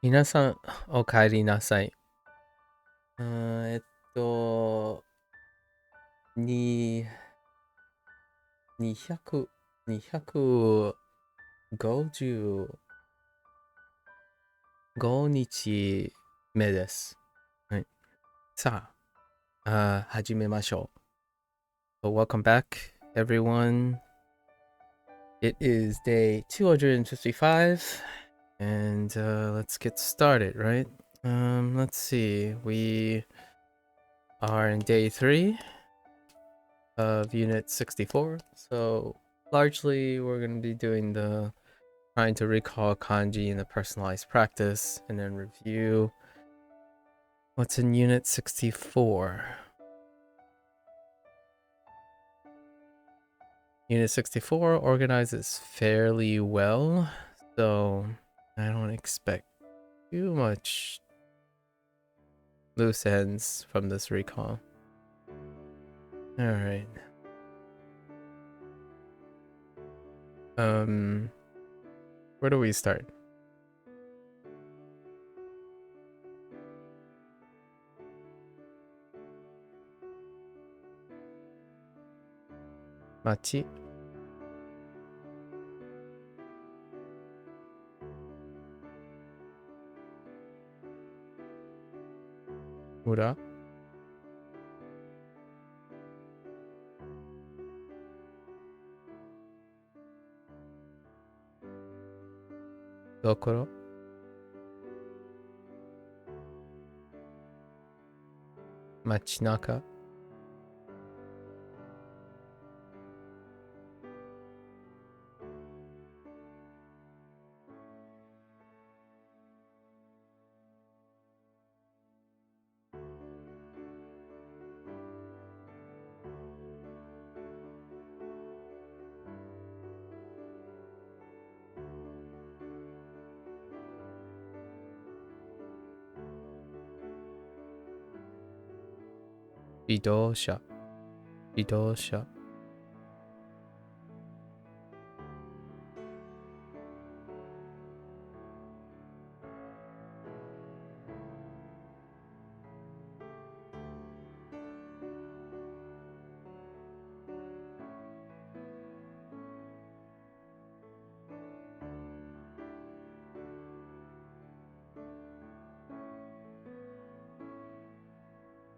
皆さん、お帰りなさい。えっと、に、200、255日目です。はい。さあ、始めましょう。So welcome back, everyone. It is day 255, and let's get started, right? Let's see. We are in day 3 of unit 64. So largely we're going to be doing the trying to recall kanji in the personalized practice and then review what's in unit 64. Unit 64 organizes fairly well, so I don't expect too much loose ends from this recall. All right. Where do we start? Machi? Mura? Dokoro? Machinaka? Jidosha. Jidosha.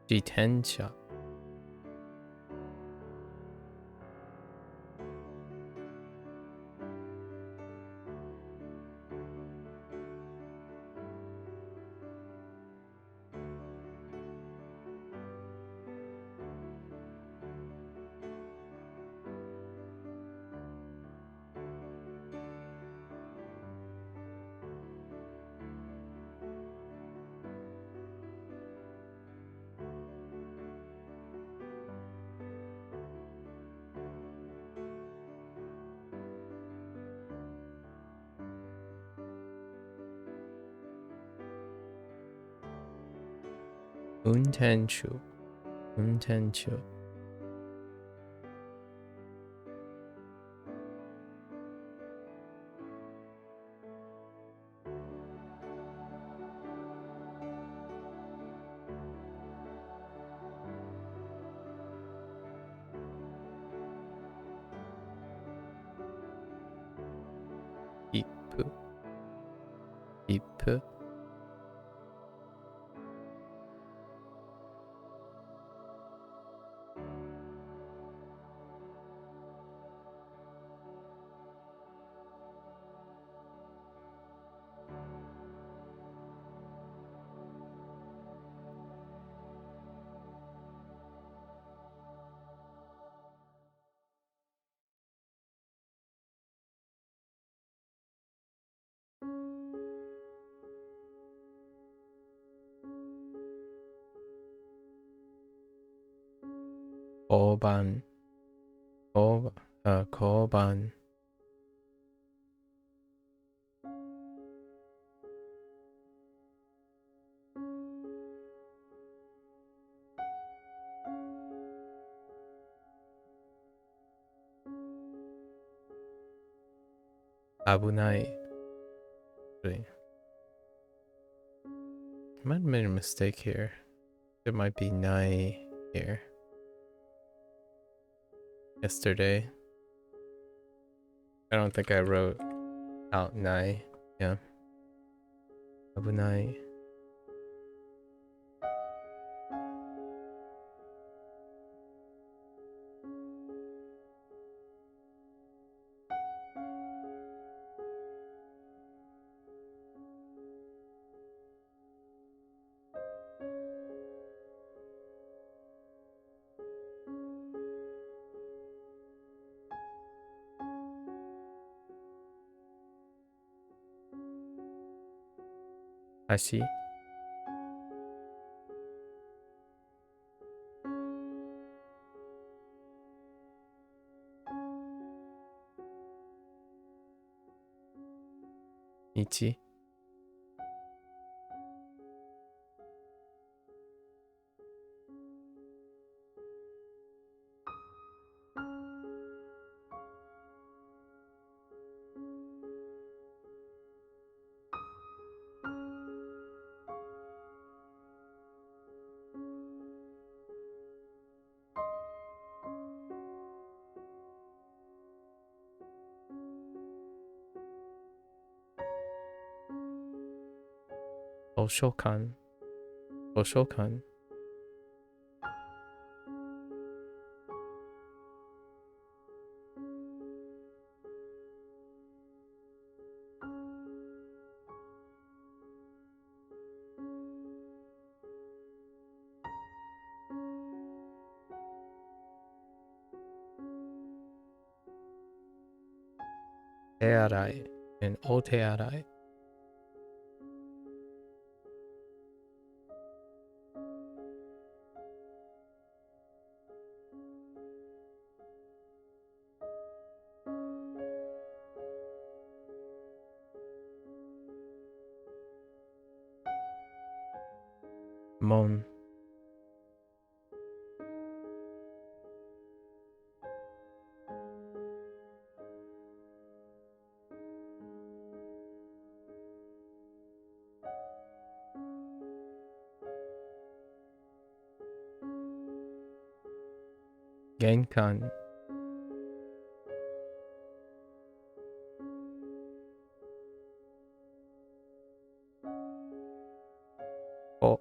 Jitensha. Untenshu. Untenshu. Ippu. Ippu. Koban. Koban. Abunai. Right. might have made a mistake here. There might be nai here. Yesterday. I don't think I wrote out nai. Yeah. Abunai. I see. Ichi. Oshokan. Oshokan. Tearai and otearai. Mon. Genkan. O.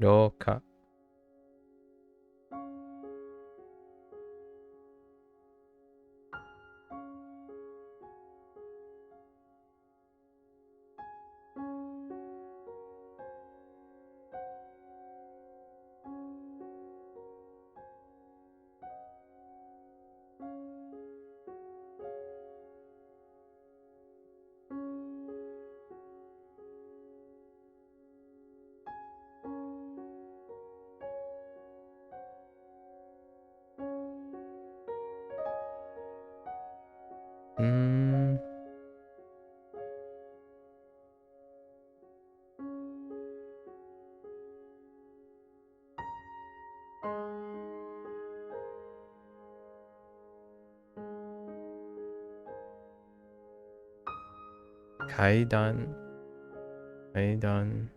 Roka. Kaidan. Kaidan.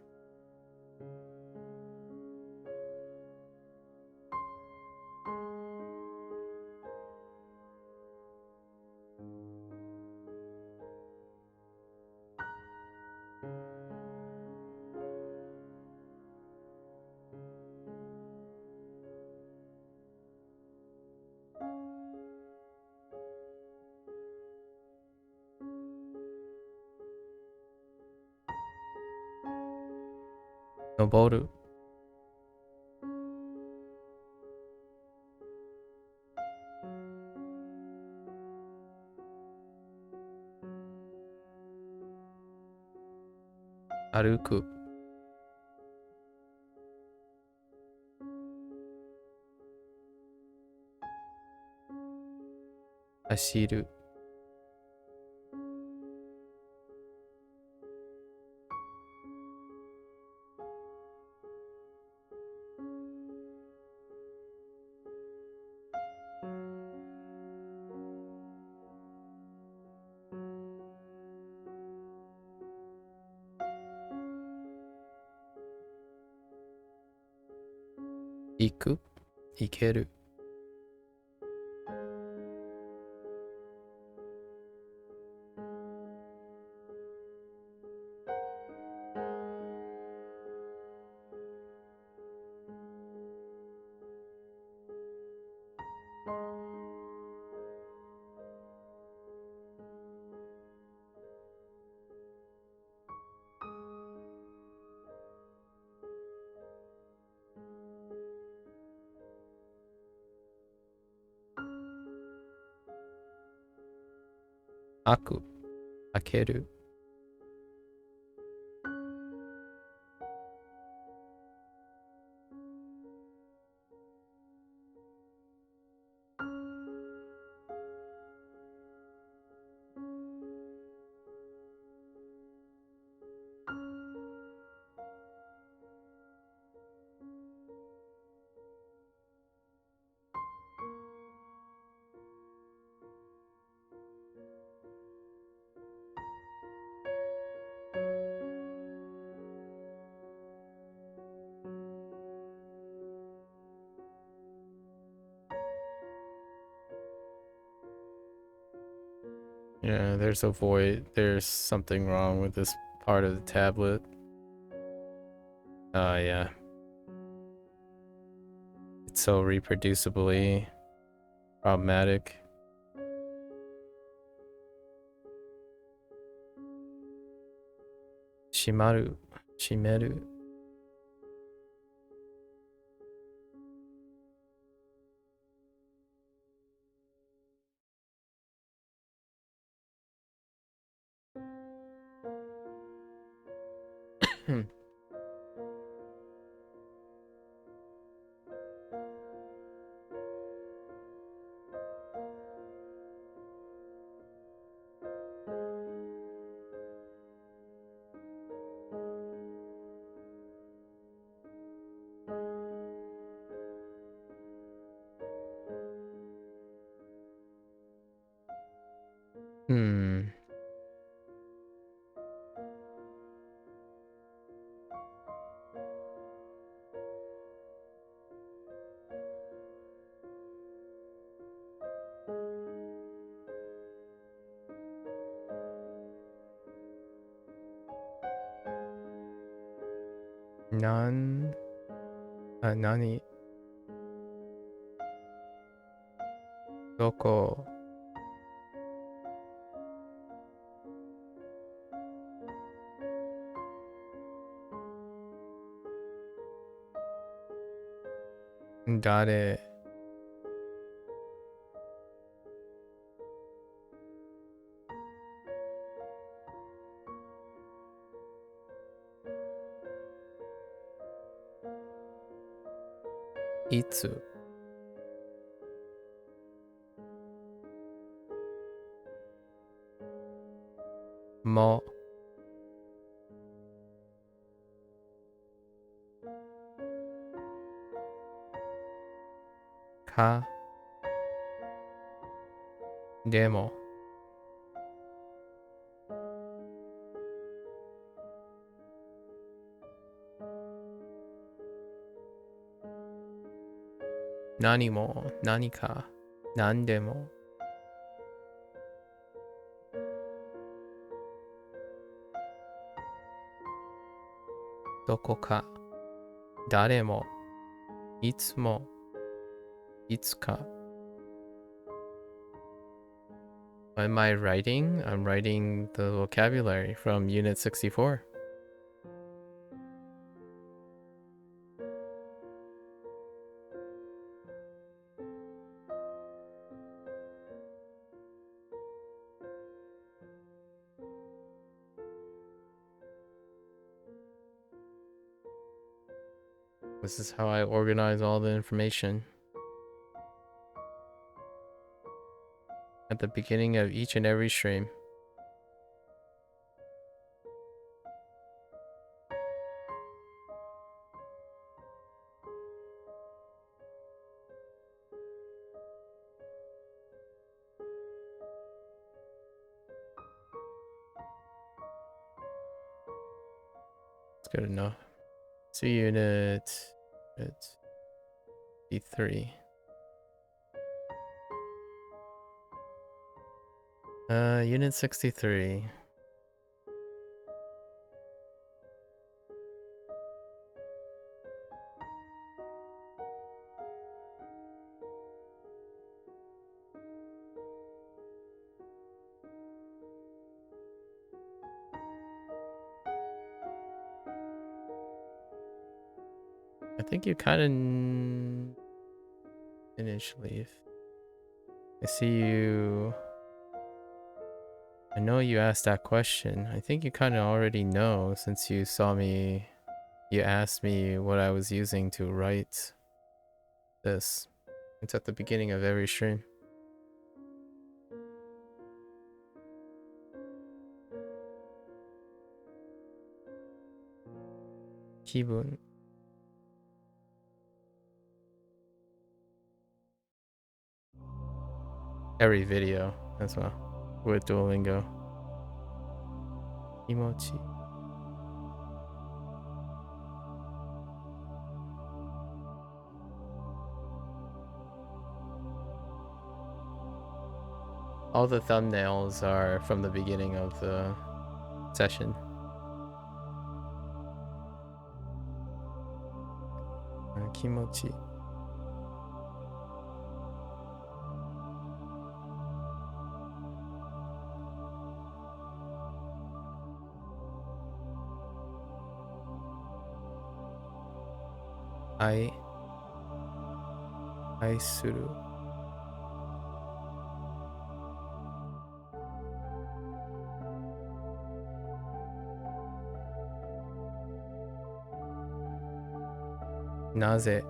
Noboru. Aruku. Hashiru. 行く、行ける。開く、開ける。Yeah, there's a void. There's something wrong with this part of the tablet. Yeah. It's so reproducibly problematic. Shimaru, shimeru. Hmm. Nani? Doko? Dare? Itsu? Mo? Ka? Demo? Nani mo? Nani ka? Nandemo? Doko ka? Dare mo? Itsu mo? Itsu ka? What am I writing? I'm writing the vocabulary from Unit 64. This is how I organize all the information. At the beginning of each and every stream. It's good enough. See unit. 63. Unit 63. I think you kind of initially. I see you. I know you asked that question. I think you kind of already know since you saw me. You asked me what I was using to write this. It's at the beginning of every stream. Kibun. Every video as well with Duolingo. Kimochi. All the thumbnails are from the beginning of the session. Kimochi. I suru. Naze.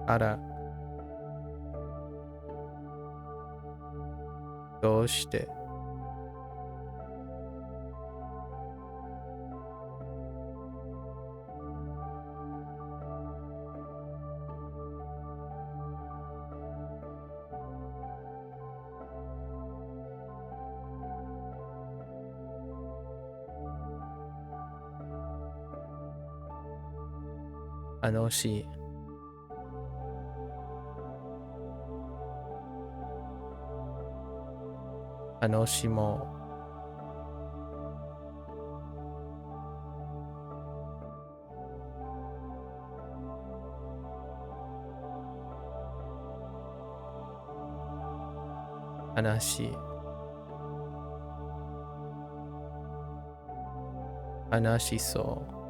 Ara. Doshite. Anoshi. Anoshimo. Anashi. Anashiso.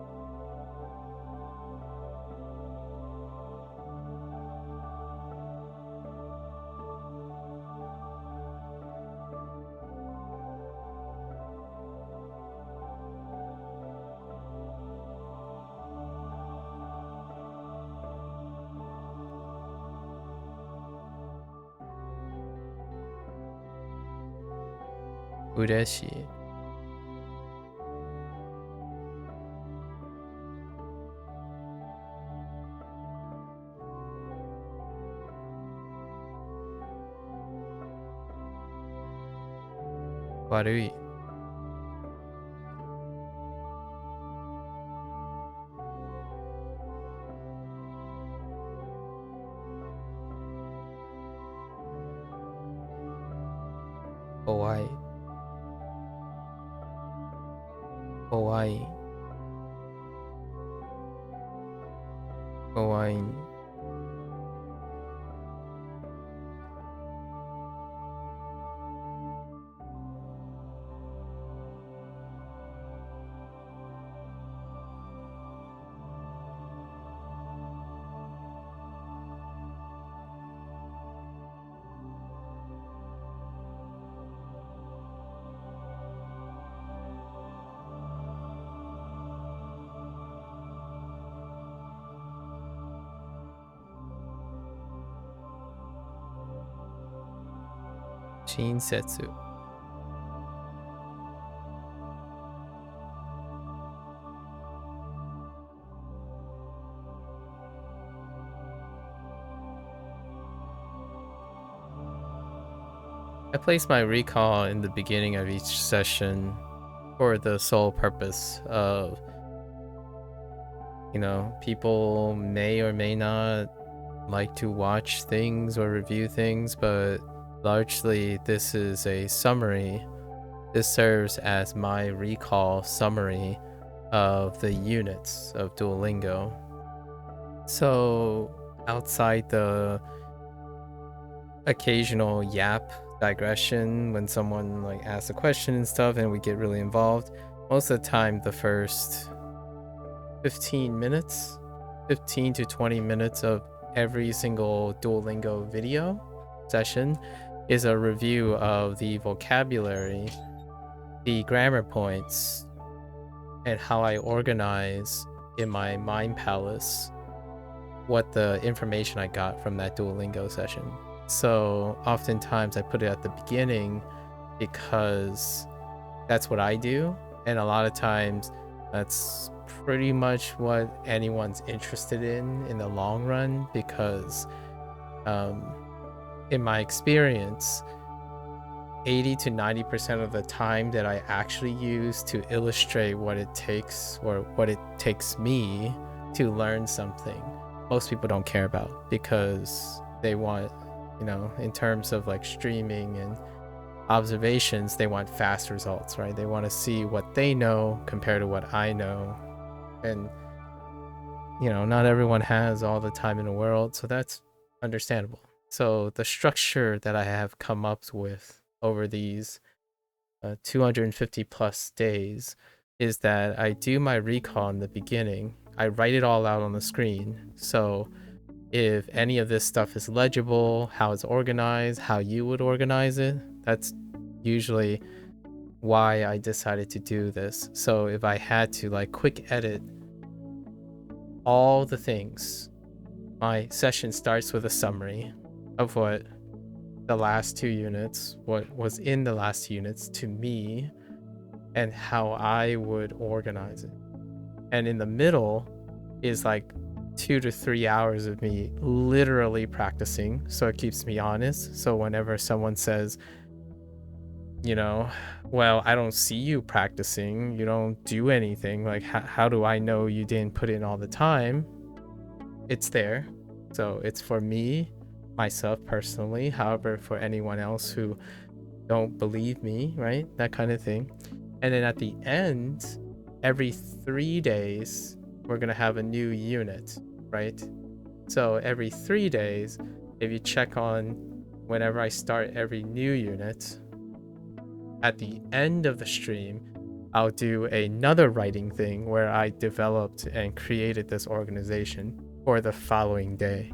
Ureshi. Warui. Owai. Owai. Owain. Shinsetsu. I place my recall in the beginning of each session for the sole purpose of, people may or may not like to watch things or review things, but largely this is a summary. This serves as my recall summary of the units of Duolingo. So outside the occasional yap digression when someone like asks a question and stuff and we get really involved, most of the time the first 15 to 20 minutes of every single Duolingo video session is a review of the vocabulary, the grammar points, and how I organize in my mind palace what the information I got from that Duolingo session. So oftentimes I put it at the beginning because that's what I do, and a lot of times that's pretty much what anyone's interested in the long run, because in my experience, 80 to 90% of the time that I actually use to illustrate what it takes or what it takes me to learn something, most people don't care about, because they want, in terms of like streaming and observations, they want fast results, right? They want to see what they know compared to what I know. And, not everyone has all the time in the world, so that's understandable. So the structure that I have come up with over these 250 plus days is that I do my recall in the beginning. I write it all out on the screen. So if any of this stuff is legible, how it's organized, how you would organize it, that's usually why I decided to do this. So if I had to like quick edit all the things, my session starts with a summary of what the last 2 units, what was in the last 2 units to me, and how I would organize it. And in the middle is like 2 to 3 hours of me literally practicing, so it keeps me honest. So whenever someone says, well, I don't see you practicing, you don't do anything, like how do I know you didn't put in all the time? It's there. So it's for me, myself personally. However, for anyone else who don't believe me, right? That kind of thing. And then at the end, every 3 days, we're going to have a new unit, right? So every 3 days, if you check on whenever I start every new unit, at the end of the stream, I'll do another writing thing where I developed and created this organization for the following day.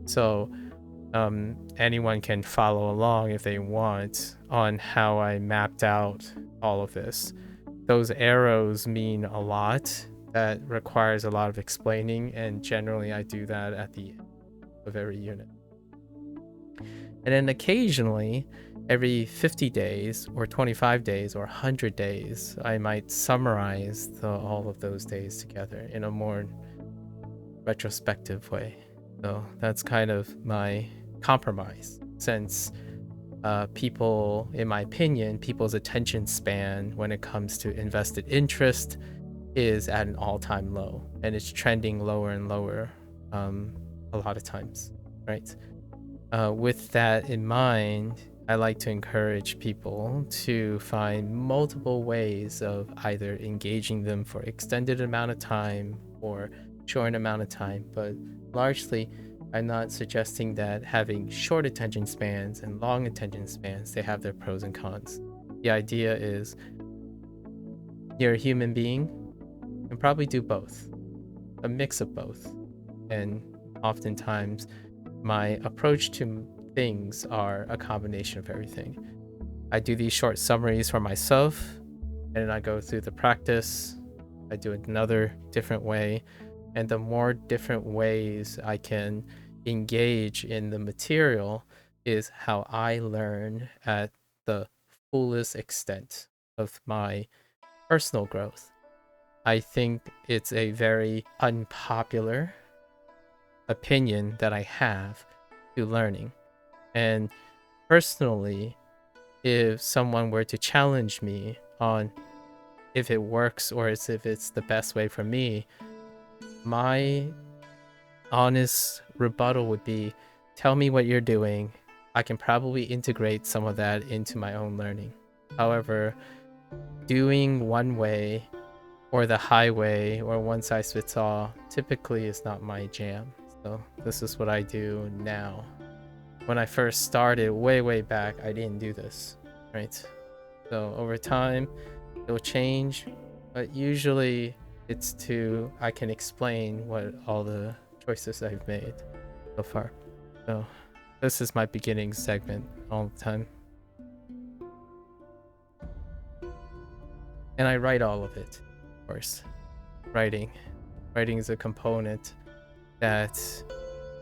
So anyone can follow along if they want on how I mapped out all of this. Those arrows mean a lot. That requires a lot of explaining, and generally I do that at the end of every unit. And then occasionally, every 50 days or 25 days or 100 days, I might summarize all of those days together in a more retrospective way. So that's kind of my compromise, since people, in my opinion, people's attention span when it comes to invested interest is at an all-time low, and it's trending lower and lower a lot of times, right? With that in mind, I like to encourage people to find multiple ways of either engaging them for extended amount of time or short amount of time, but largely I'm not suggesting that having short attention spans and long attention spans, they have their pros and cons. The idea is you're a human being and probably do both, a mix of both. And oftentimes my approach to things are a combination of everything. I do these short summaries for myself, and then I go through the practice. I do it another different way. And the more different ways I can engage in the material is how I learn at the fullest extent of my personal growth. I think it's a very unpopular opinion that I have to learning. And personally, if someone were to challenge me on if it works or if it's the best way for me, my honest rebuttal would be, tell me what you're doing. I can probably integrate some of that into my own learning. However, doing one way or the highway or one size fits all typically is not my jam. So this is what I do now. When I first started way back, I didn't do this, right? So over time, it'll change, but usually it's I can explain what all the choices I've made so far. So this is my beginning segment all the time. And I write all of it, of course. Writing is a component that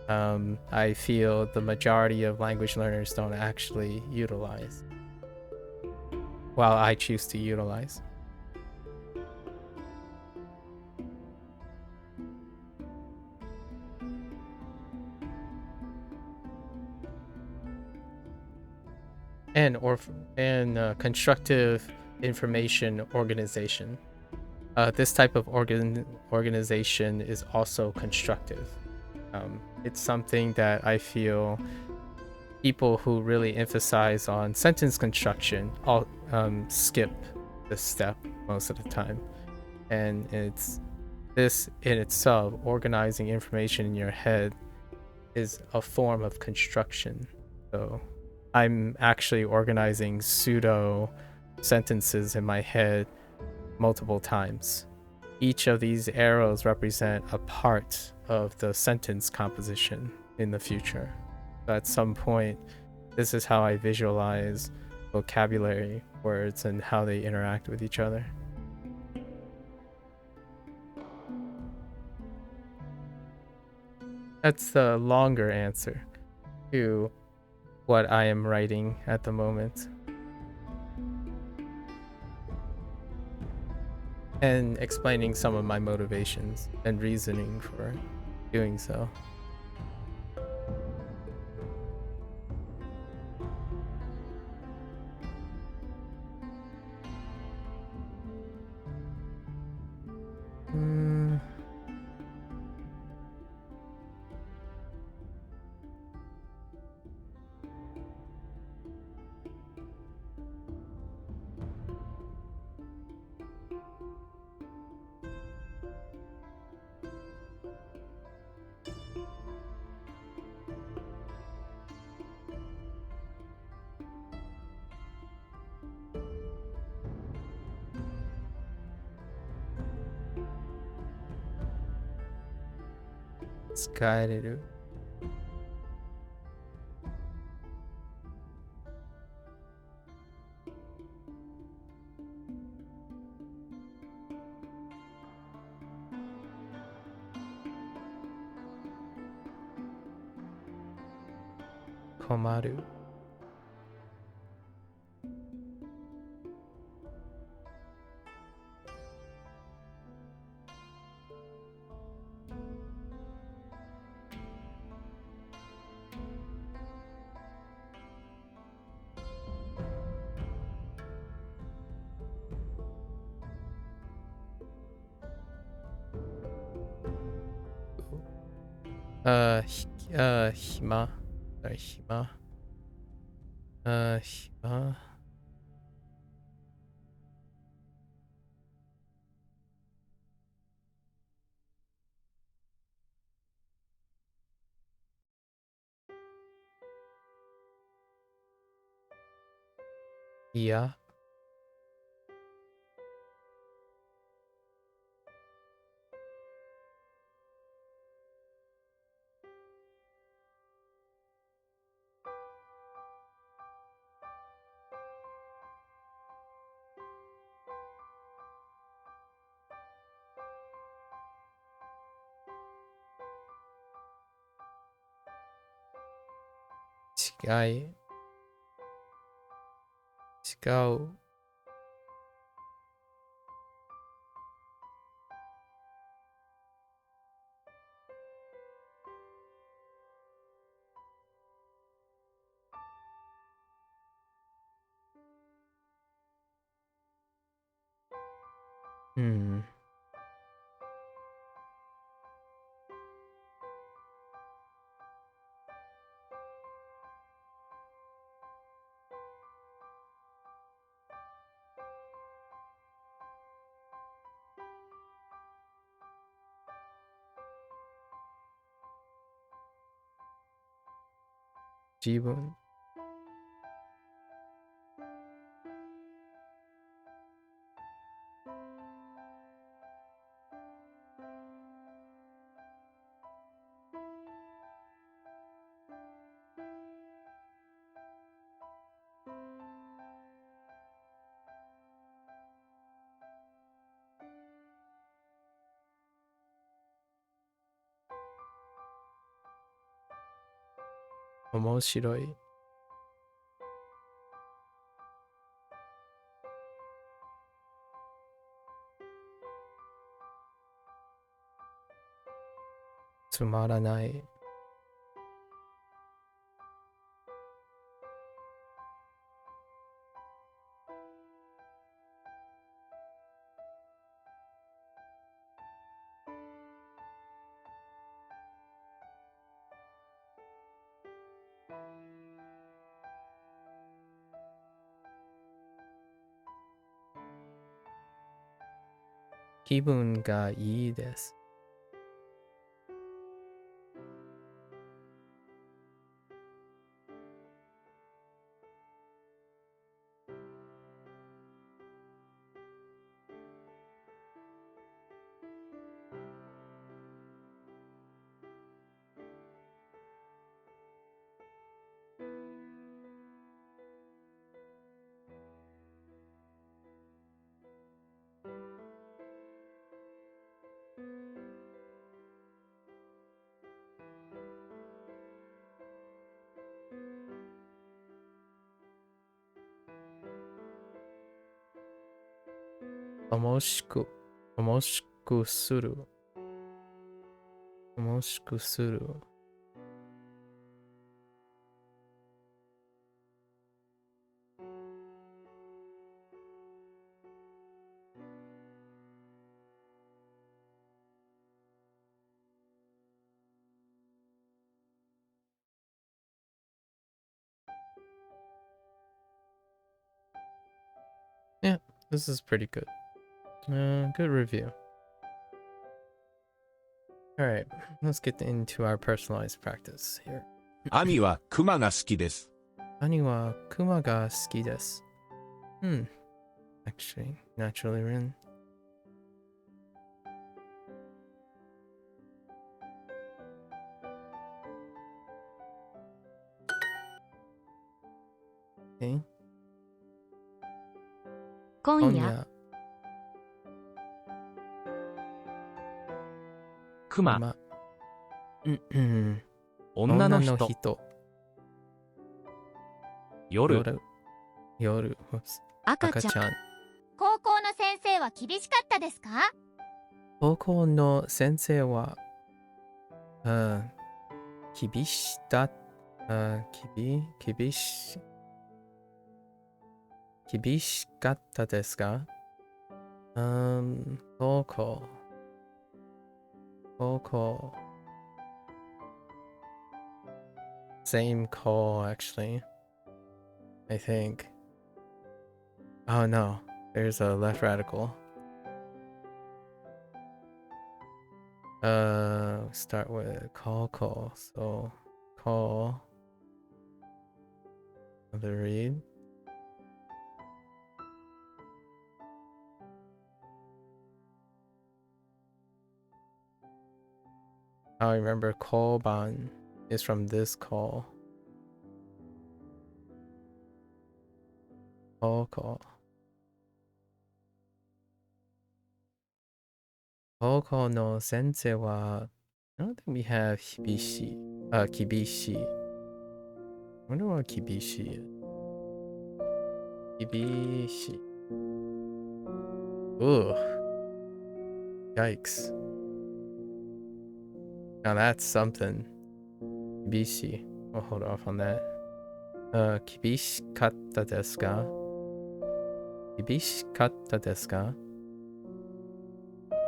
I feel the majority of language learners don't actually utilize, while I choose to utilize. And constructive information organization. This type of organization is also constructive. It's something that I feel people who really emphasize on sentence construction all skip this step most of the time. And it's this in itself, organizing information in your head, is a form of construction. So I'm actually organizing pseudo sentences in my head multiple times. Each of these arrows represent a part of the sentence composition in the future. So at some point, this is how I visualize vocabulary, words, and how they interact with each other. That's the longer answer to what I am writing at the moment. And explaining some of my motivations and reasoning for doing so. Skaireru. Komaru. Hima. Sorry, hima. Hima. Yeah. Chigai. Chigau. Hmm. Jibun. 面白い。つまらない。気分がいいです。面しくする。面しくする。Yeah, this is pretty good. Good review. Alright, let's get into our personalized practice here. 兄はクマが好きです。兄はクマが好きです。Actually, naturally written. Okay. 今夜。クマ、女の女の人、人。夜、赤ちゃん。高校の先生は厳しかったですか？高校の先生は、厳しかったですか？高校。Same call, actually. I think. Oh no, there's a left radical. Start with call. So, call. Another read. I remember Kolban is from this call. Call. Call no sensei wa. I don't think we have Hibishi. Kibishi. I wonder what Kibishi is. Kibishi. Ugh. Yikes. Now that's something. Kibishi. I'll hold off on that. Kibishikatta desu ka? Kibishikatta desu ka?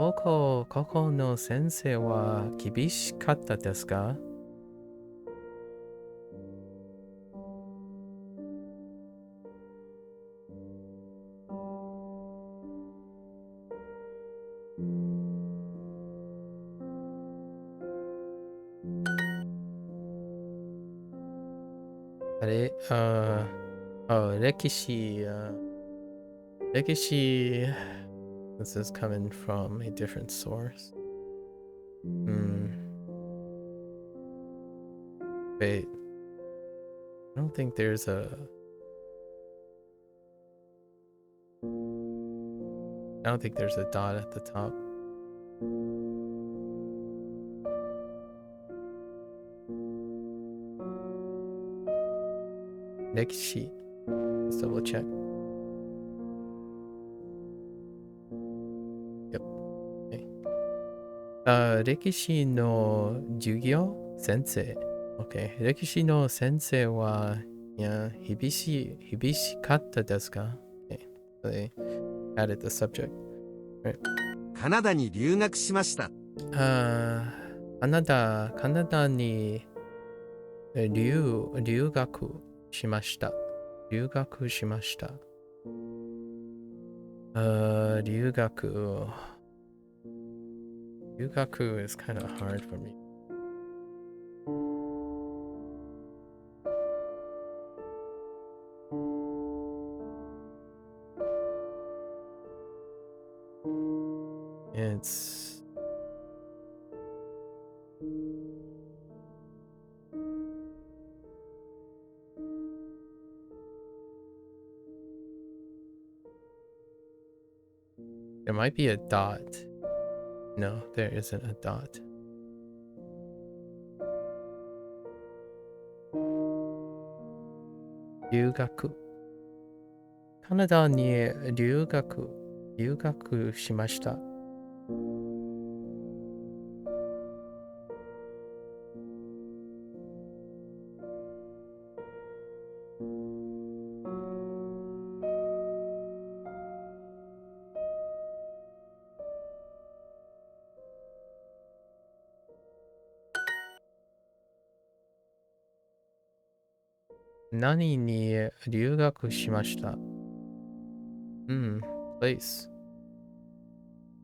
ここの先生は厳しかったですか？あれ、歴史、歴史 This is coming from a different source. Wait. I don't think there's a... I don't think there's a dot at the top. Nekishi. Let's double check. Yep. Okay. 歴史の授業先生。Okay. 歴史の先生は、いや、厳しかったですか？ Okay. So they added the subject. Right. カナダに留学しました。カナダに留学しました。留学しました。留学 is kind of hard for me. It's there might be a dot. No, there isn't a dot. Ryugaku. カナダに留学しました。何に留学しました？place。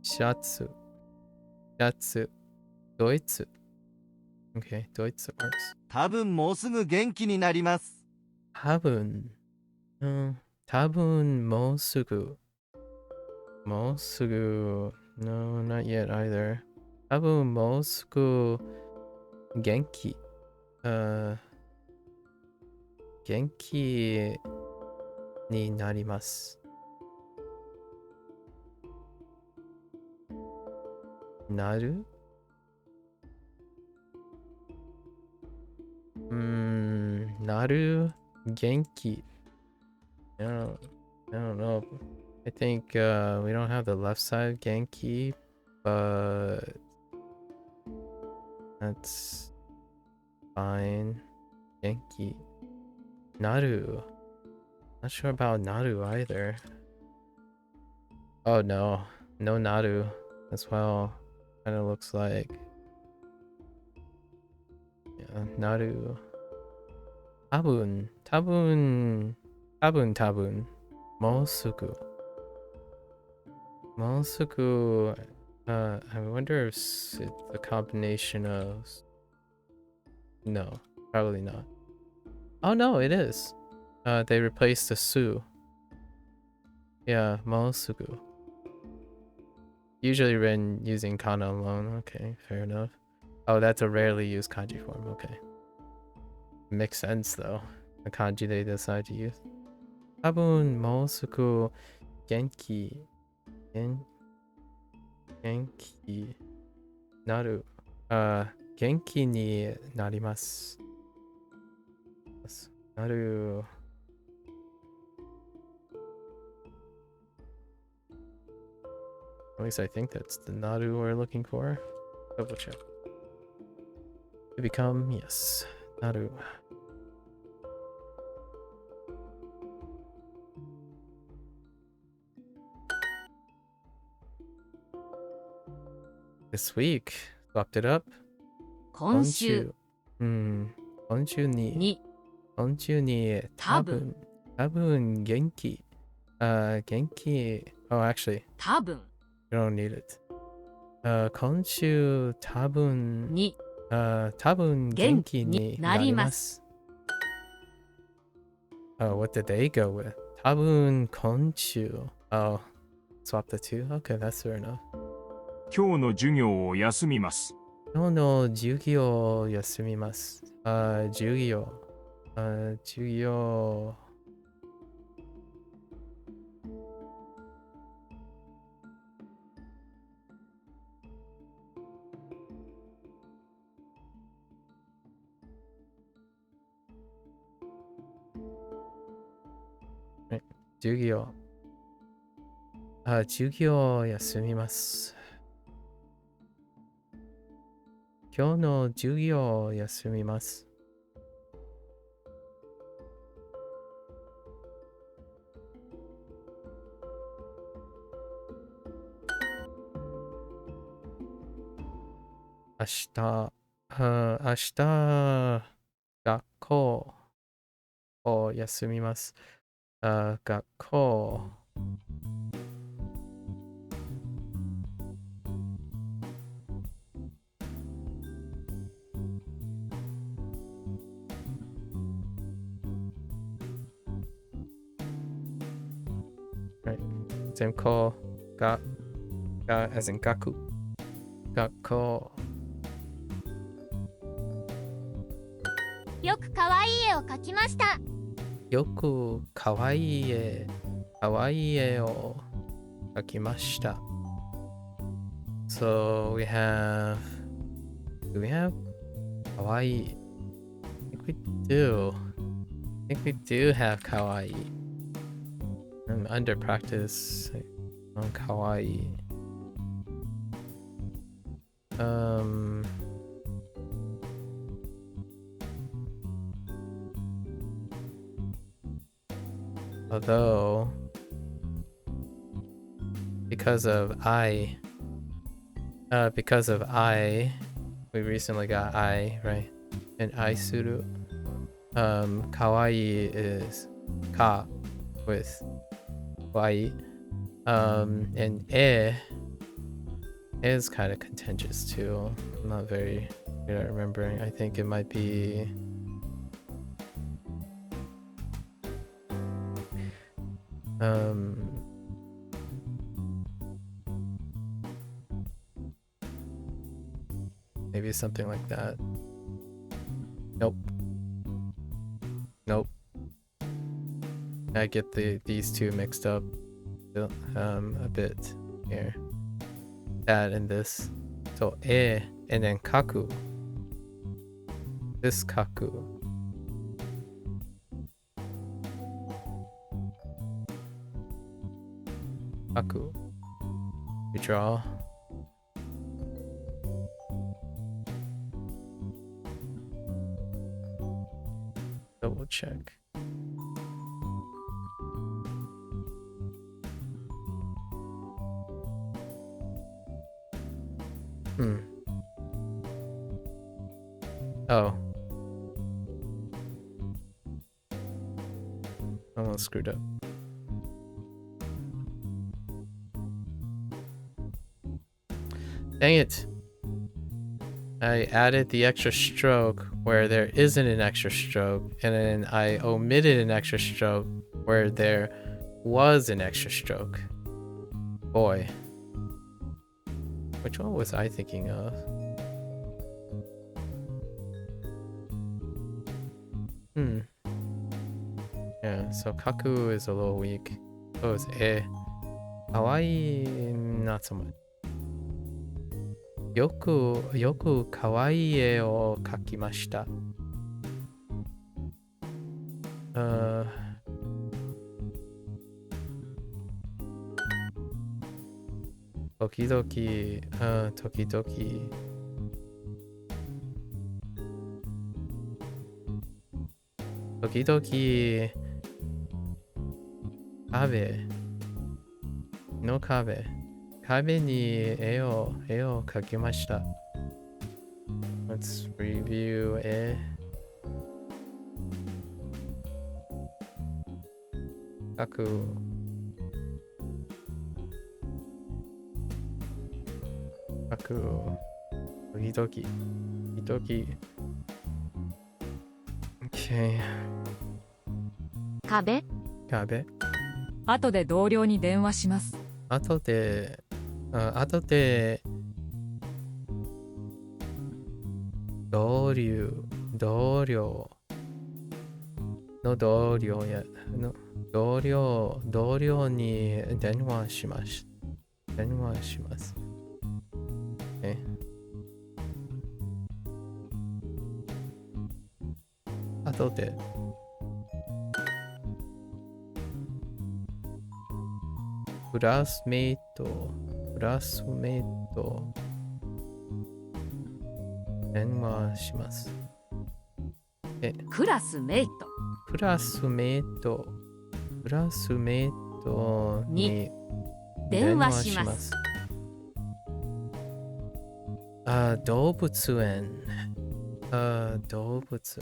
シャツ、ドイツ。Okay, ドイツ works。多分もうすぐ元気になります。多分もうすぐ。No, not yet either. 多分もうすぐ元気。元気になります。なる？なる元気。I don't know. I think we don't have the left side Genki, but that's fine. Genki. Naru. Not sure about Naru either. Oh no. No Naru as well. Kind of looks like. Yeah, Naru. Tabun. Mosuku. I wonder if it's a combination of... No, probably not. Oh no, it is. They replaced the su. Yeah, Mosuku. Usually written using kana alone. Okay, fair enough. Oh, that's a rarely used kanji form. Okay. Makes sense though. The kanji they decide to use. Tabun Mosuku Genki. Genki naru. Genki ni narimasu. Naru. At least I think that's the naru we're looking for. Double check. To become, yes, naru. This week, swapped it up. 今週今週にに多分元気。元気。Oh, actually, 多分 you don't need it. 今週多分に多分元気になります。Oh, what did they go with? 多分今週。Oh, swap the two? Okay, that's fair enough. 今日の授業を休みます。今日の授業を休みます。授業。授業。授業を休みます。今日の授業を休みます。明日、学校を休みます。学校。Right. 全校が as in 学校。よくかわいい絵を描きました。よくかわいい絵を描きました。So do we have かわいい? I think we do have かわいい. I'm under practice on かわいい. Although, because of I, we recently got I, right? And I suru. Kawaii is ka with wai. And is kind of contentious too. I'm not very good at remembering. I think it might be maybe something like that. Nope. I get these two mixed up a bit here. That and this. So and then kaku. This kaku. Kaku. We draw. Double check. Oh. Almost screwed up. Dang it. I added the extra stroke where there isn't an extra stroke, and then I omitted an extra stroke where there was an extra stroke. Boy. Which one was I thinking of? Yeah, so kaku is a little weak. So is kawaii, not so much. よくかわいい絵を描きました。時々、壁壁に絵を描きました。Let's review 絵。描く。時々。Okay. 壁。後で同僚に電話します。後で同僚に電話します。後でクラスメイト電話します。クラスメイトに電話します。動物園。動物。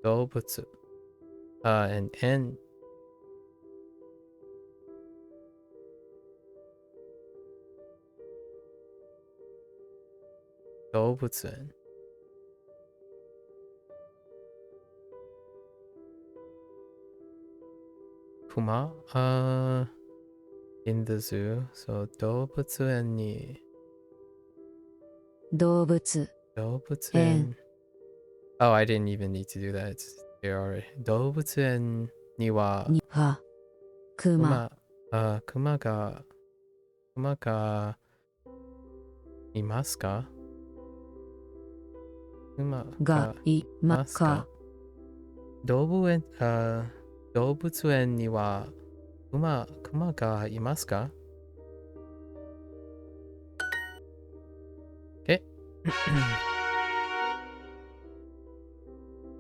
動物。and N。動物園。熊in the zoo. So 動物園に動物園。Oh, I didn't even need to do that. It's there already. 動物園には熊がいますか？熊がいますか？動物園には熊がいますか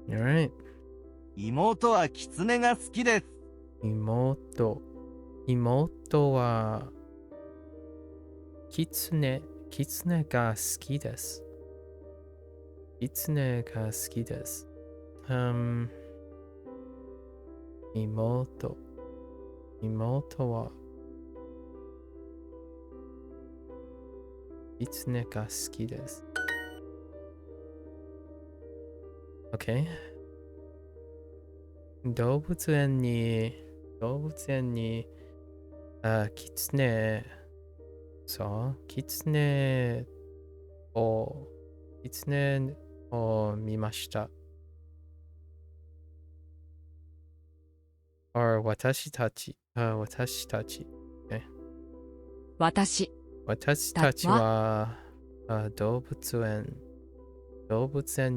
？Alright. 妹はキツネが好きです。妹はキツネが好きです。妹はキツネが好きです。OK。動物園にキツネを見ました。or 私たち。私たちは動物園に動物園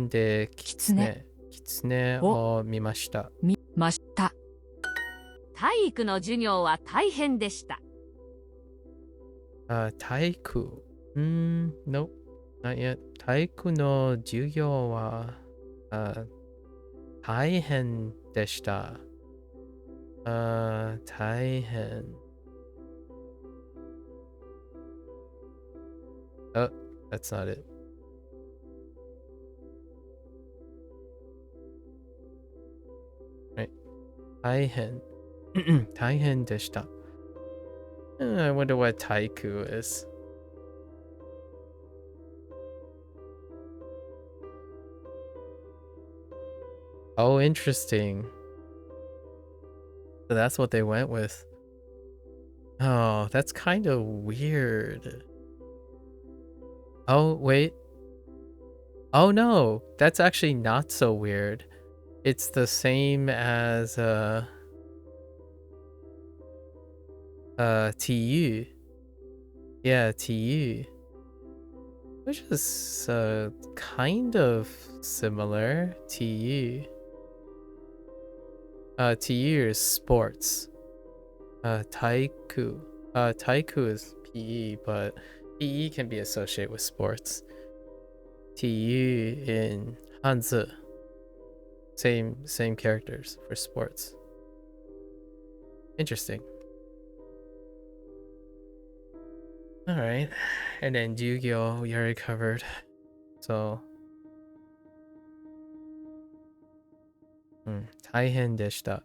でキツネを見ました。体育の授業は大変でした。体育No, not yet. 体育の授業は大変でした。大変。Oh, that's not it. Right. 大変。大変でした。I wonder what 体育 is. Oh, interesting. So that's what they went with. Oh, that's kind of weird. Oh, wait. Oh no, that's actually not so weird. It's the same as TU. Yeah, TU. which is kind of similar. TU. TU is sports. Taiku. Taiku is PE, but PE can be associated with sports. TU in Hanzi. Same characters for sports. Interesting. Alright. And then Yu-Gi-Oh! We already covered. So 大変でした。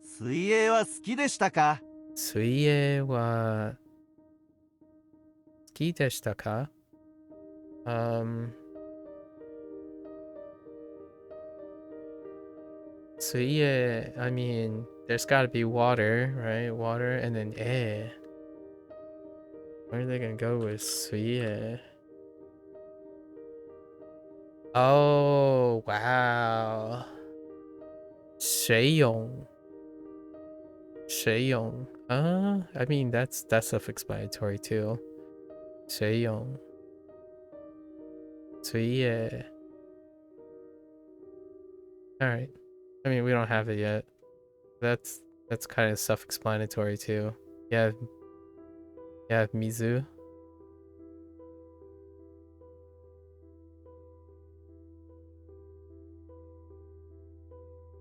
水泳は好きでしたか？水泳は好きでしたか？水泳, I mean, there's gotta be water, right? Water and then air. Where are they gonna go with 水泳? Oh, wow. 水泳. 水泳. I mean, that's self-explanatory too. 水泳. 水泳. Alright. I mean, we don't have it yet. That's kind of self-explanatory too. You have Mizu.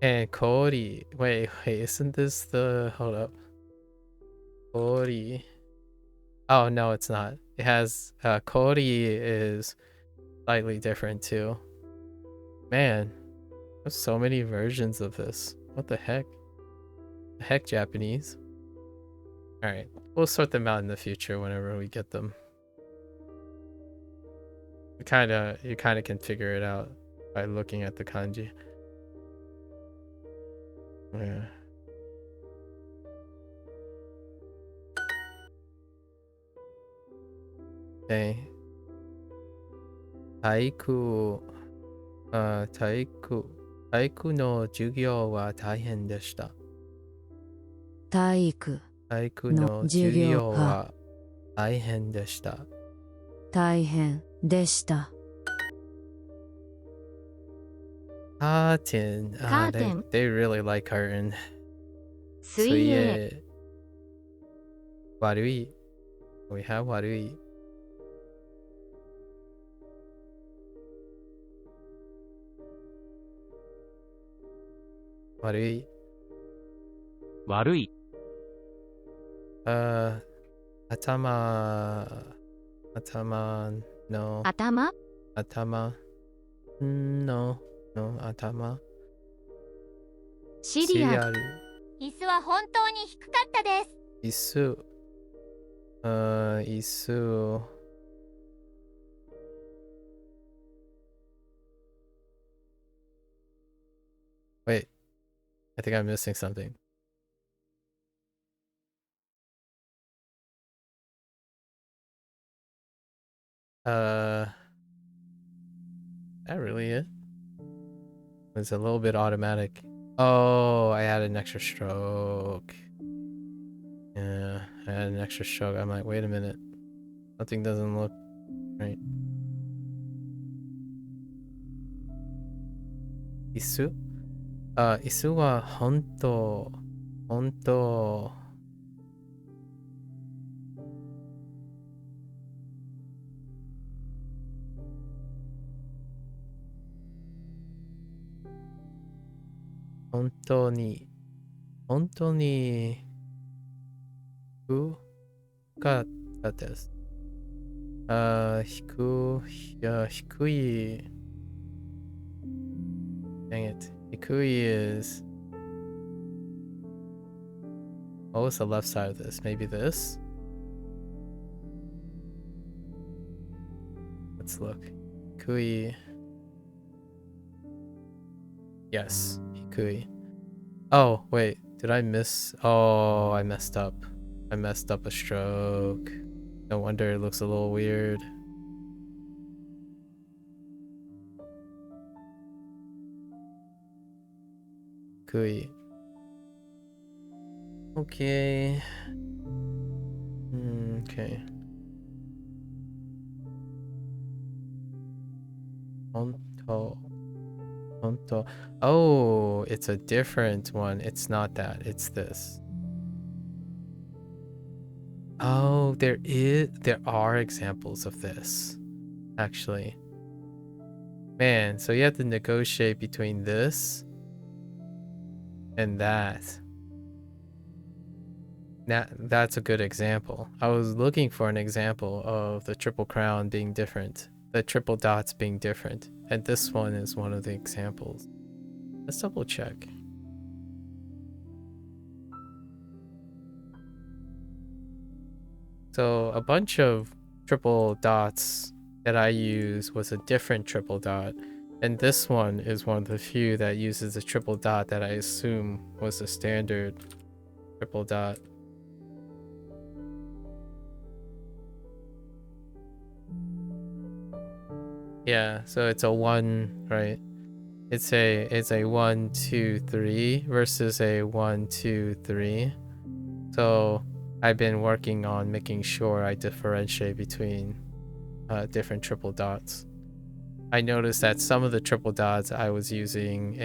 And Kori. Wait, isn't this the... Hold up. Kori. Oh, no, it's not. It has... Kori is slightly different too. Man, there's so many versions of this. What the heck? The heck, Japanese? Alright, we'll sort them out in the future whenever we get them. You kind of can figure it out by looking at the kanji. Yeah. Okay. Taiku no jugyo wa taihen deshita. Taiku no jugyo wa taihen deshita. Taihen deshita. Curtain. They really like curtain. 水泳. Warui. We have warui. Warui. 悪い。頭 no. 頭 no 頭シリアル。椅子は本当に低かったです。椅子 Wait, I think I'm missing something. That really it? It's a little bit automatic. Oh, I had an extra stroke. Yeah, I had an extra stroke. I'm like, wait a minute. Something doesn't look right. Isu? Isu wa honto. Honto ni 低かったです。低い Dang it. 低い is... What was the left side of this? Maybe this? Let's look. 低い Yes. 低い Oh, wait. Did I miss? Oh, I messed up. I messed up a stroke. No wonder it looks a little weird. Kui. Okay. Okay. Honto. Honto. Oh, it's a different one. It's not that. It's this. Oh, there are examples of this, actually. Man, so you have to negotiate between this and that. That's a good example. I was looking for an example of the triple crown being different, the triple dots being different, and this one is one of the examples. Let's double check. So a bunch of triple dots that I use was a different triple dot, and this one is one of the few that uses a triple dot that I assume was the standard triple dot. Yeah, so it's a 1, right? It's a 1, 2, 3 versus a 1, 2, 3. So I've been working on making sure I differentiate between different triple dots. I noticed that some of the triple dots I was using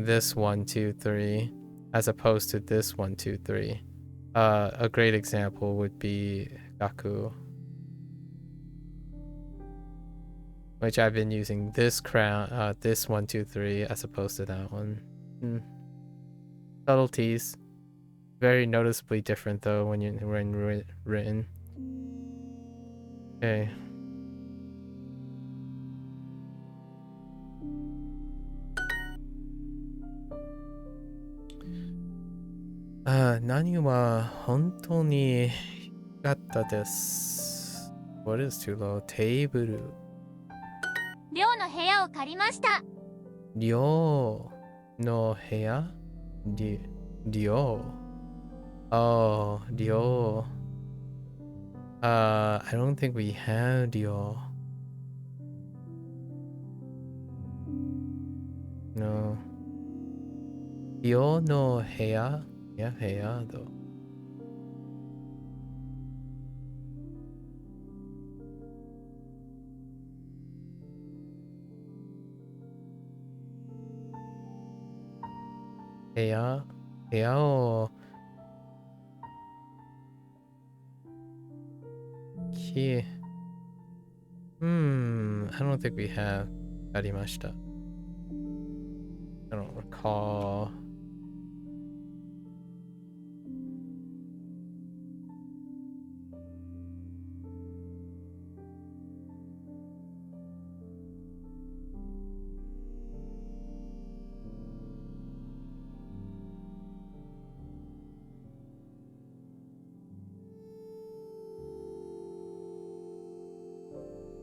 this 1, 2, 3 as opposed to this 1, 2, 3. A great example would be MAKU, which I've been using this crown, this 1, 2, 3 as opposed to that one. Subtleties, very noticeably different though when written. Okay. 何は本当に低かったです。What is too low? テーブル。寮の部屋を借りました。寮の部屋？寮。Oh, 寮。I don't think we have 寮。No. 寮の部屋？Yeah, 部屋though.部屋をI don't think we have ありました。I don't recall.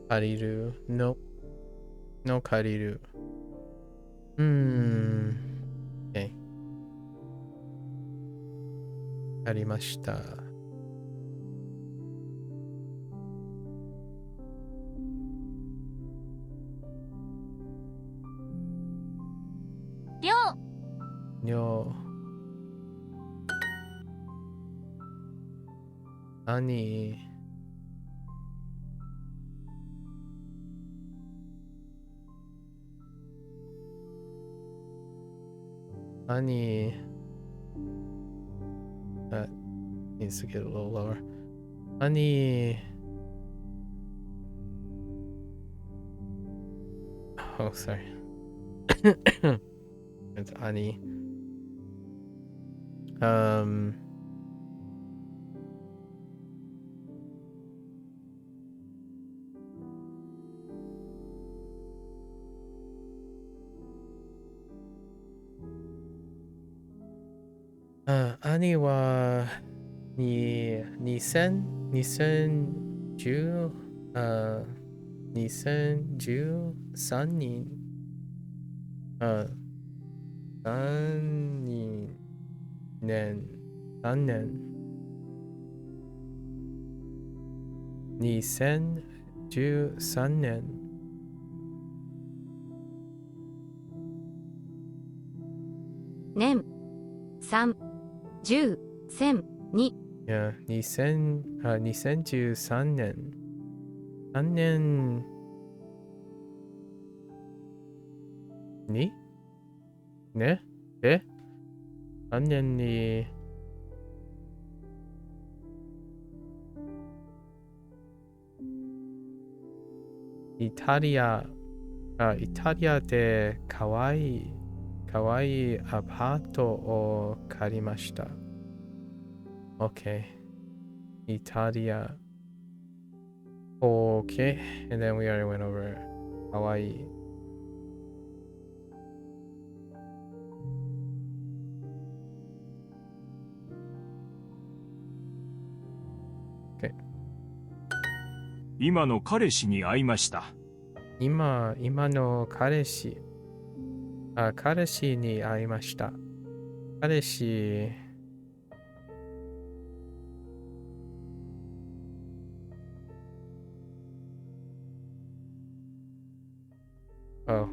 Kariru. No. No Kariru. Okay. ありました。寮。何That needs to get a little lower. Oh, sorry. It's Ani. Ani wa 2013人3年2013年年3 10 1000 2 Yeah, 2013年3年にねえ何年にイタリアでかわいいアパートを借りました。OK。イタリア。OK。And then we already went over かわいい。OK。今の彼氏に会いました。今の彼氏に会いました。彼氏Oh.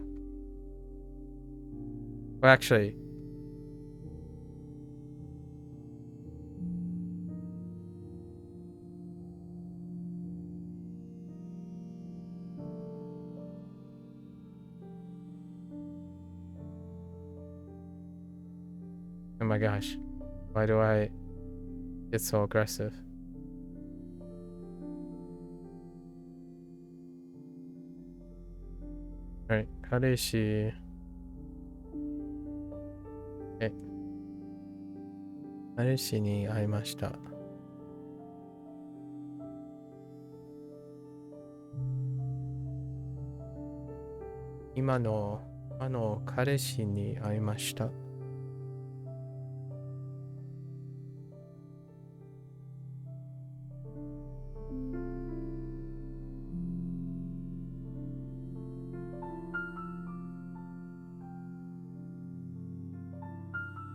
Well, actually, oh my gosh. Why do I get so aggressive? Alright, 彼氏に会いました。今の彼氏に会いました。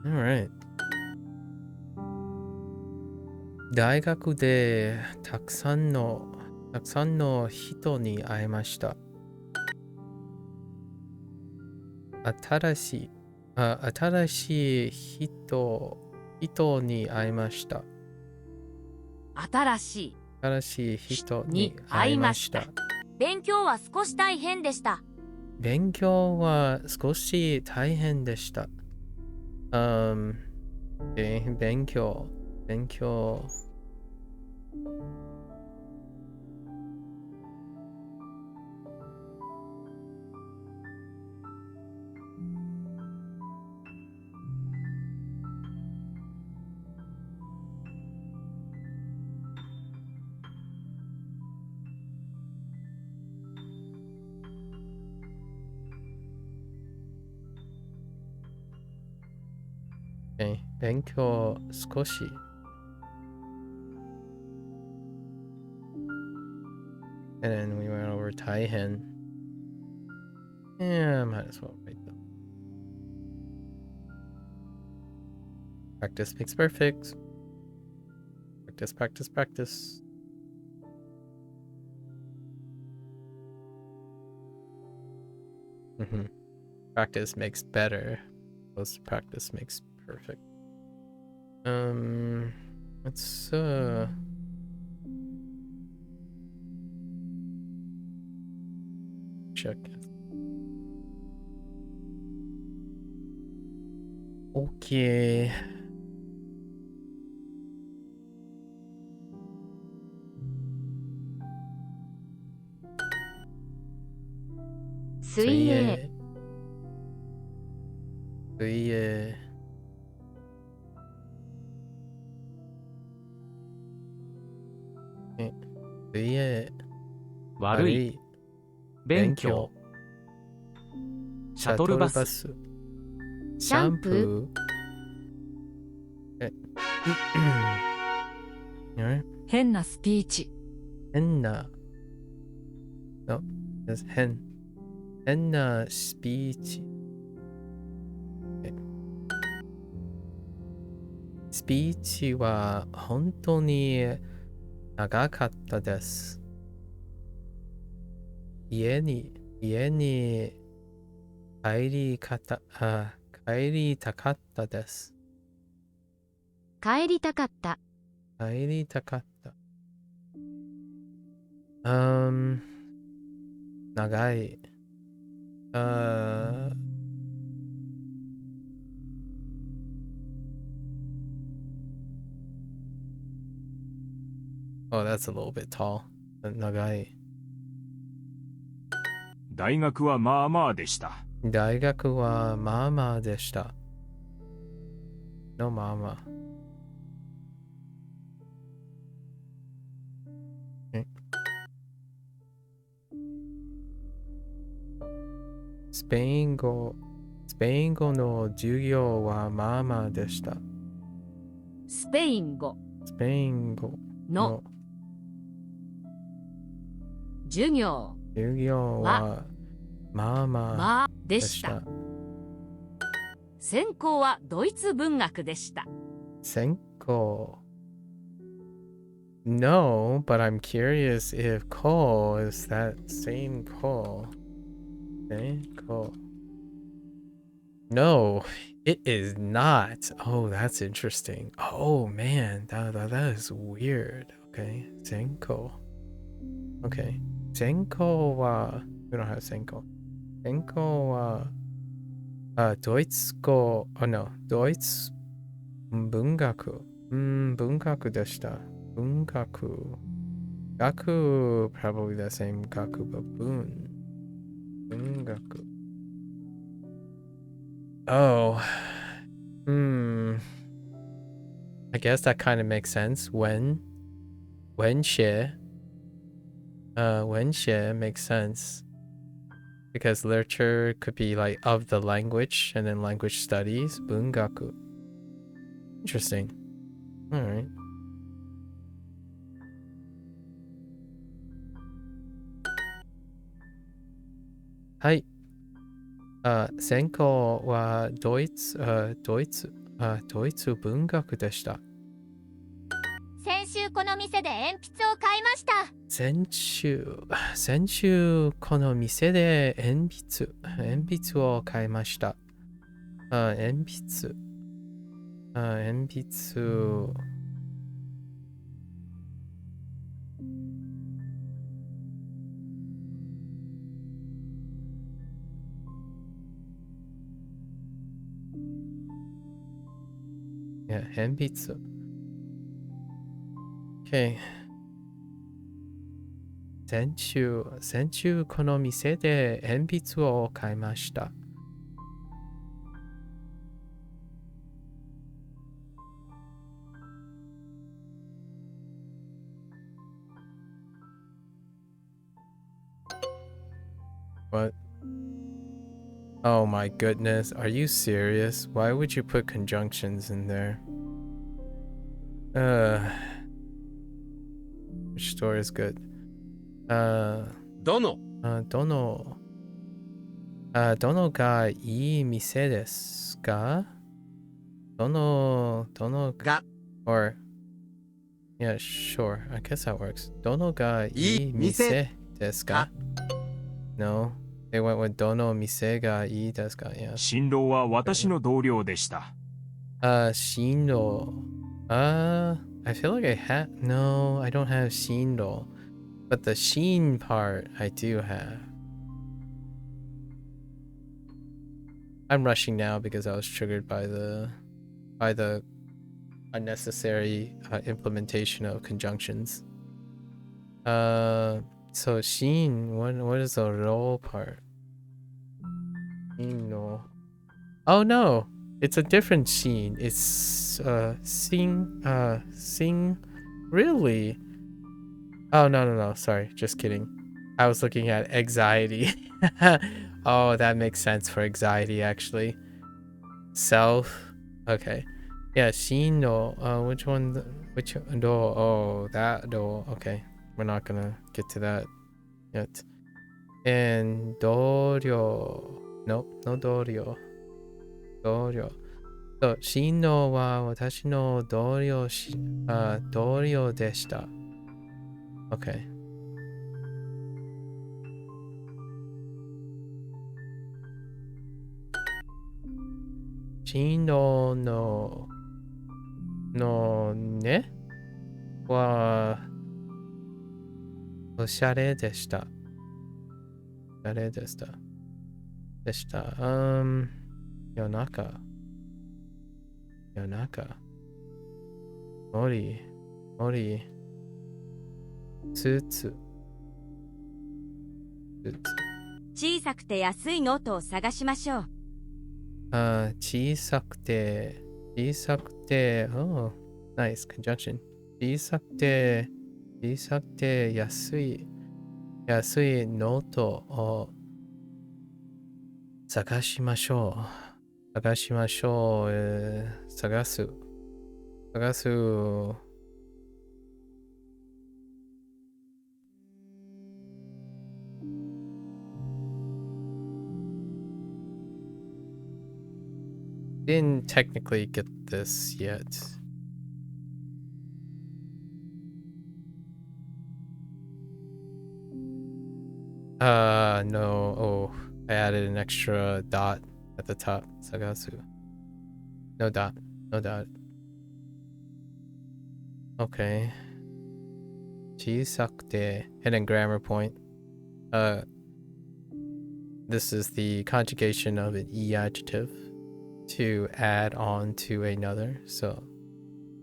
Alright. 大学でたくさんの人に会いました。新しい人に会いました。新しい人に会いました。勉強は少し大変でした。勉強は少し大変でした。勉強。勉強少し。And then we went over 大変。Yeah, might as well write them. Practice makes perfect. Practice. Practice makes better. Practice makes perfect. Let's check. Okay.水泳。悪い。勉強。シャトルバス。シャンプー。変なスピーチ。変なスピーチ。スピーチは本当に長かったです。家に帰りたかったです。帰りたかった。長い。Oh, that's a little bit tall. 長い。大学はまあまあでした。大学はまあまあでした。のまあまあ。スペイン語の授業はまあまあでした。スペイン語スペイン語の授業はまあまあでした。専攻はドイツ文学でした。専攻 No, but I'm curious if Cole is that same Cole. Okay, Cole. No, it is not. Oh, that's interesting. Oh man, that is weird. Okay, Senko. Okay, Senko wa we don't have Senko. Senko wa Doitsuko. Oh no, Doits Bungaku. Bungaku deshita. Bungaku. Gaku probably the same Gaku, but Bungaku. Oh, I guess that kind of makes sense. When she makes sense because literature could be like of the language and then language studies. Bungaku. Interesting. All right. Hi. 専攻はドイツ文学でした。先週この店で鉛筆を買いました。先週この店で鉛筆を買いました。鉛筆。Yeah, 鉛筆。Okay. 先週この店で鉛筆を買いました。What? Oh my goodness, are you serious? Why would you put conjunctions in there? Which store is good? どのがいい店ですか？どのが or yeah, sure. I guess that works. どのがいい店ですか？ No. They went with どの店がいいですか？ Yeah. 新郎は私の同僚でした。新郎。I feel like I no, I don't have 新郎. But the sheen part, I do have. I'm rushing now because I was triggered by the unnecessary implementation of conjunctions. So sheen, what is the roll part? Sheen no. Oh no, it's a different sheen. It's sing. Really? Oh no, sorry, just kidding. I was looking at anxiety. Oh, that makes sense for anxiety actually. Self. Okay. Yeah, sheen no. Which one? Which do? Oh, that do. Okay, we're not gonna get to that yet. And doryo. Nope, no doryo. So, 新郎は私の同僚でした。Okay. 新郎のねはおしゃれでした。夜中。スーツ。小さくて安いノートを探しましょう。小さくて、oh, nice conjunction. 小さくて安いノートを探しましょう。探す。Didn't technically get this yet. No. Oh, I added an extra dot at the top. Sagasu. No dot. Okay. Chisakute. Hidden grammar point. This is the conjugation of an e adjective to add on to another. So,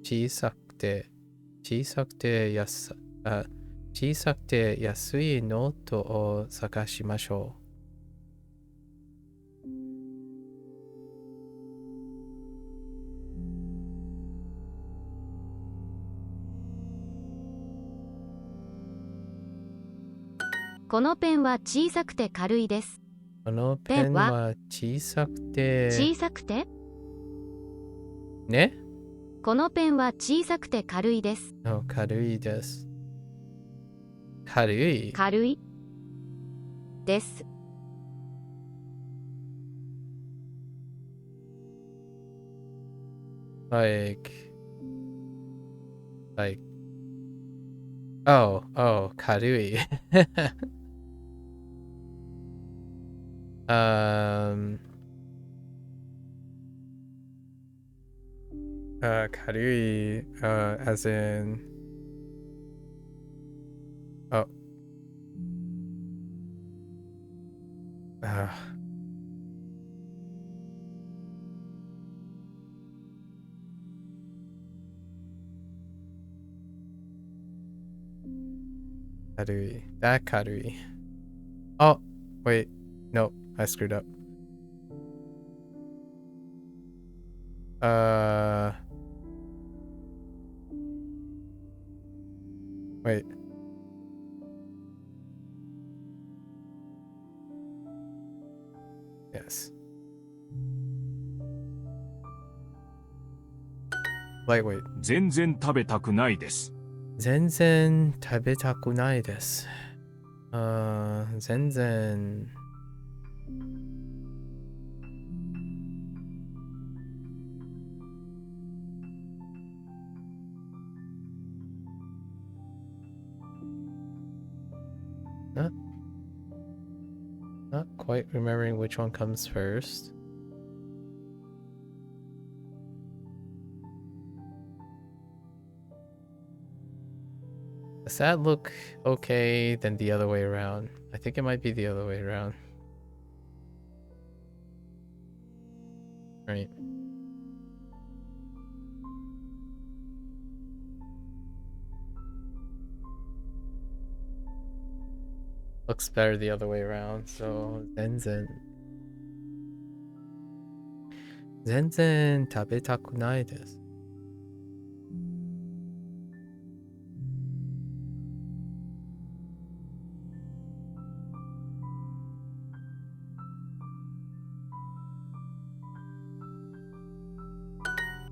chisakute yasui noto o sakashimashou. This pen is small and light. このペンは小さくて小さくてね。このペンは小さくて軽いです。軽いです。軽いです。like oh 軽い軽いas in軽い Oh wait, no, I screwed up. Wait. Yes. Lightweight. 全然食べたくないです。全然食べたくないです。全然。Not quite remembering which one comes first. Does that look okay than the other way around? I think it might be the other way around. Right. Looks better the other way around, so 全然食べたくないです。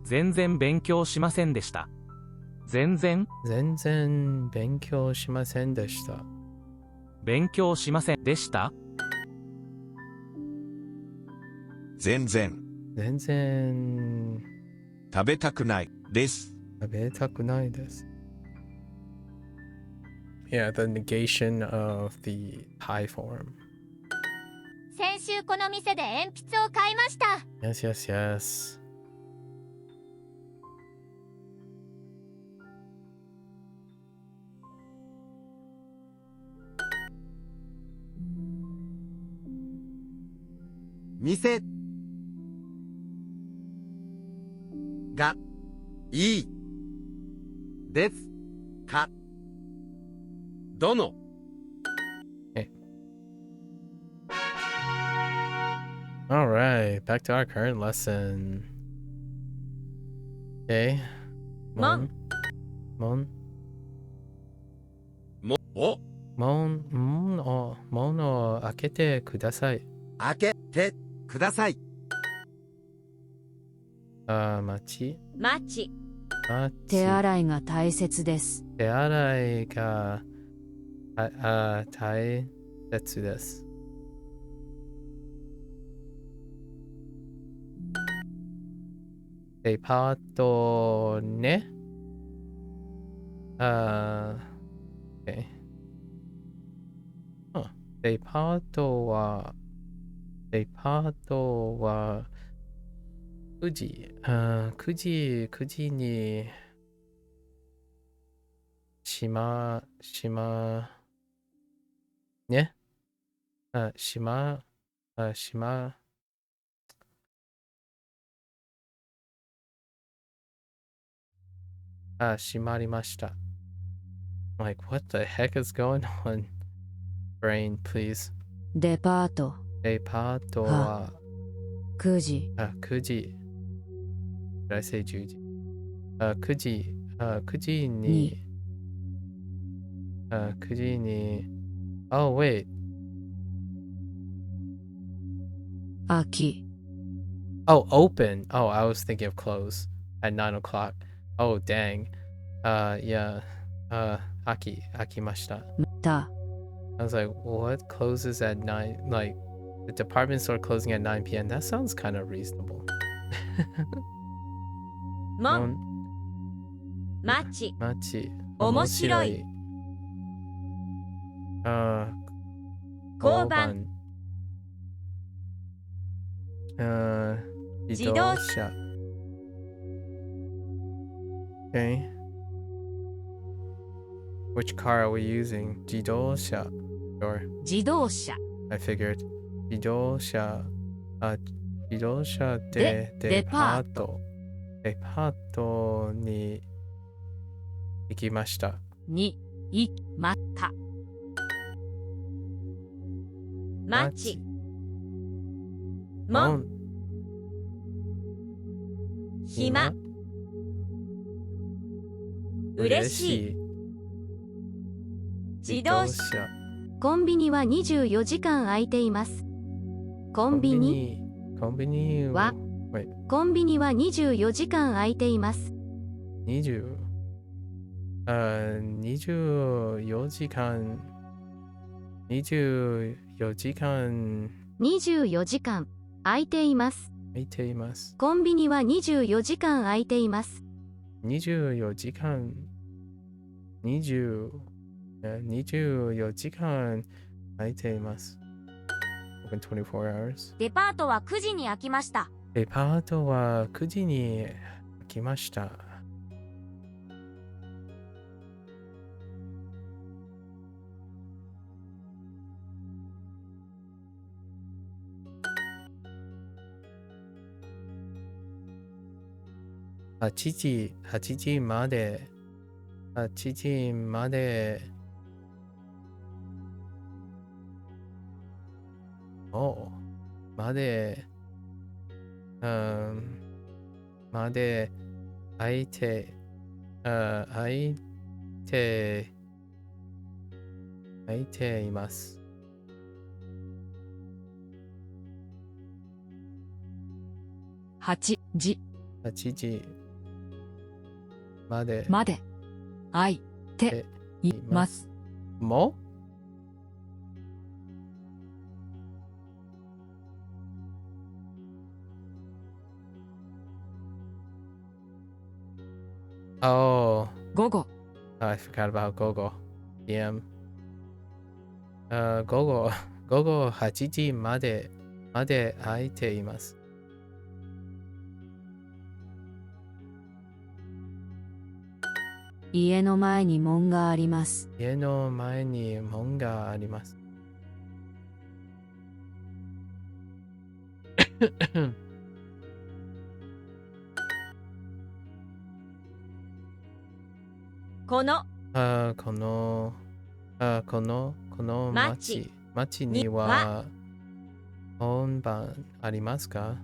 全然勉強しませんでした。全然勉強しませんでした。勉強しませんでした。全然食べたくないです。食べたくないです。Yeah, the negation of the high form. 先週この店で鉛筆を買いました。Yes. 店がいいですか。どの All right, back to our current lesson. Okay. Mon. Mon. お Mon. Mon を開けてください。開けてください。待待ち。手洗いが大切です。手洗いが大切です。デパートね。Okay. デパートは9時。9時にね。閉まりました。Like, what the heck is going on? Brain, please. デパートデパートは9時。9時。Did I say 10時？9時。9時に。9時に。Oh, wait. 空き。Oh, open. Oh, I was thinking of close at 9 o'clock. Oh, dang. Yeah. 開きました。た。I was like, what closes at 9? Like, the department store closing at 9 p.m. That sounds kind of reasonable. も待ち。面白い。交番。自動車。Okay. Which car are we using? 自動車 or 自動車 I figured 自動車でデパートに行きましたに行きました。待ち。暇。嬉しい。自動車。コンビニは24時間空いています。コンビニは24時間空いています。24時間空いています。コンビニは24時間空いています。24時間空いています。Open 24 hours. デパートは9時に開きました。デパートは9時に開きました。8時まで空いています。8時まで空いています。も午後 I forgot about 午後 PM 午後8時まで空いています。家の前に門があります。家の前に門があります。このこの町には本番ありますか？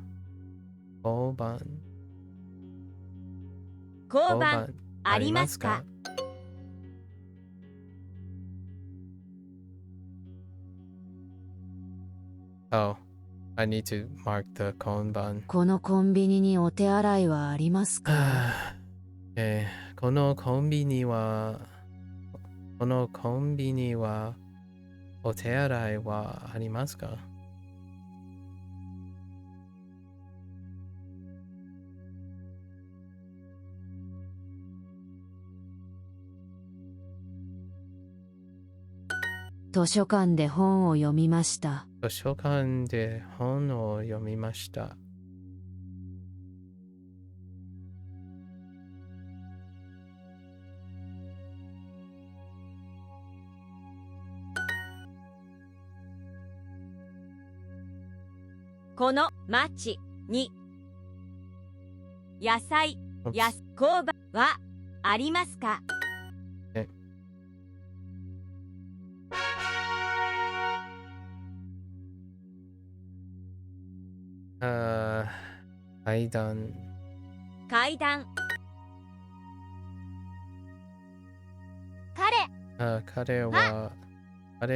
交番ありますか？ Oh, I need to mark the 交番。このコンビニにお手洗いはありますか？このコンビニはお手洗いはありますか？図書館で本を読みました。図書館で本を読みました。この町に野菜工場はありますか？階段彼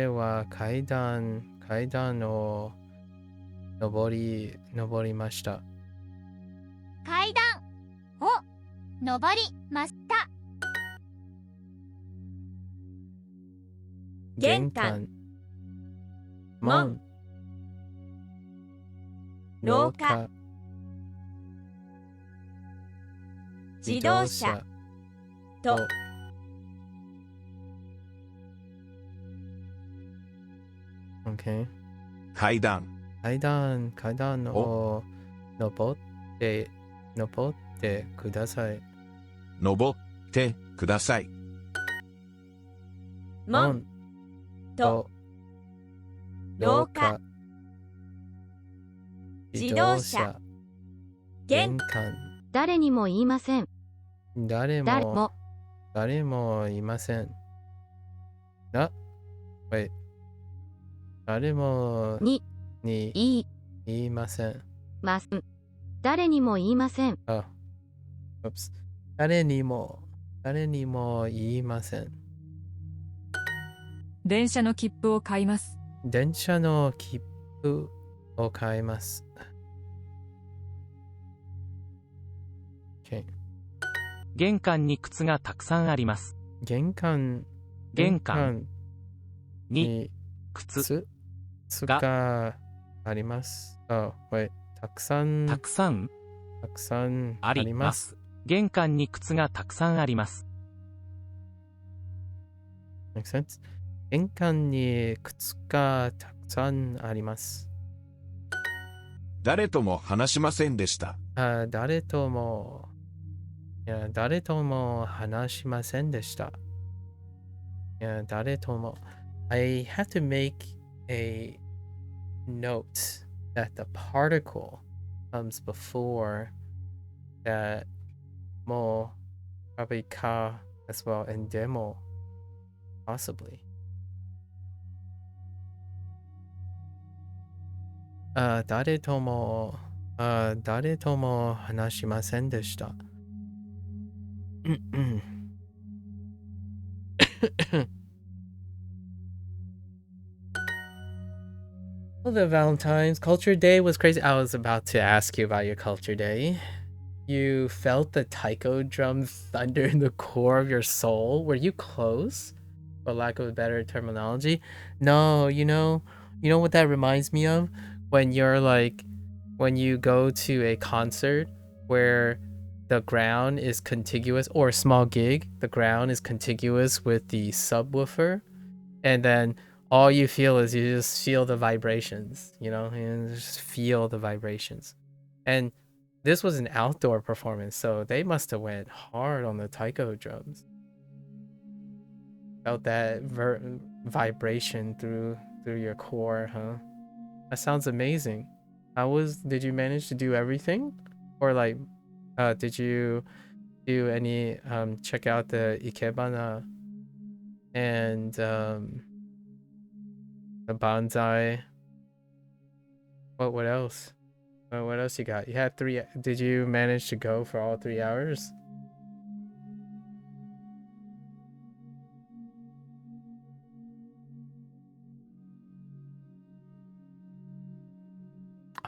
は階段を登りました。階段を登りました。玄関門廊下自動車とOK。階段を登ってください。登ってください。門と廊下自動車玄関誰にも言いません。誰もいません。誰もに言いません。誰にも言いません。誰にも言いません。電車の切符を買います。電車の切符を買います。Okay。玄関に靴がたくさんあります。玄関に靴があります。たくさんあります。玄関に靴がたくさんあります。Makes sense？ 玄関に靴がたくさんあります。誰とも話しませんでした。誰とも話しませんでした。誰とも。I have to make a note that the particle comes before that mo, probably ka as well, and demo, possibly. 誰とも話しませんでした。Well, the Valentine's Culture Day was crazy. I was about to ask you about your Culture Day. You felt the taiko drum thunder in the core of your soul. Were you close? For lack of a better terminology. No, you know what that reminds me of? When you go to a concert where the ground is contiguous, or a small gig, the ground is contiguous with the subwoofer, and then all you feel is you just feel the vibrations, and just feel the vibrations. And this was an outdoor performance, so they must have went hard on the taiko drums. Felt that vibration through your core, huh? That sounds amazing. Did you manage to do everything? Or did you do any check out the ikebana and a bonsai. What else? What else you got? You had 3. Did you manage to go for all 3 hours?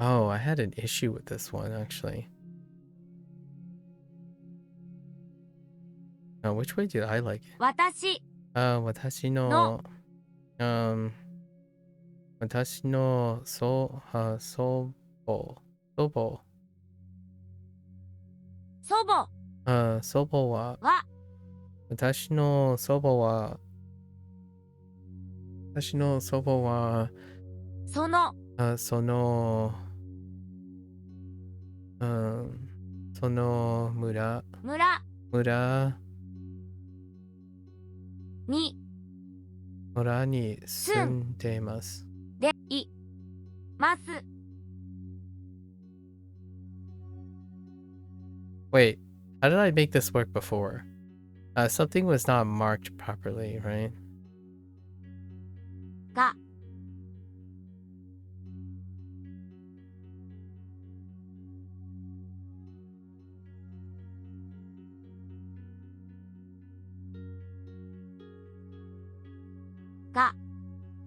Oh, I had an issue with this one actually. Oh, which way did I like it? 私の私の祖母祖母は私の祖母はその村に住んでいます。Wait, how did I make this work before? Something was not marked properly, right?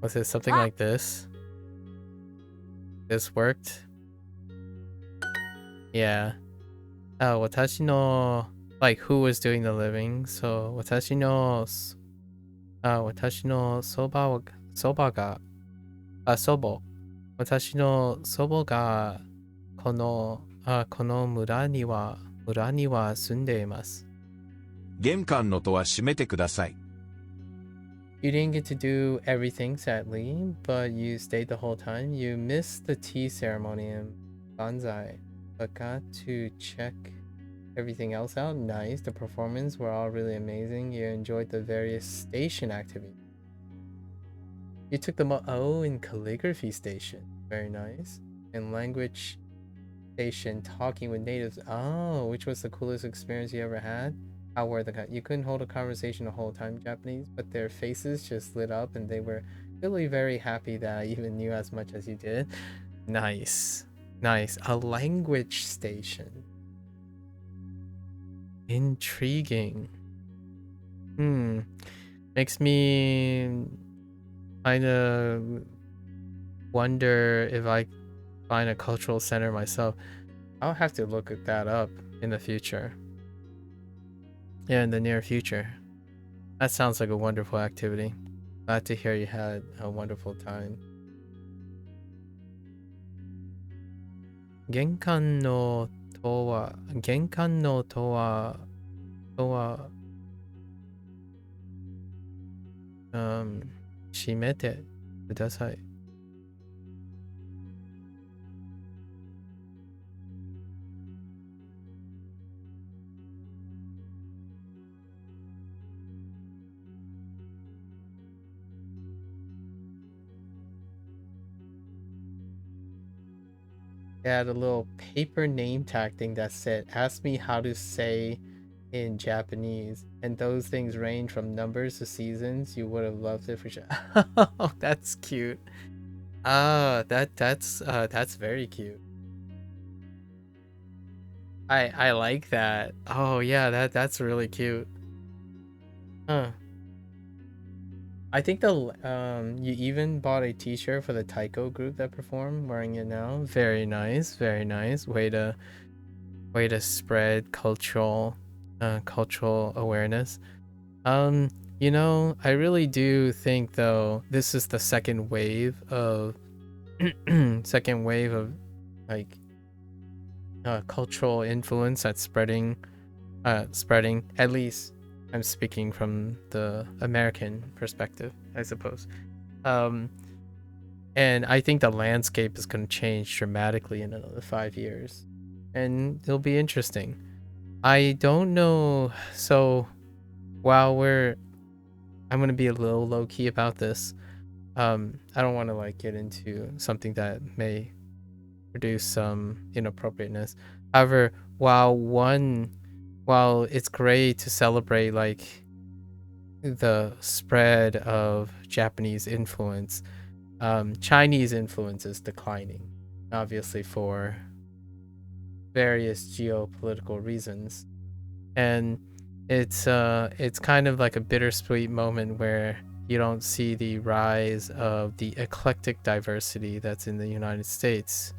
Was it something like this? This worked? Yeah. Oh, 私の like who was doing the living? So 私の祖母私の祖母がこの村には住んでいます。玄関の戸は閉めてください。You didn't get to do everything, sadly, but you stayed the whole time. You missed the tea ceremony in Bonsai, but got to check everything else out. Nice. The performances were all really amazing. You enjoyed the various station activities. You took them all in calligraphy station. Very nice. And language station, talking with natives. Oh, which was the coolest experience you ever had? How were you couldn't hold a conversation the whole time, Japanese, but their faces just lit up and they were really very happy that I even knew as much as you did. Nice. Nice. A language station. Intriguing. Makes me kind of wonder if I find a cultural center myself. I'll have to look at that up in the future. Yeah, in the near future. That sounds like a wonderful activity. Glad to hear you had a wonderful time. 玄関の戸は閉めてください。They had a little paper name tag thing that said, ask me how to say in Japanese. And those things range from numbers to seasons. You would have loved it for sure. Oh, that's cute. That's very cute. I like that. Oh yeah, that's really cute. Huh. I think you even bought a t-shirt for the Taiko group that performed, wearing it now. Very nice, very nice. Way to spread cultural awareness. You know, I really do think though this is the second wave of like cultural influence that's spreading, at least I'm speaking from the American perspective, I suppose. And I think the landscape is going to change dramatically in another 5 years. And it'll be interesting. I don't know. So while I'm going to be a little low key about this. I don't want to like get into something that may produce some inappropriateness. However, while it's great to celebrate like the spread of Japanese influence, Chinese influence is declining, obviously for various geopolitical reasons, and it's kind of like a bittersweet moment where you don't see the rise of the eclectic diversity that's in the United States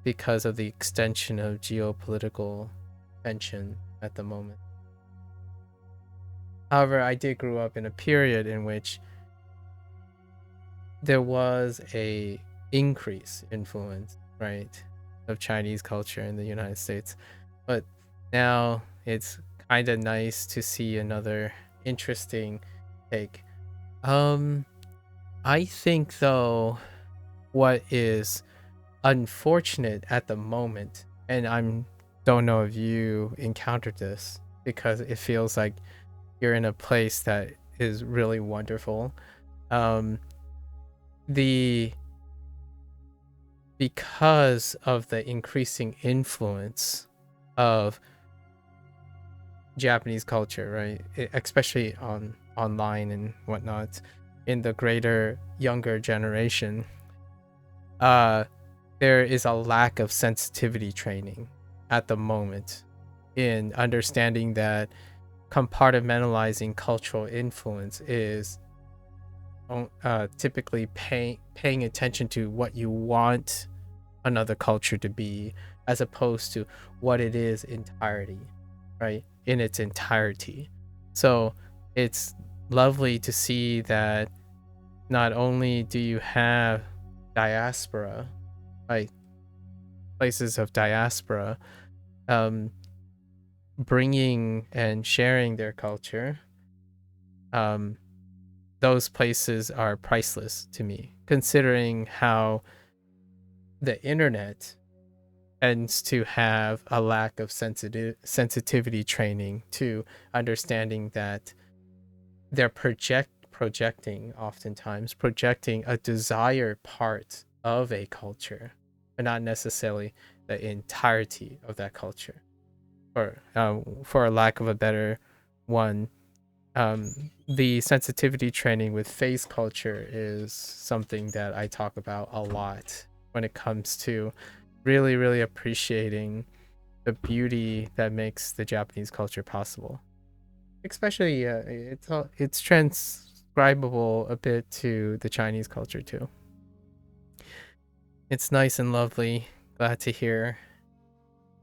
because of the extension of geopolitical tension at the moment. However, I did grow up in a period in which there was a increase influence, right, of Chinese culture in the United States. But now it's kind of nice to see another interesting take. I think though what is unfortunate at the moment, and don't know if you encountered this because it feels like you're in a place that is really wonderful. Because of the increasing influence of Japanese culture, right, especially online and whatnot, in the greater younger generation, there is a lack of sensitivity training at the moment in understanding that compartmentalizing cultural influence is typically paying attention to what you want another culture to be as opposed to what it is entirety, right, in its entirety. So it's lovely to see that not only do you have diaspora, like places of diaspora, bringing and sharing their culture, those places are priceless to me, considering how the internet tends to have a lack of sensitivity training to understanding that they're projecting a desired part of a culture, but not necessarily the entirety of that culture. Or for a lack of a better one, the sensitivity training with face culture is something that I talk about a lot when it comes to really, really appreciating the beauty that makes the Japanese culture possible. Especially, it's transcribable a bit to the Chinese culture too. It's nice and lovely. Glad to hear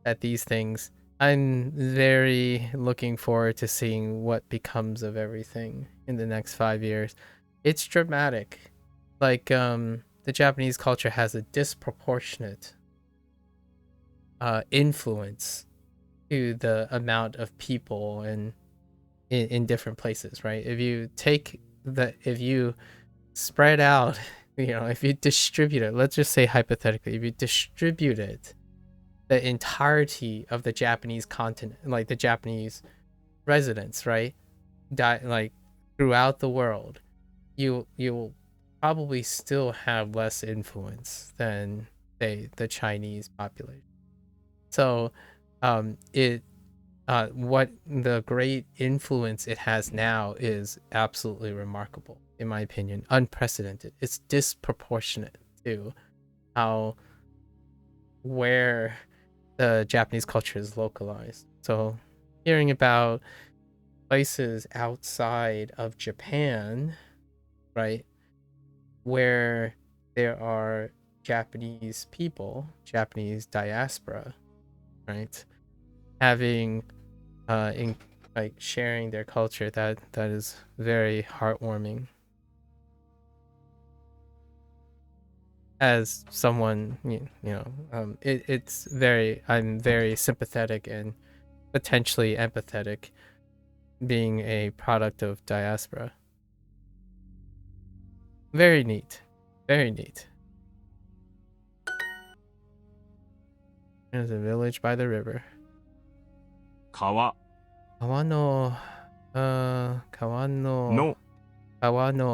that these things. I'm very looking forward to seeing what becomes of everything in the next 5 years. It's dramatic. Like, the Japanese culture has a disproportionate influence to the amount of people and in different places, right? If you spread out, if you distribute it, let's just say hypothetically, if you distribute it, the entirety of the Japanese continent, like the Japanese residents, right, like throughout the world, you'll probably still have less influence than the Chinese population. So, what the great influence it has now is absolutely remarkable, in my opinion, unprecedented. It's disproportionate to where the Japanese culture is localized. So hearing about places outside of Japan, right, where there are Japanese people, Japanese diaspora, right, having sharing their culture, that is very heartwarming. As someone, I'm very sympathetic and potentially empathetic, being a product of diaspora. Very neat. Very neat. There's a village by the river. 川 川の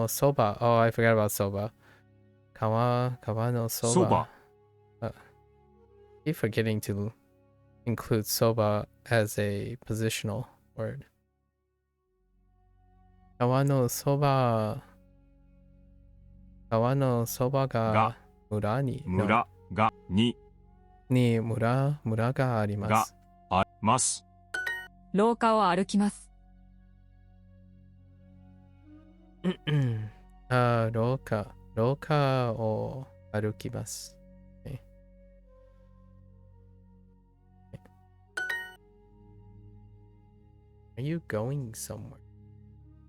soba. Oh, I forgot about soba. 川の soba. そば Keep forgetting to include soba as a positional word. 川のそばが村に村がに村がありまがす。あります。廊下を歩きます。廊下を歩きます。Okay. Are you going somewhere?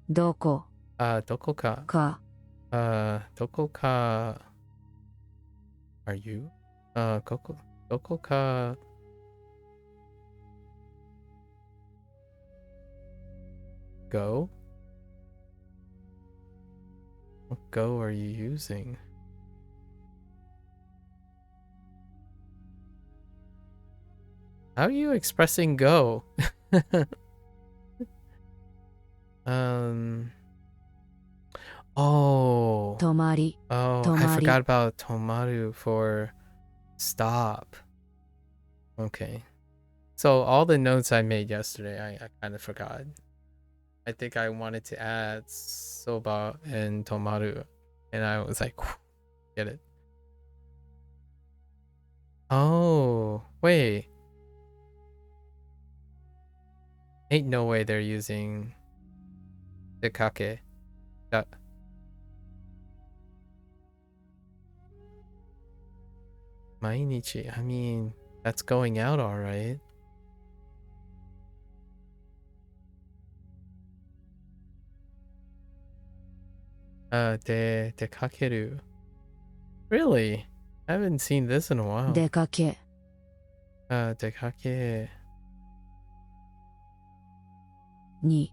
どこどこか。かどこか。Are you? どこか。Go? What go are you using? How are you expressing go? Oh, 泊まり I forgot about tomaru for stop. Okay. So all the notes I made yesterday, I kind of forgot. I think I wanted to add soba and tomaru, and I was like, get it. Oh, wait. Ain't no way they're using the kake. Mainichi, I mean, that's going out all right. De kakeru. Really? I haven't seen this in a while. 出かけ dekake. に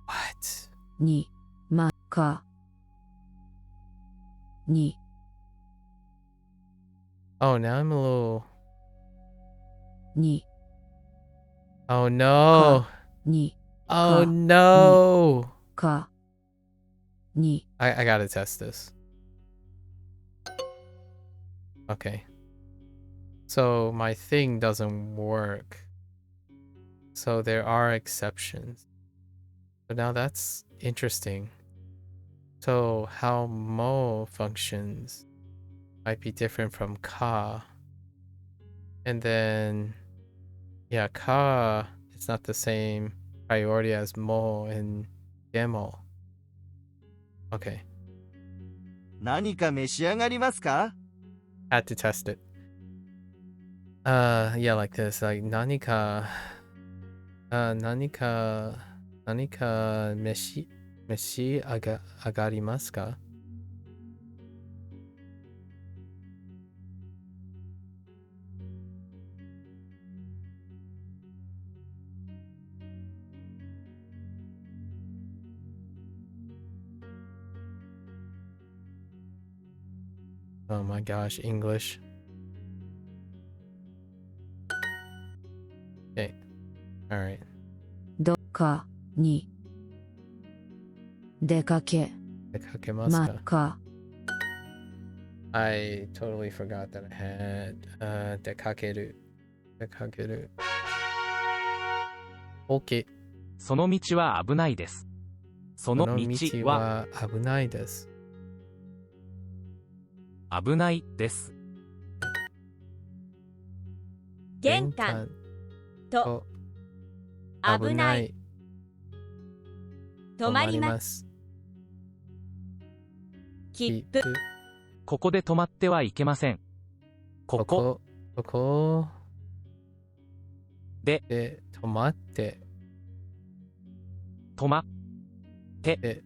What? にまかに Oh, now I'm a little. に Oh no. に Oh no. かに I gotta test this. Okay. So my thing doesn't work. So there are exceptions. So now that's interesting. So how mo functions might be different from ka. And then, yeah, ka is not the same priority as mo and demo. Okay. 何か召し上がりますか? Had to test it. Yeah, like this. Like, 何か召し上がりますか? Oh my gosh, English. Okay. All right. どかに出かけ出かけますか? まか I totally forgot that I had 出かける OK. その道は危ないです。その道は危ないです。危ないです。玄関と危ない止まります。切符ここで止まってはいけません。ここで止まって止まって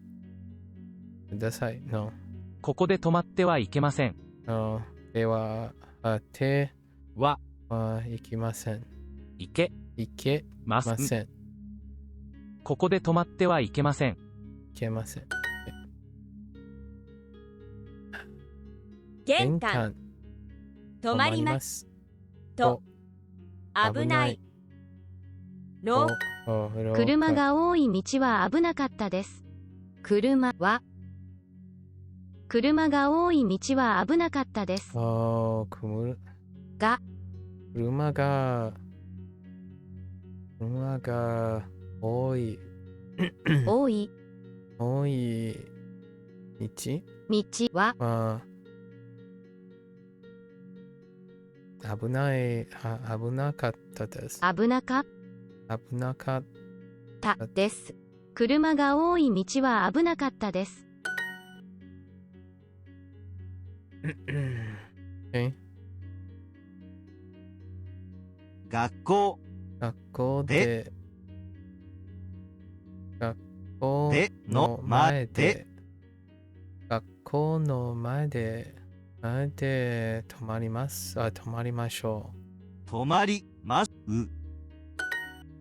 ください。No. ここで止まってはいけません。No. では手は行きません。行けません。ここで止まってはいけません。いけません。玄関止まりますと危ない廊車が多い道は危なかったです。車が多い道は危なかったです。車が多い多い多い道道はは危なかったです。危なかっ危なかったです。車が多い道は危なかったです。okay. 学校学校で学校の前で学校の前で止まります。止まりましょ止まります。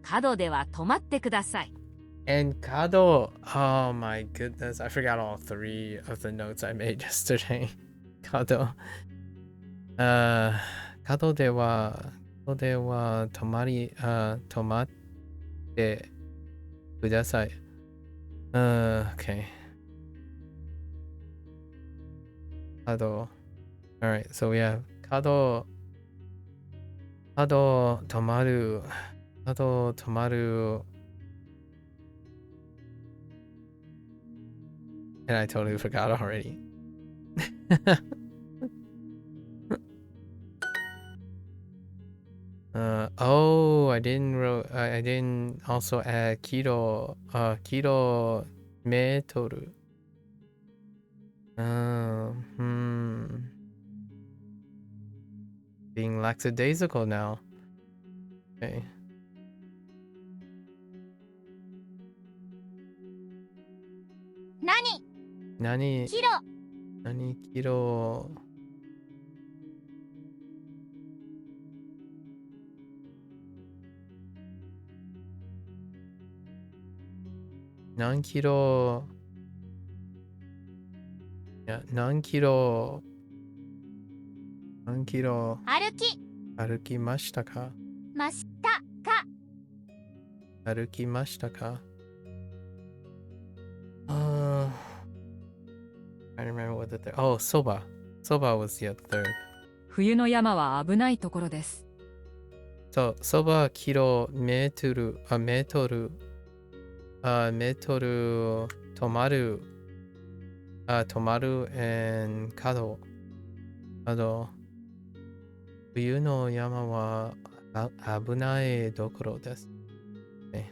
角では止まってください。う。And 角 oh my goodness, I forgot all three of the notes I made yesterday. 角角では止まってください。Okay. 角 Alright, so we have 角止まるAnd I totally forgot already. I didn't also add kilo meter. Being lackadaisical now. Okay. 何キロ何キロ何キロいや何キロ歩きましたかましたか歩きましたかI remember what the third. Oh, soba. Soba was the third. 冬の山は危ないところです。So, soba kilo meter, meter, meter, tomaru, tomaru and kado. Kado. 冬の山は危ないところです。Okay.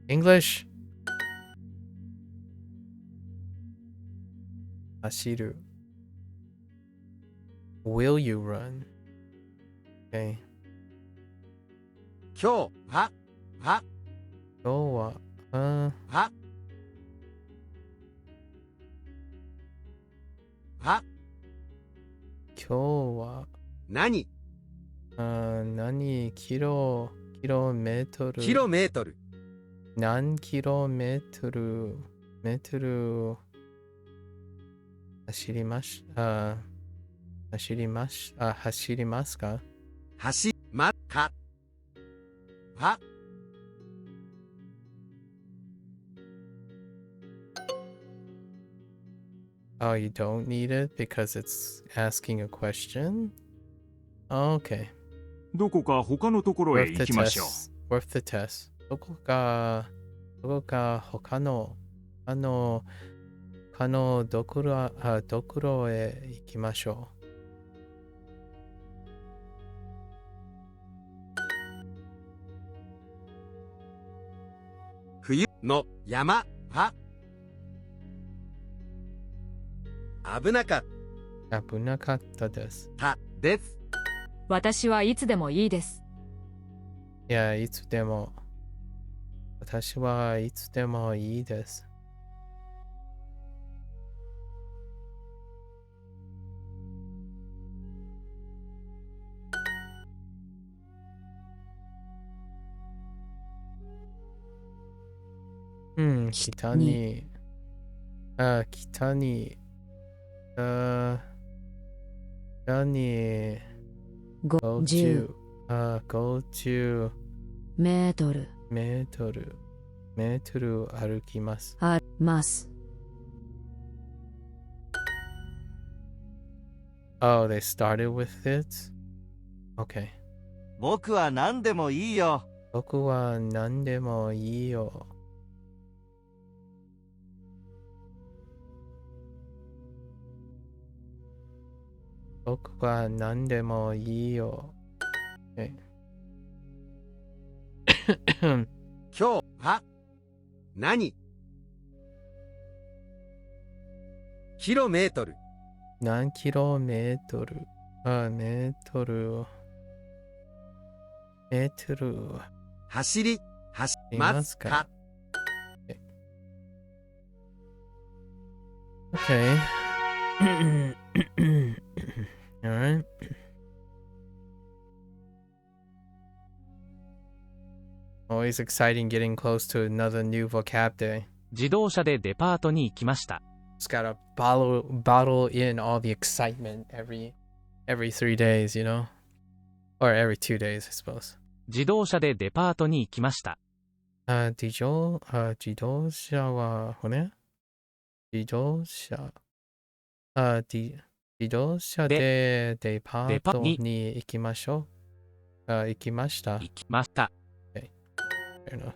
English. 走る Will you run? Okay. 今日は今日はは今日は何何キロメートルキロメートル何キロメートル走りますか走まかはOh, you don't need it because it's asking a question? Okay. どこか他のところへ Worth 行 the きましょう。 test. Worth the test. どこか他のどころへ行きましょ冬の山は危なかっう。危なかったです。たです。私はいつでもいいです。いや、いつでも。私はいつでもいいです。北に北に、北に、50 50メートルメートル歩きます。あります。Oh, they started with it? Okay. 僕は何でもいいよ。僕は何でもいいよ。僕は何でもいいよ。Okay. 今日は何キロメートル何キロメートルメートル走りますか Okay. Alright. Always exciting getting close to another new vocab day. 自動車でデパートに行きました。Just gotta bottle in all the excitement every 3 days, you know? Or every 2 days, I suppose. 自動車でデパートに行きました。自動車は骨自動車でデパートに行きましょう。行きました。行きました。Fair enough.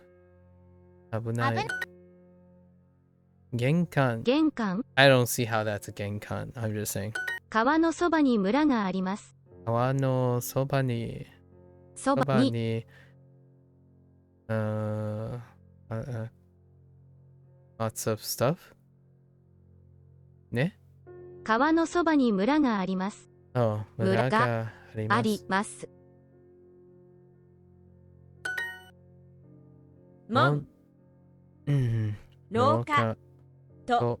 危ない。玄関。I don't see how that's a 玄関。I'm just saying. 川のそばに村があります。川のそばに。Lots of stuff? ね。川のそばに村があります。村があります。門、廊下と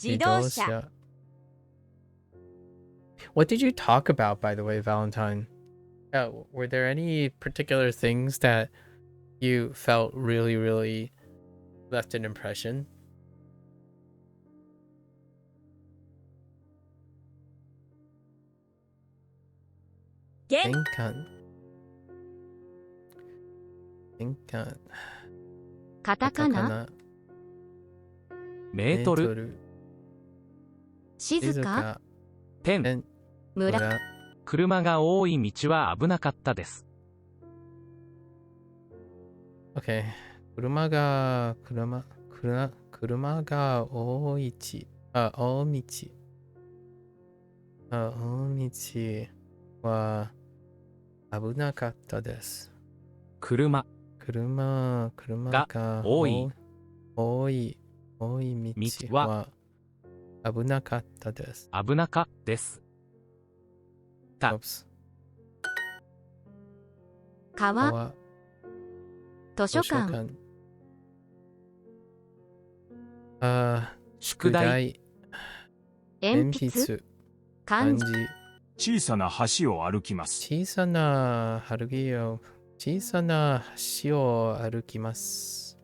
自動車。What did you talk about, by the way, Valentine? Were there any particular things that you felt really, really left an impression? Genkan. カタカナ。メートル。静か。ペン。村。車が多い道は危なかったです。Okay. 車が多い道。大道は危なかったです。車が多い道は危なかったです。危なかです。川図書館宿題鉛筆漢字小さな橋を歩きます。小さな橋を歩きます。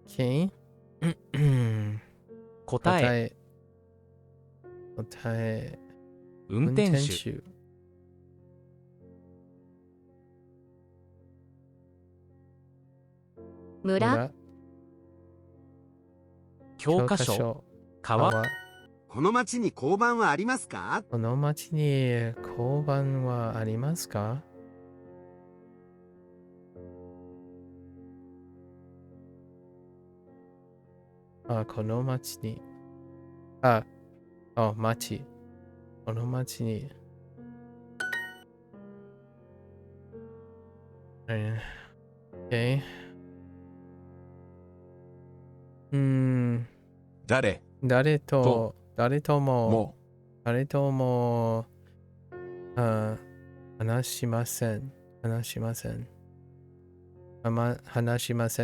Okay. 答え運転手村教科書川この町に交番はありますか？この町に交番はありますか？この町に町この町にOkay. 誰とも話しませ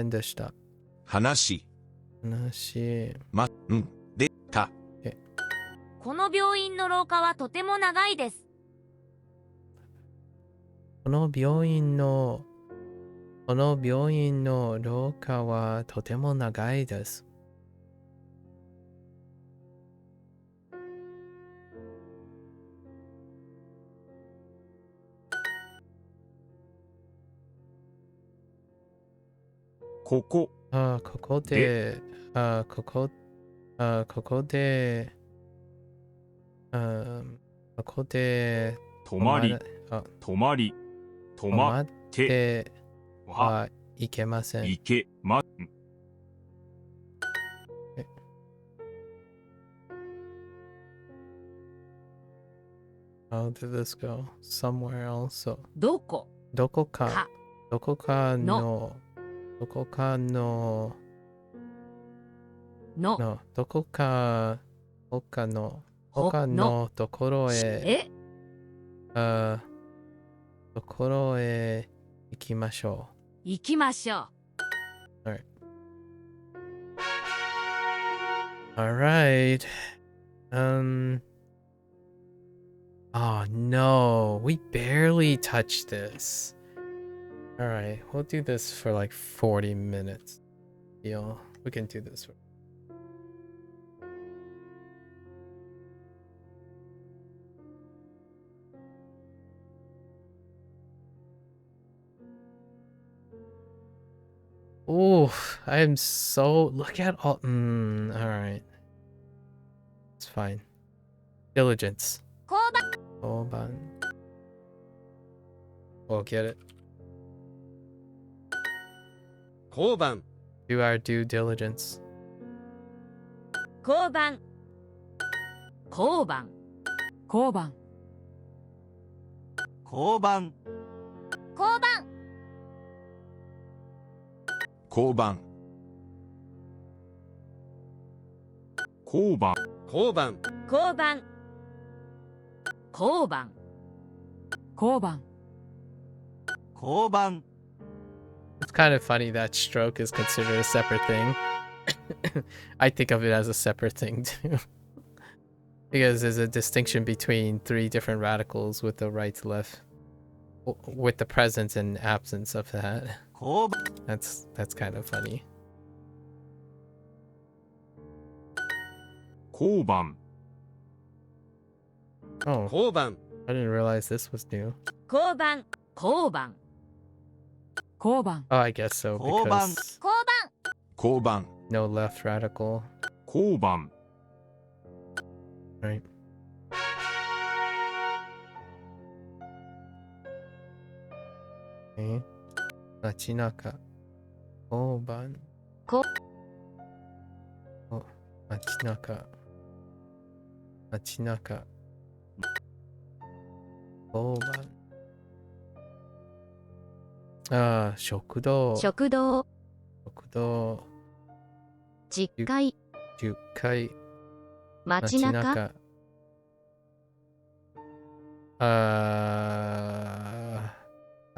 んでした。この病院の廊下はとても長いです。この病院の廊下はとても長いです。ここここで、ここで、止まりってはいけません。いけま How did this go? Somewhere else. どこどこかかののどこかの他のところへ行きましょ行きましょう。う。Alright. Oh no, we barely touched this. Alright, we'll do this for like 40 minutes. Deal. We can do this for Oh, I am so... Look at all... alright. It's fine. Diligence. 交番. We'll get it. 交番 Do our due diligence. 交番交番交番交番交番交番交番交番交番交番交番交番 It's kind of funny that stroke is considered a separate thing. I think of it as a separate thing too. Because there's a distinction between three different radicals with the right to left. With the presence and absence of that. 交番 That's kind of funny. 交番 Oh, 交番 I didn't realize this was new. 交番交番交番 Oh, I guess so, 交番 because 交番交番 no left radical. 交番 Right. Okay. 街中交番こお街中交番食堂食堂10階10階街中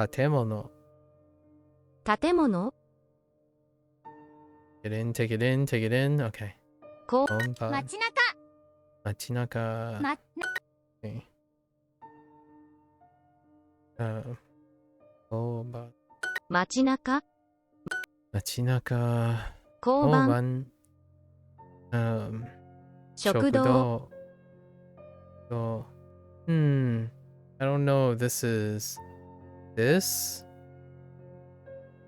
建物建物 Take it in. Okay. こ本番街中街中ま Okay. 交番街中街中交番食堂 I don't know. This is this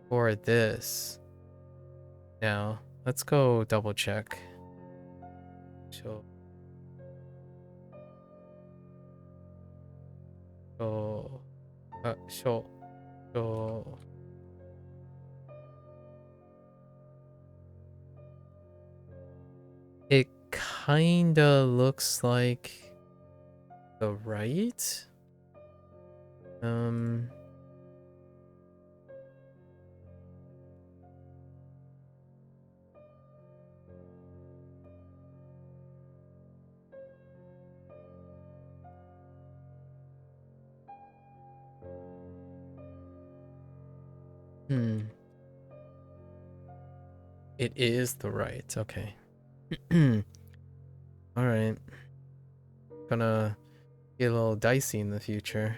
or this. Now, let's go double check. So, it kinda looks like the right. It is the right. Okay. All right. Gonna get a little dicey in the future.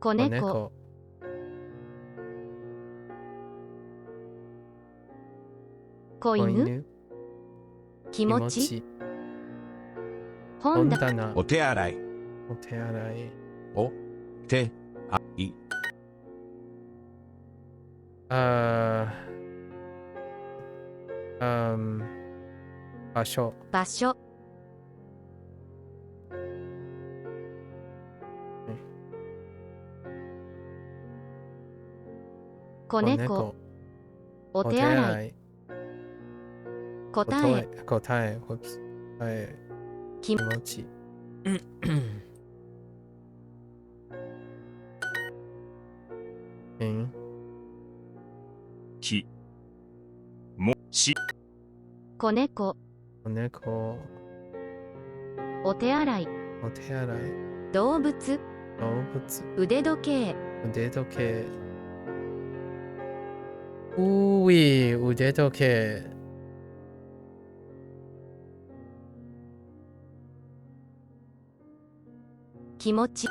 子猫、子犬、気持ち、本棚、お手洗い。お手洗い。お手あい。場所。場所、子猫、お手洗い、答え、答え、気持ち。きもし子猫、子猫、お手洗い、お手洗い、動物、動物、腕時計、腕時計。うい、腕時計。気持ち、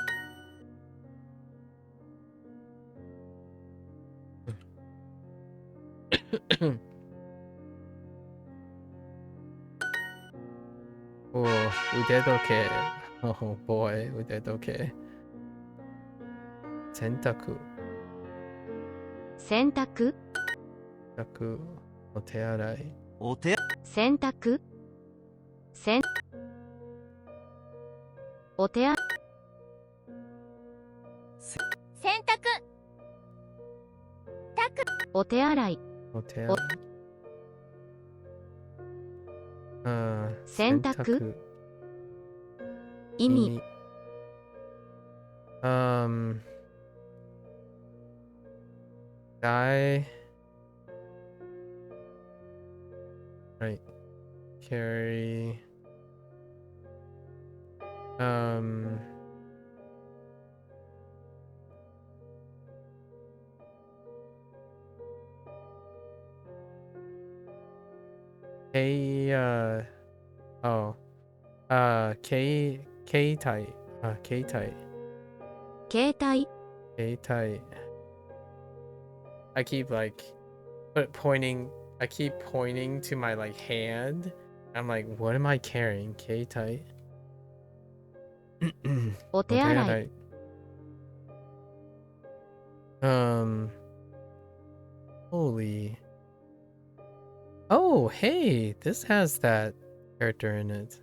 お腕時計。Oh boy、腕時計。洗濯、洗濯、お手洗い、お手洗濯、お手洗い、洗濯お手洗い、お手洗い。洗濯、意味、die, right, carry, K, K 体、K 体、携帯、K 体。I keep I keep pointing to my like hand. I'm like, what am I carrying? K 体。お手洗い、Holy. Oh, hey, this has that character in it.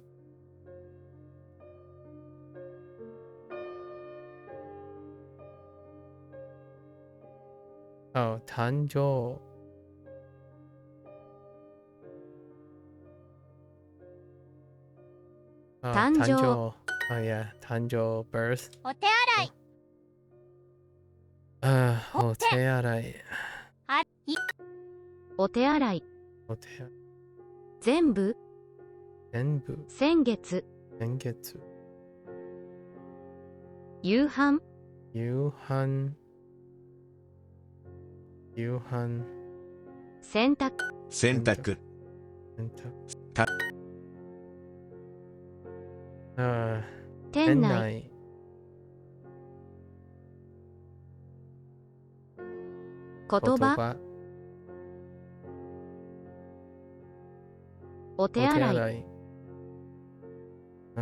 Oh, 誕生。誕生。Oh yeah, 誕生 birth. お手洗いお手洗い。お手洗い、お手洗い。全部、全部。先月、先月。夕飯、夕飯。夕飯。洗濯、洗濯。洗濯。た店内、言葉、お手洗い、布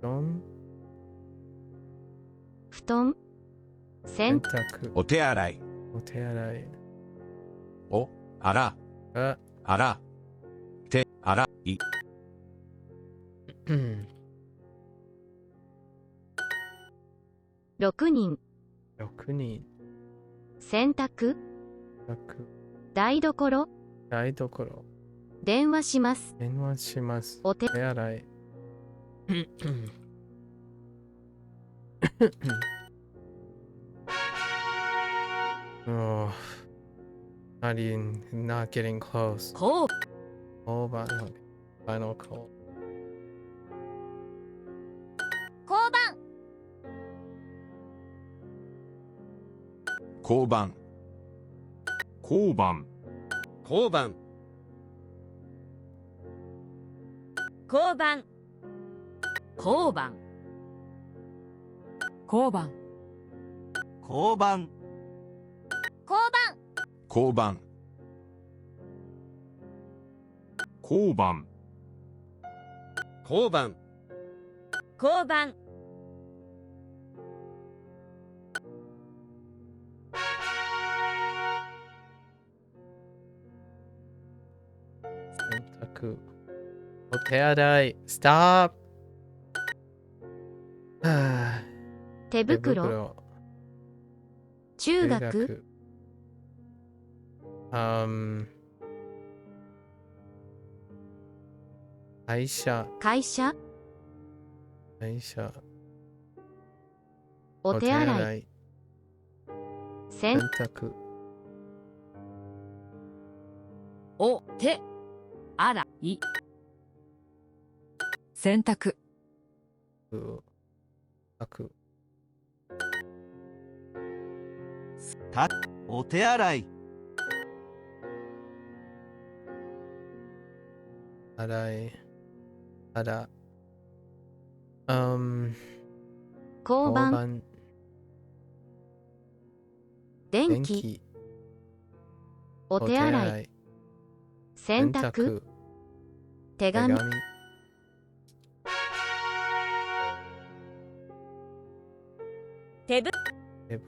団、布団、洗濯、お手洗い。お手洗い。お、あら、あら、手、洗い。6人、 6人。洗濯、台所、台所。電話します。電話します。お手洗い。Oh, not getting close. こう Call by final call. 交番交番。交番交番交番交番交番交番交番交番交番交番交番洗濯。お手洗い。Stop! は手ぁ。袋。中学。会社。会社。会社。お手洗い。洗濯。お手洗い洗濯お手洗い洗い。交番。電気。お手洗い。洗濯。手紙。手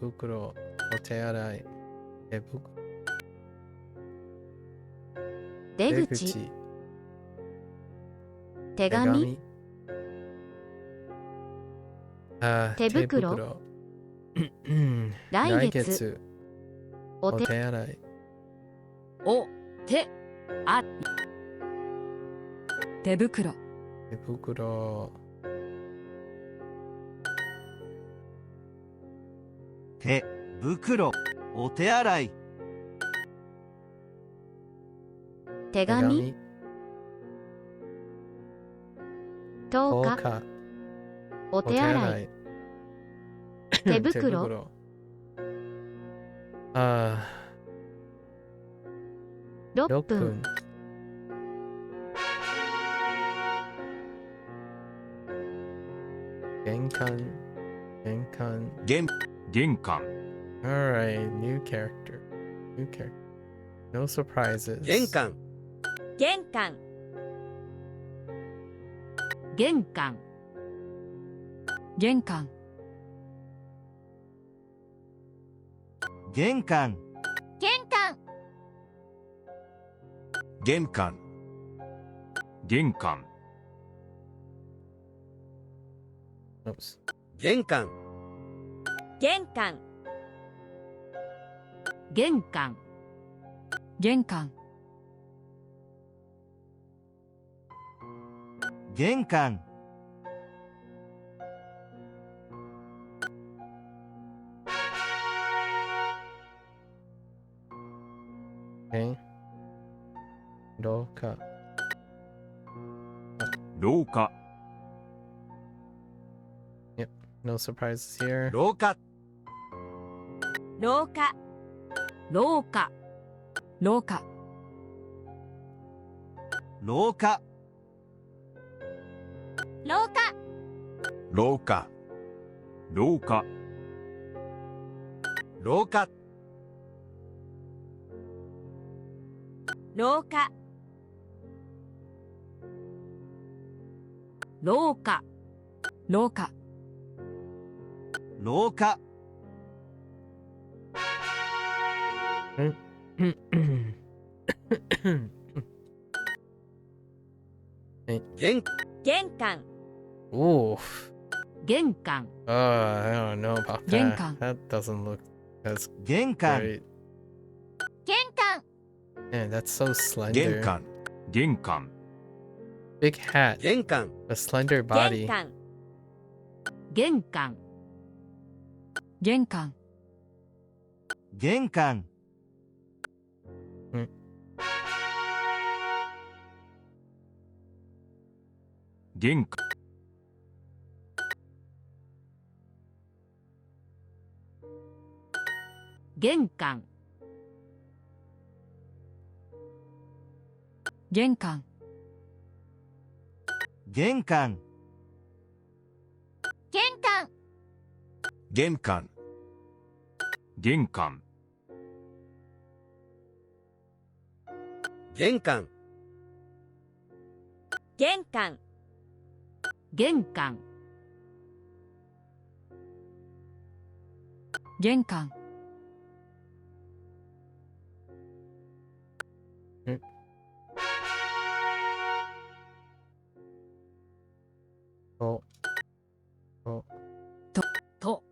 袋。お手洗い。手袋。出口。手紙。手袋。来月。お手洗い。お手洗い手袋手袋。手袋お手洗い手紙。10日。お手洗い。手袋。6分。玄関。玄関 Alright, new character. No surprises. 玄関玄関玄関玄関玄関玄関玄関玄関 Oops. 玄関玄関玄関玄関玄関 Okay. 廊下。廊下 Yep, no surprises here. 廊下廊下廊下廊下廊下廊下廊下廊下廊下廊下廊下廊下廊下玄玄関 Ooh. 玄関 I don't know about 玄 that. 関 That doesn't look as 玄関 great. 玄関 Man, that's so slender. 玄関玄関 Big hat. 玄関 A slender 玄 body. 関玄関玄関玄関玄関玄関玄関玄関玄関 玄関玄関玄関玄関玄関玄関とと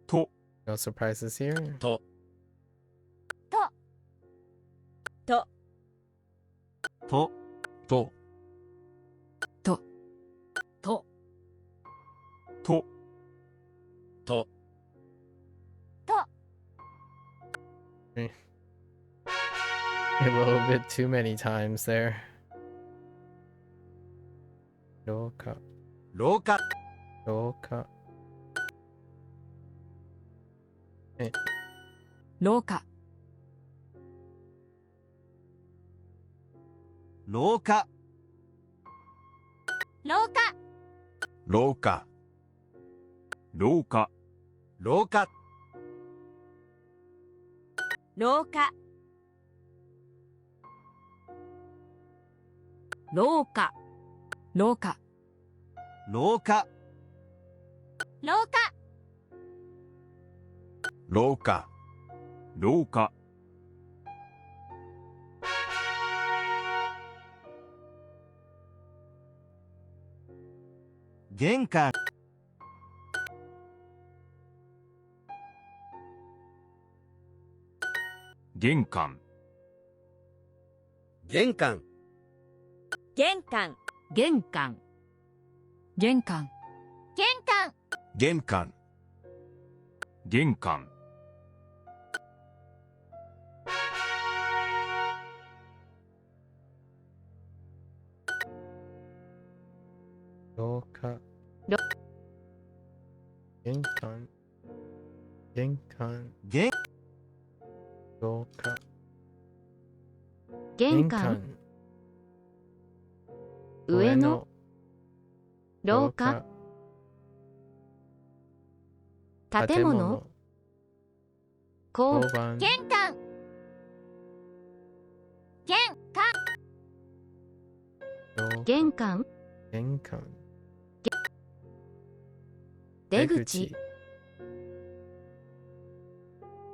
と No surprises here. ととととととと A little bit too many times there. 廊下廊下廊下廊下廊下廊下廊下廊下廊下廊下廊下廊下廊下廊下廊下廊下玄関玄関玄関玄関玄関玄関玄関玄関玄関廊下ろ玄関玄関玄廊下玄関上の廊下建物交交番玄関玄関廊玄関玄関出口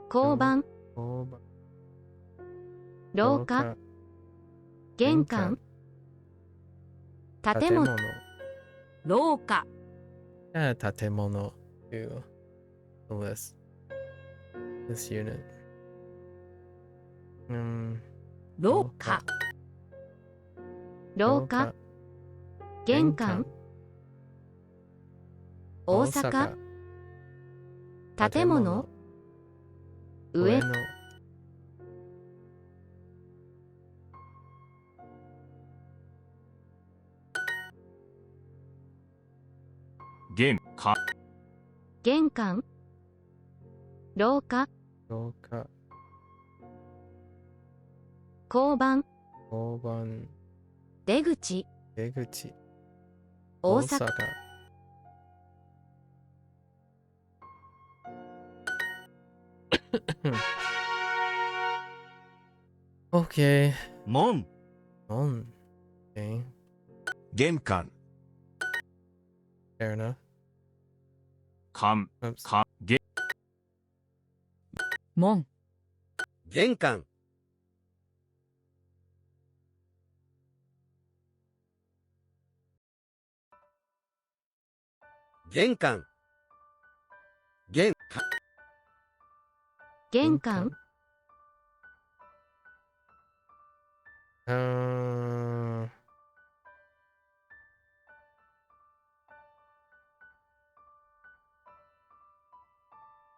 交番交番廊下玄関建物廊下建物 to the list this unit 廊下廊下玄関大阪建物上の玄関玄関廊下廊下交番交番出口出口大阪 Okay 門 on okay 玄関 fair enough 関 Oops. 関玄門玄関玄関玄関玄関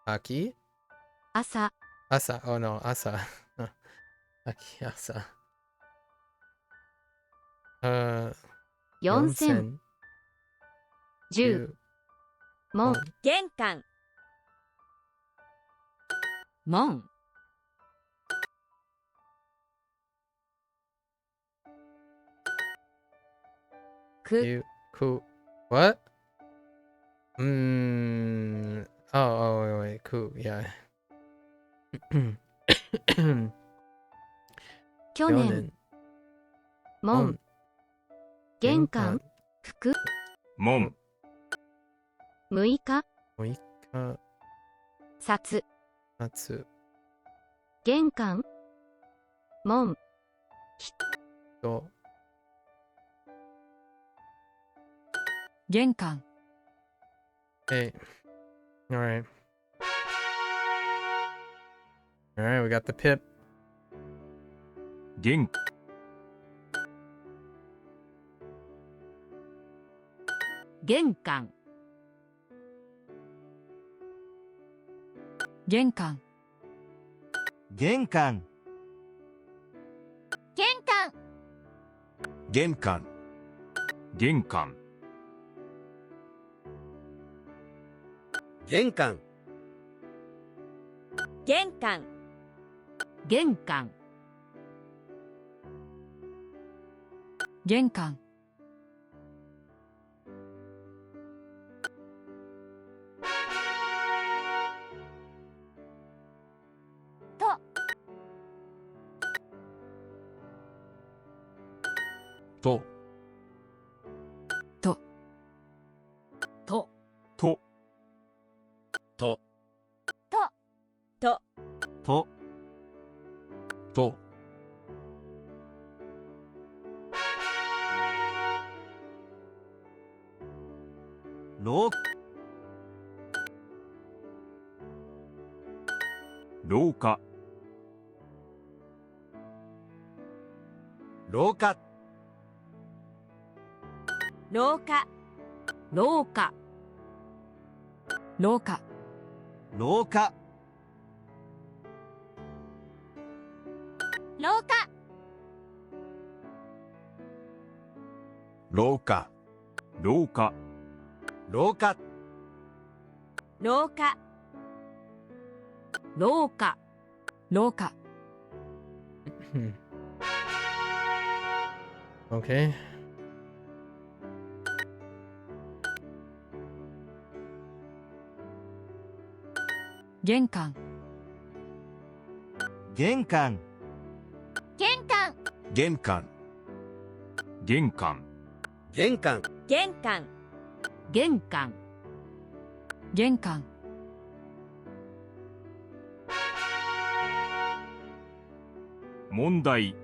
秋朝朝 oh no 朝秋朝4000 10門玄関門く you cool what wait, cool, yeah. 去年、門、玄関、服、門、6日、6日、札、夏、玄関、門、と、玄関、 Hey, alright. Alright, we got the pip. 玄、玄関、玄関、玄関、玄関、玄関、玄関、玄関、玄関、玄関、玄関、と、と、と、と、と、と、と、廊廊下、廊下、廊下、廊下、廊下、廊下、廊下、廊下、廊下、廊下、廊下、廊下、廊下、 Okay. 玄関、玄関、玄関、玄関、玄関、玄関、玄関、玄関、玄関、問題、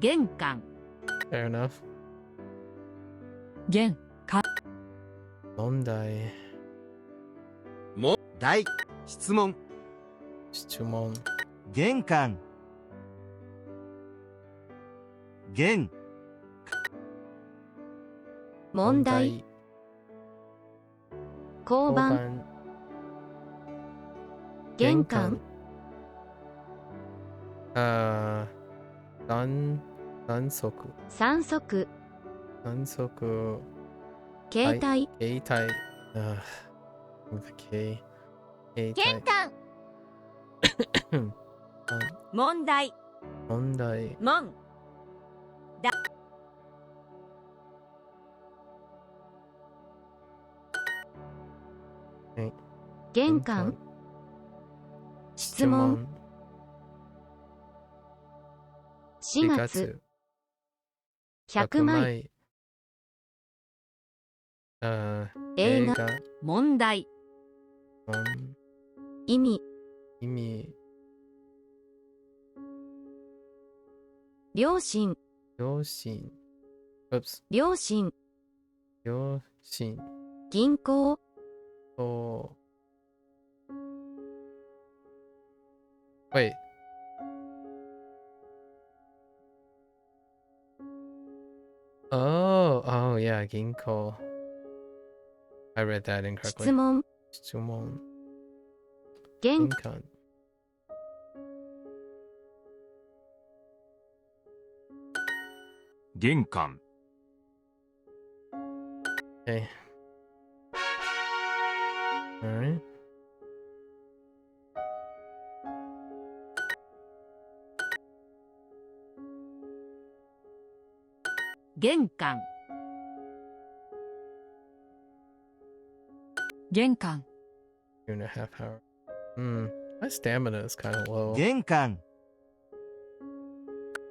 玄関、 Fair enough. 玄関、問題、も、題、質問、質問、玄関、玄、問題、交番、玄関、短足、三足、短足、携帯、携帯、with a K、携玄関、帯、問題、問題、門、玄関、質問、4月、100枚、映画、問題、意味、意味、両親、両親、oops、両親、両親銀行、と、wait。Oh, yeah, 銀行。I read that incorrectly. 質問、質問。玄玄関。玄関、 Okay. Alright. 玄関、玄関、2.5 hours. My stamina is kind of low. 玄関、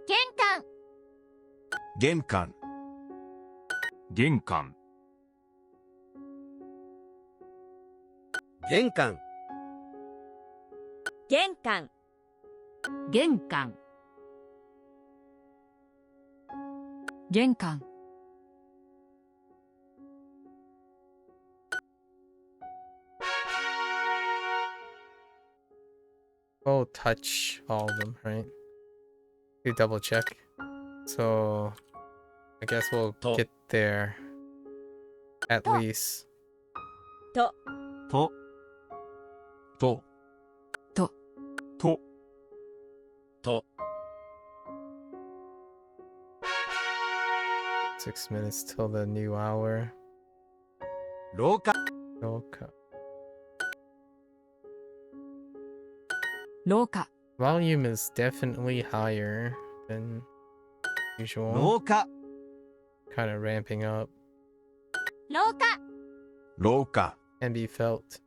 玄関、玄関、玄関、玄関、玄関、玄関、玄関、We'll touch all of them, right? We double check. So I guess we'll get there at least. と、と、と、と、と、 6 minutes till the new hour. 廊下、 Okay. 廊下、 Volume is definitely higher than usual. 廊下、 Kind of ramping up. 廊下、廊下、 Can be felt.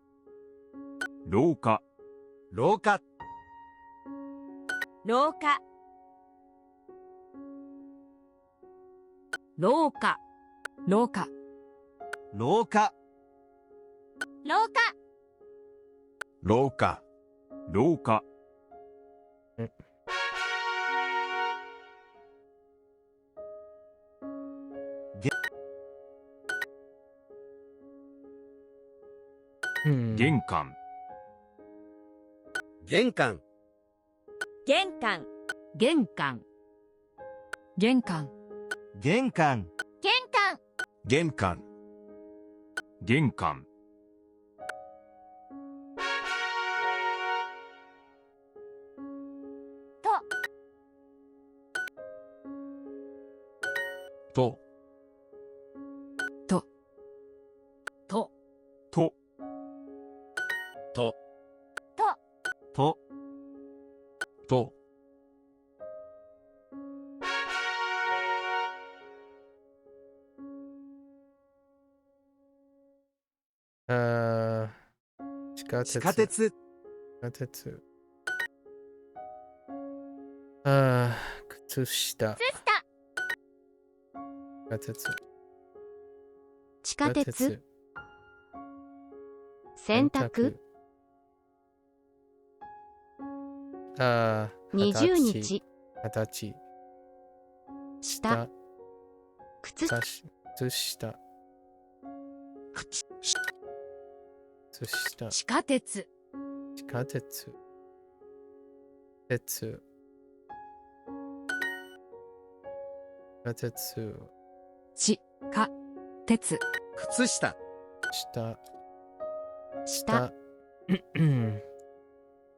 廊下、廊下、廊下、廊下、廊下、廊下、廊下、廊下、廊下、玄関、玄関、玄関、玄関、玄関、玄関、玄関、玄関、玄関、と、と、と、と、と、と、と、 地下鉄、地下鉄。靴下。靴下、地下鉄。地下鉄、洗濯、20日、形。下、靴下、靴下。靴下。地下鉄、地下鉄。鉄。地下鉄。地下鉄、靴下、下。下、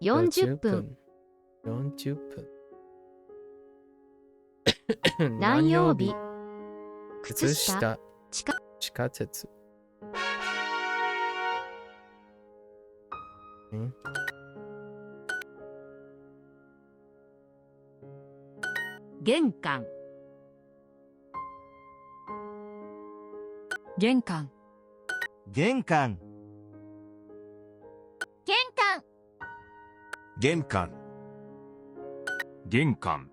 40分、 40分。何曜日、靴下。地下、地下鉄。玄関、玄関、玄関、玄関、玄関、玄関、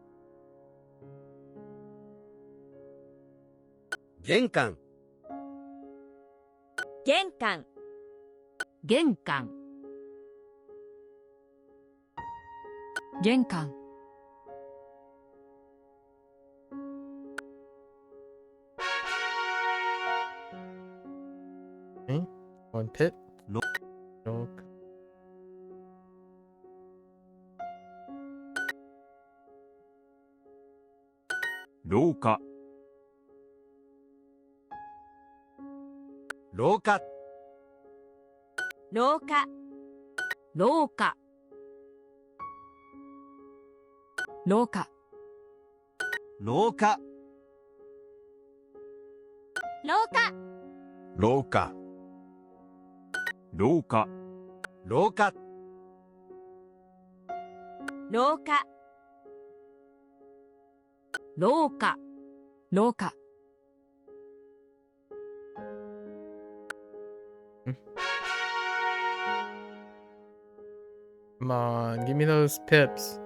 玄関、玄関、玄関、玄関、 One pit. No. No. 廊下、廊下、廊下、廊下、廊下、廊下、廊下、廊下、廊下、廊下、廊下、廊下、廊下、Come on, give me those pips.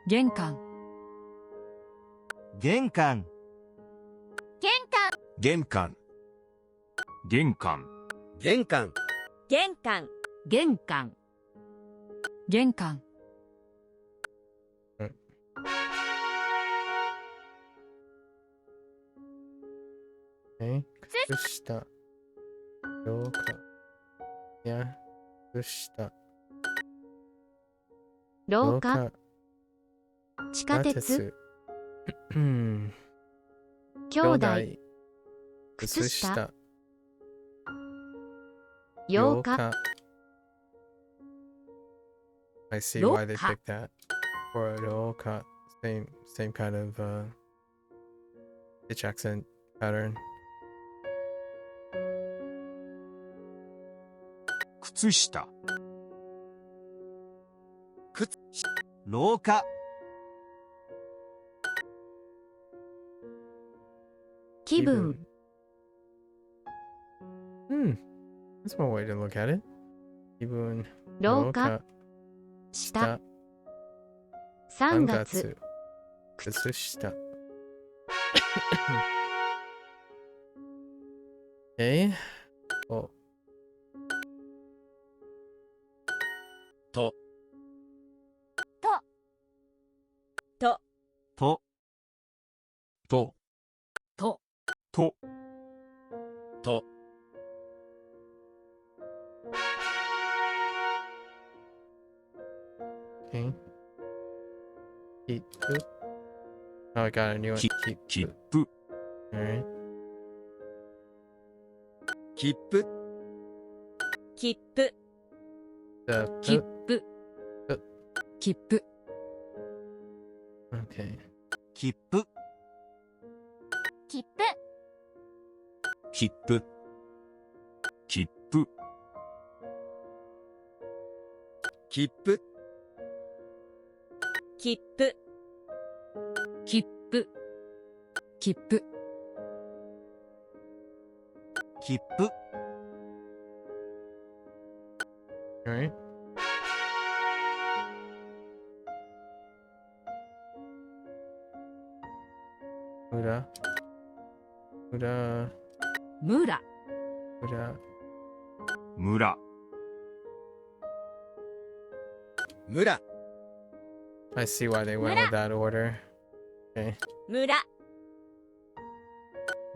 玄関、玄関、玄関、玄関、玄関、玄関、玄関、玄関、玄関、靴下、廊下、いや、靴下、廊下、地下鉄、うん兄弟、靴下、洋歌、 I see why they picked that. Or Ryoka, same kind of pitch accent pattern. 靴下、廊下、気分、 That's one way to look at it. 気分、廊下、下、3月、靴下。Okay. Oh. と、と、と、と、と、と、 Okay. Keep. Oh, I got a new one. 切 Keep. 符、 Alright. 切符、切符、切符、切符、 Okay. 切符、切符、切符、切符、切符、切符、切符、切符、切符、 Alright. 裏、裏、村、裏、村、村、 I see why they went with that order. Okay. 村、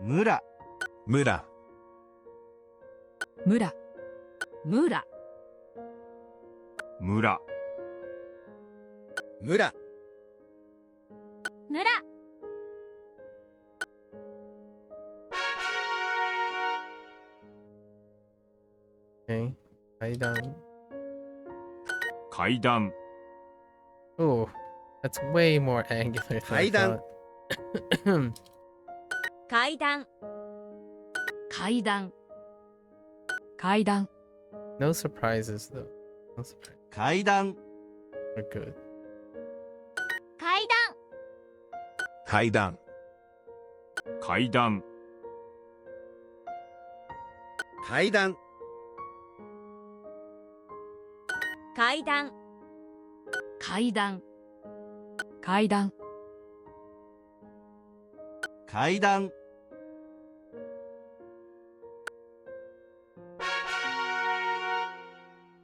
村、村、村、村、村、村、村、 Okay. 階段。階段、 Oh, that's way more angular than I 階段。 thought. 階段、階段、階段、 No surprises though. No surprise. 階段、 We're good. 階段、階段、階段、階段、階段、階段、階段、階段、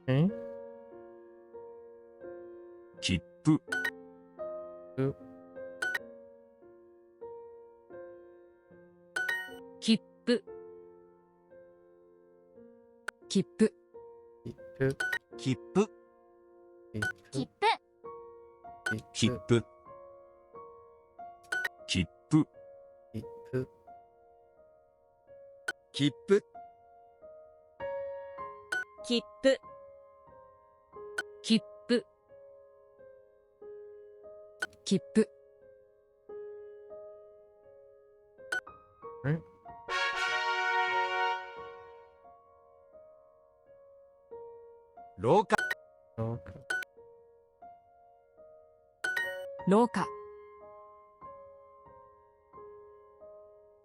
Okay. 切符、切符、切符、切符、切符、切符、切符、切符、切符、切符、切符、切符、切符、廊下、廊下、廊下、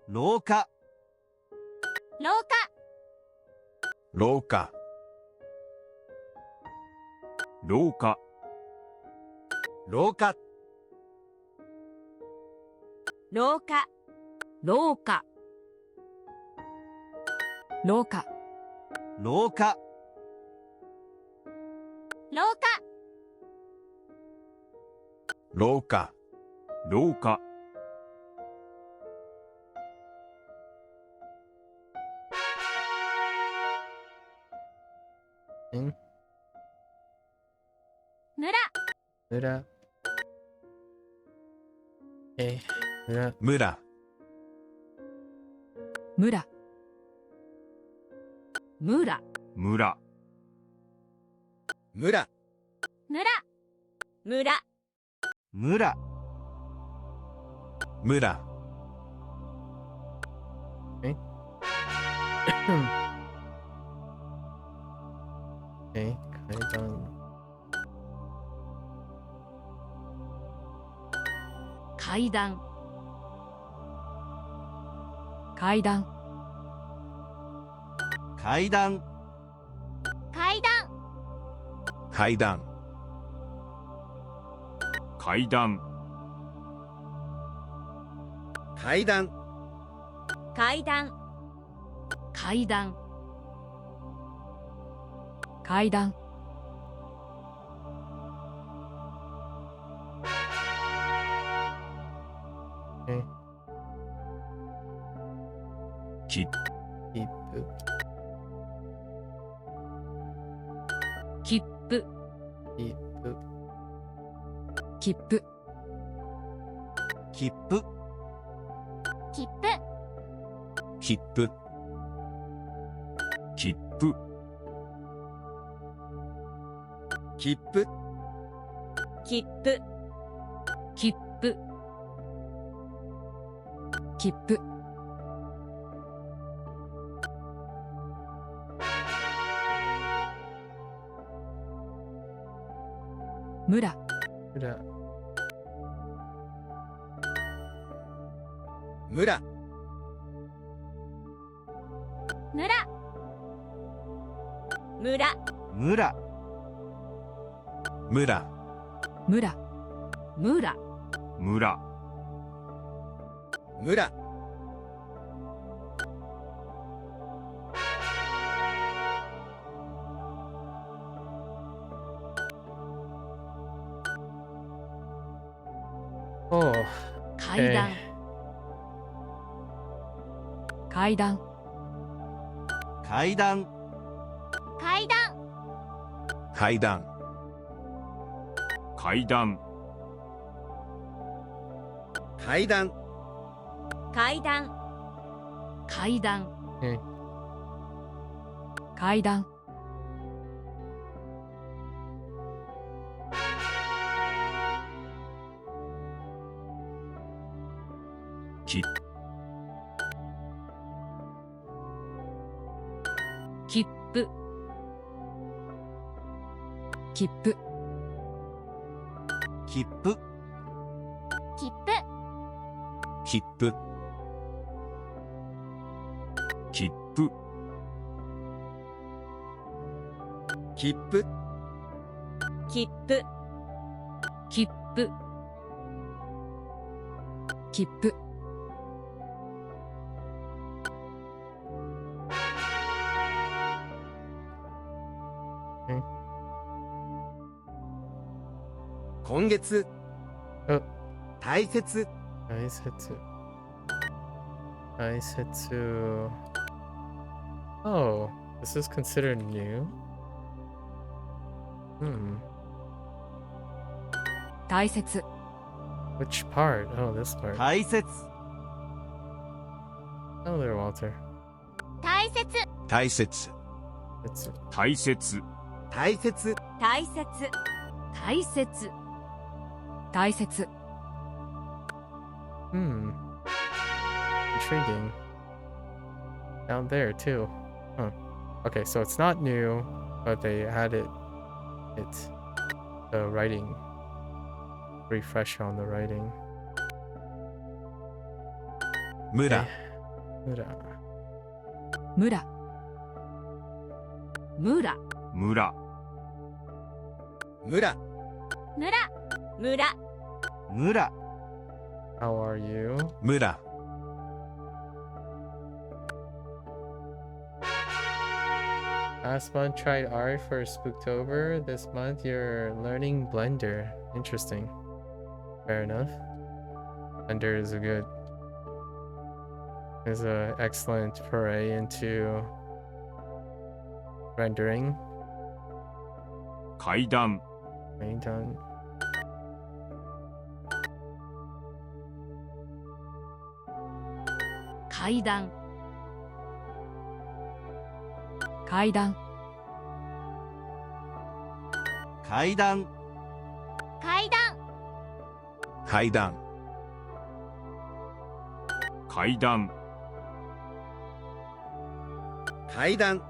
廊下、廊廊下廊下廊下廊下廊下廊下廊下廊下廊下廊下ん村村村村村村村村村村村階段階段階段階段階段階段階段階段階段階段切切符切符切符切符切符切符切符切符切符切符切符切符村村村村村村村村村村村Oh, 階段階段階段階段階段階段階段階段階段うん階段切切符切符切符切符切符切符切符切符切符切符今月あ大切大切大切 Oh, this is considered new?大切 Which part? Oh, this part. 大切 Oh, there, Walter. 大切大切 It's 大切大切大切大切大切 intriguing. Down there too. Huh. Okay, so it's not new, but they added it. The writing. Refresh on the writing. 村 Mura. 村村村村村村 How are you? 村 Last month tried art for Spooktober. This month you're learning Blender. Interesting. Fair enough. Blender is a excellent foray into rendering. 階段 Right, done. 階段階段階段階段階段階段階段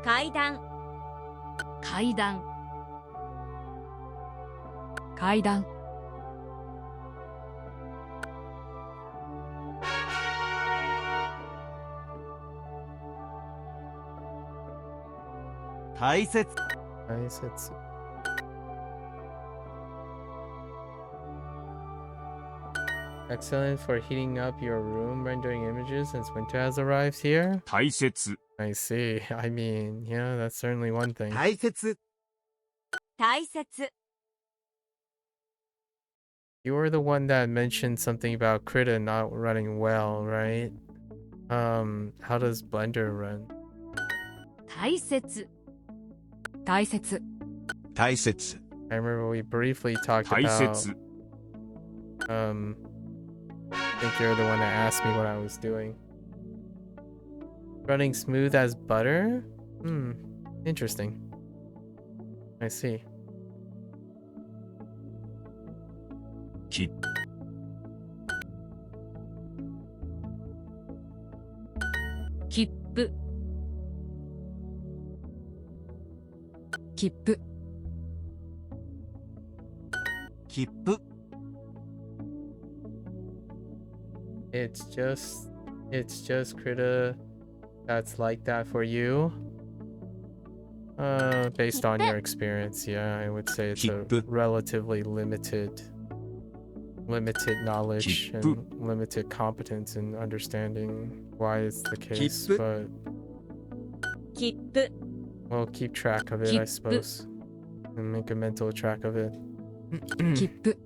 階段階段階段大切 Nice. It's excellent for heating up your room, rendering images since winter has arrived here. 大切 I see. I mean, yeah, that's certainly one thing. 大切大切 You were the one that mentioned something about Krita not running well, right? How does Blender run? 大切大切大切 I remember we briefly talked 大 about 切 I think you're the one that asked me what I was doing. Running smooth as butter? Interesting. I see. 切切符切符切符 It's just Krita that's like that for you. Based on your experience, yeah, I would say it's a relatively limited knowledge and limited competence in understanding why it's the case, but 切符 we'll keep track of it, I suppose, and make a mental track of it. 切符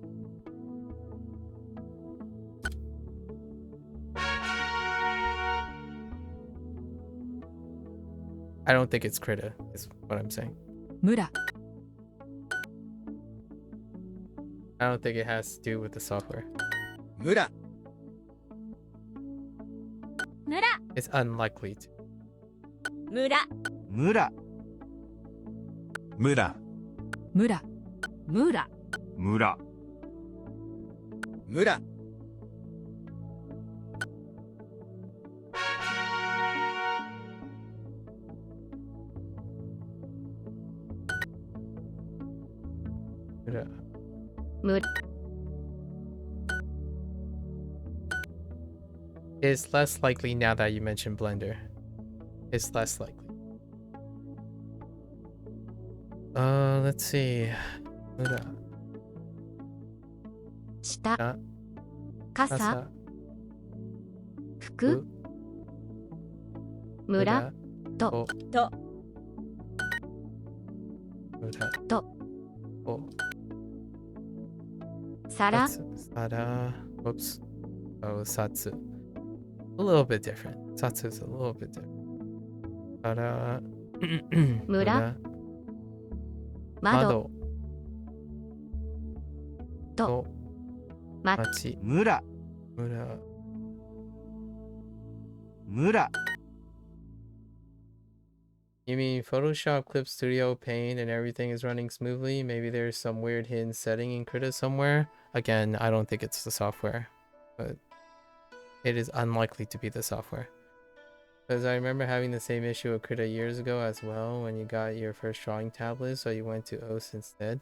I don't think it's Krita, is what I'm saying. 村 I don't think it has to do with the software. 村 村 It's unlikely to. 村村村村村村村 む It's less likely now that you mentioned Blender. It's less likely. Let's see. 下傘傘服村とと村とお皿 Sada. Whoops. Oh, Satsu. A little bit different. Satsu's a little bit different. Sada. 村窓と町村村村 You mean Photoshop, Clip Studio, Paint, and everything is running smoothly? Maybe there's some weird hidden setting in Krita somewhere? Again, I don't think it's the software, but it is unlikely to be the software. Because I remember having the same issue with Krita years ago as well when you got your first drawing tablet, so you went to OS instead.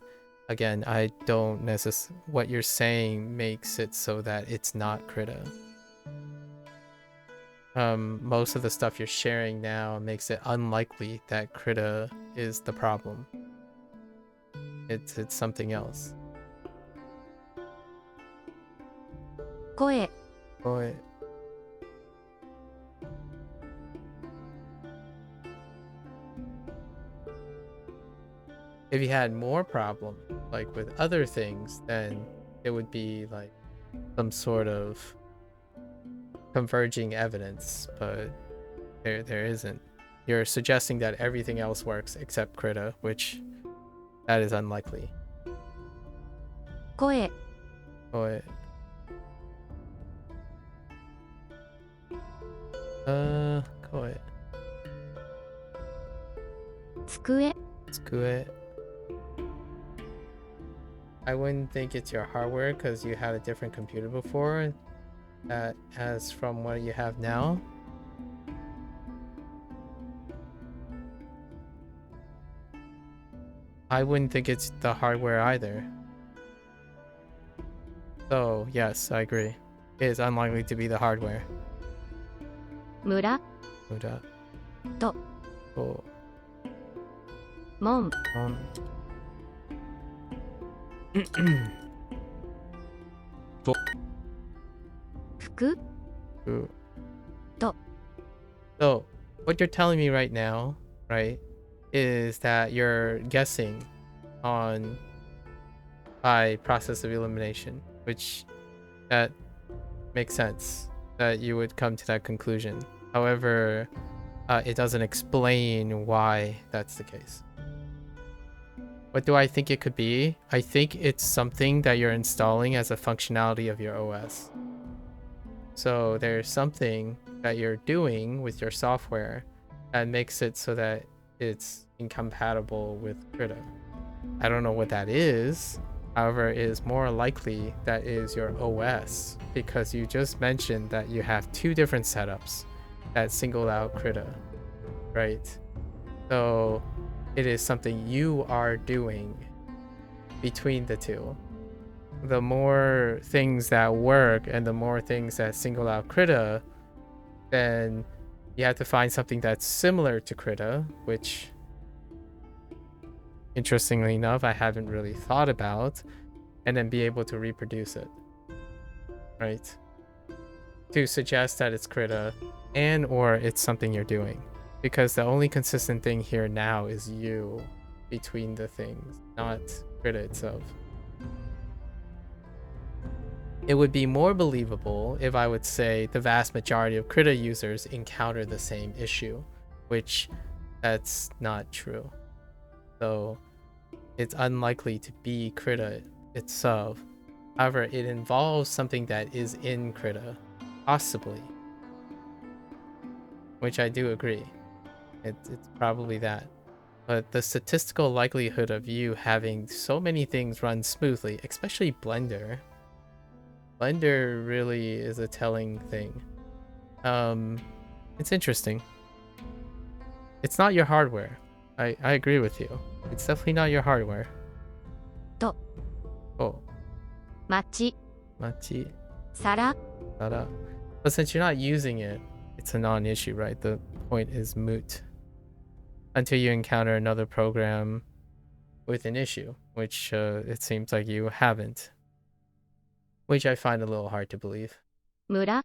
Again, I don't necessarily... What you're saying makes it so that it's not Krita. most of the stuff you're sharing now makes it unlikely that Krita is the problem. It's something else. 声 Boy. If you had more problem, like with other things, then it would be like some sort of converging evidence, but there isn't. You're suggesting that everything else works except Krita, which that is unlikely. 声 Boy. 声 机 机 I wouldn't think it's your hardware because you had a different computer before that as from what you have now. I wouldn't think it's the hardware either. So yes, I agree. It is unlikely to be the hardware. 村 Muda. と Oh. 門 服 Ooh. と So, what you're telling me right now, right, is that you're guessing on by process of elimination, which that makes sense that you would come to that conclusion. However, it doesn't explain why that's the case. What do I think it could be? I think it's something that you're installing as a functionality of your OS. So there's something that you're doing with your software that makes it so that it's incompatible with Krita. I don't know what that is. However, it is more likely that is your OS because you just mentioned that you have two different setups that single out Krita, right? So it is something you are doing between the two. The more things that work and the more things that single out Krita, then you have to find something that's similar to Krita, which interestingly enough, I haven't really thought about, and then be able to reproduce it, right? To suggest that it's Krita and or it's something you're doing. Because the only consistent thing here now is you between the things, not Krita itself. It would be more believable if I would say the vast majority of Krita users encounter the same issue, which that's not true. So it's unlikely to be Krita itself. However, it involves something that is in Krita, possibly, which I do agree. It's probably that. But the statistical likelihood of you having so many things run smoothly, especially Blender really is a telling thing. It's interesting. It's not your hardware. I agree with you. It's definitely not your hardware. と Oh, 町 machi. 皿 But since you're not using it, it's a non-issue, right? The point is moot. Until you encounter another program with an issue, which it seems like you haven't. Which I find a little hard to believe. 村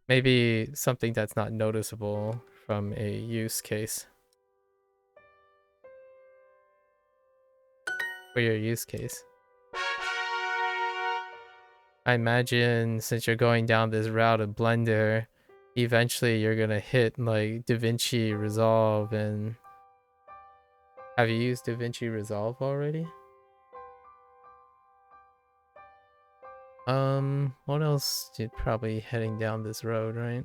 Maybe something that's not noticeable from a use case. For your use case. I imagine since you're going down this route of Blender, eventually you're gonna hit like DaVinci Resolve. And have you used DaVinci Resolve already? What else? You're probably heading down this road, right?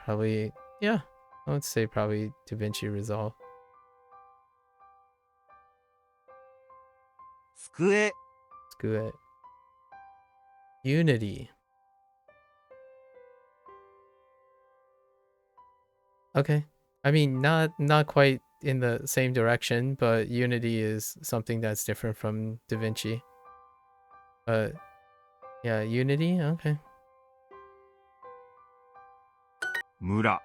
Probably, yeah, I would say probably DaVinci Resolve. 机 Screw it. Unity. Okay. I mean, not quite in the same direction, but Unity is something that's different from DaVinci. But yeah, Unity, okay. 村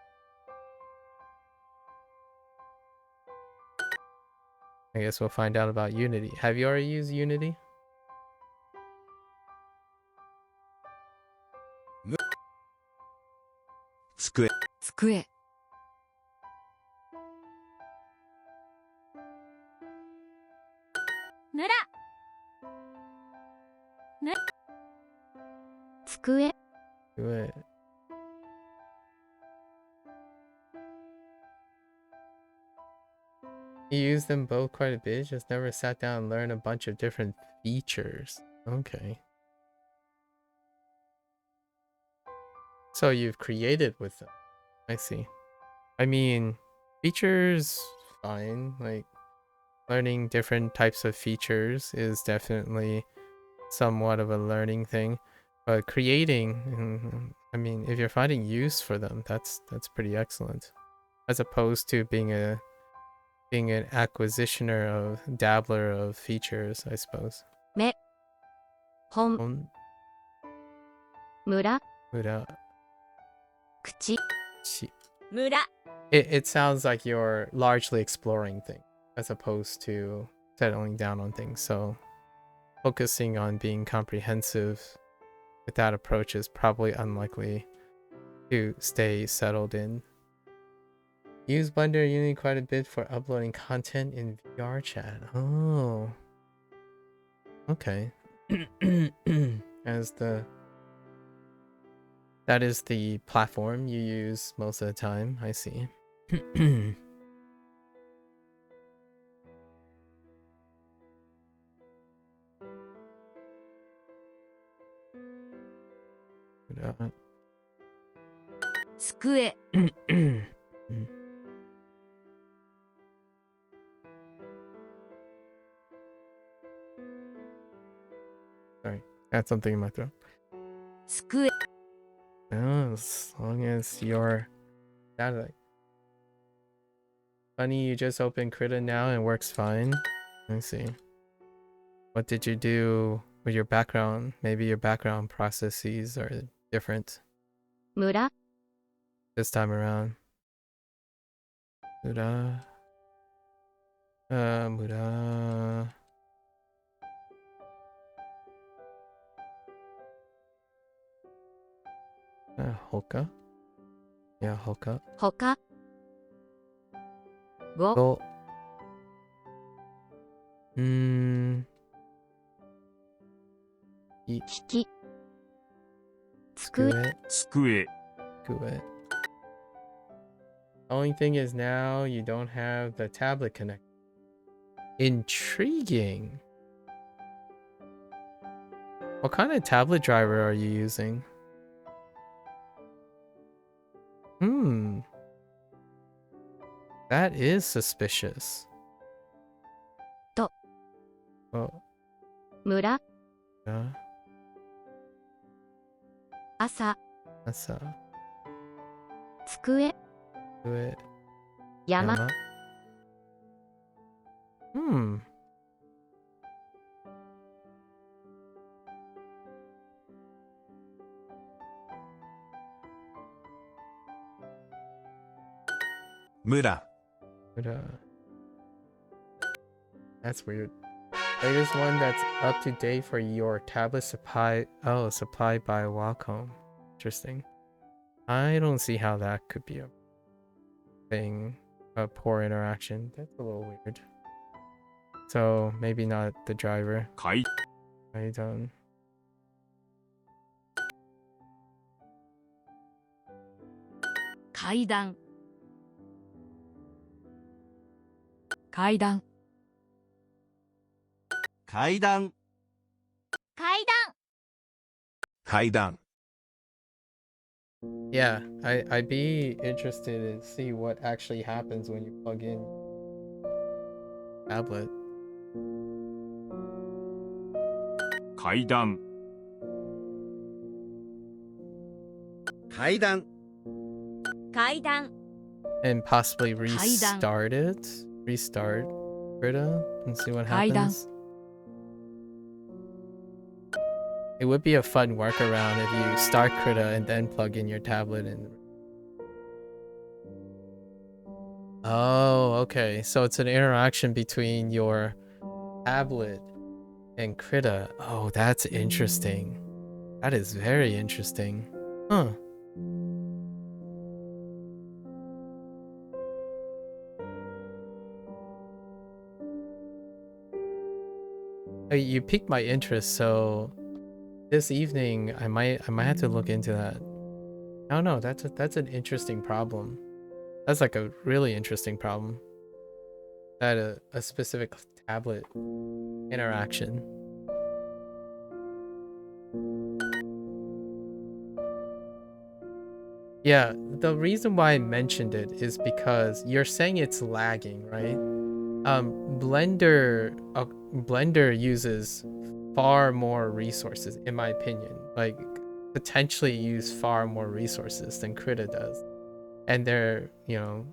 I guess we'll find out about Unity. Have you already used Unity?机机 村 机 Do it. You use them both quite a bit, just never sat down and learned a bunch of different features. Okay. So you've created with them. I see. I mean, features, fine. Like, learning different types of features is definitely somewhat of a learning thing. But creating, I mean, if you're finding use for them, that's pretty excellent. As opposed to being an acquisitioner of dabbler of features, I suppose. 本村 Muda. 口 Chi. 村 It sounds like you're largely exploring things as opposed to settling down on things. So focusing on being comprehensive with that approach is probably unlikely to stay settled in. Use Blender and Unity quite a bit for uploading content in VR chat. Oh. Okay. That is the platform you use most of the time. I see.机 Sorry, I had something in my throat. 机 Oh, as long as you're that funny, you just opened Krita now and works fine. I see. What did you do with your background? Maybe your background processes are different 村 this time around. Muda. Muda. Hoka? Yeah, Hoka. 他 語 Go. 引き机 机 Good. Only thing is now you don't have the tablet connect. Intriguing. What kind of tablet driver are you using? That is suspicious. To. Oh. 村 Yeah. 朝 Asa. 机 Do it. 山 Hmm. Mura. That's weird. Latest one that's up to date for your tablet supply. Oh, supplied by Wacom. Interesting. I don't see how that could be a thing. A poor interaction. That's a little weird. So maybe not the driver. 階 I don't. 階段階段階段階段 Haidan. Yeah, I'd be interested to see what actually happens when you plug in tablet. 階段階段 階段 And possibly Kaidan. restart it. Restart Krita and see what Kaidan. happens. It would be a fun workaround if you start Krita and then plug in your tablet and Oh, okay. So it's an interaction between your tablet and Krita. Oh, that's interesting. That is very interesting. Huh. You piqued my interest, so this evening I might have to look into that. I don't know. That's an interesting problem. That's like a really interesting problem. That a specific tablet interaction. Yeah, the reason why I mentioned it is because you're saying it's lagging, right? Blender uses far more resources, in my opinion. Like, potentially use far more resources than Krita does. And they're, you know,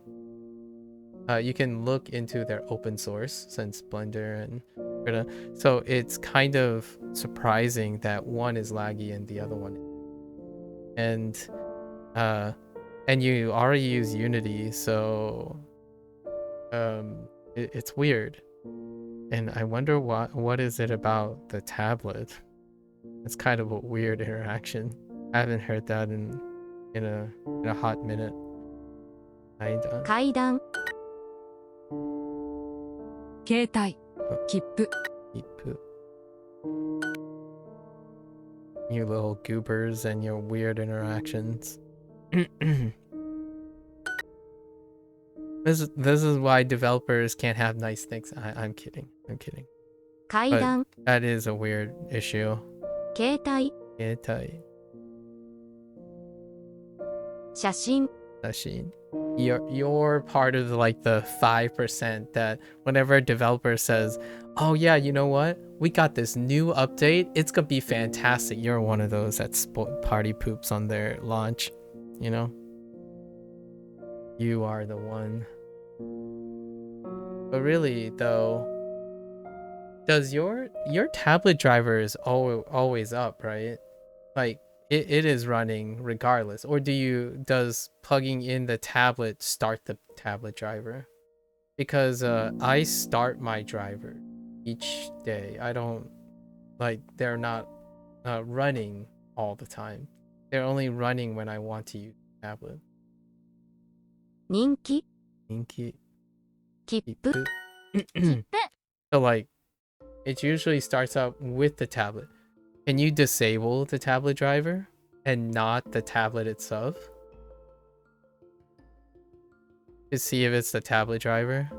you can look into their open source since Blender and Krita. So it's kind of surprising that one is laggy and the other one isn't. And you already use Unity, so it's weird. And I wonder what is it about the tablet? It's kind of a weird interaction. I haven't heard that in a hot minute. 階段 携帯切符 You little goobers and your weird interactions. This is why developers can't have nice things. I'm kidding. I'm kidding. 階段 But that is a weird issue. 携帯 写真 You're part of the 5% that whenever a developer says, oh yeah, you know what? We got this new update. It's gonna be fantastic. You're one of those that party poops on their launch, you know? You are the one. But really though, does your tablet driver is always up, right? Like it is running regardless, or does plugging in the tablet start the tablet driver? Because I start my driver each day. I don't they're not running all the time. They're only running when I want to use the tablet. 人気 切符 So like it usually starts out with the tablet. Can you disable the tablet driver and not the tablet itself to see if it's the tablet driver?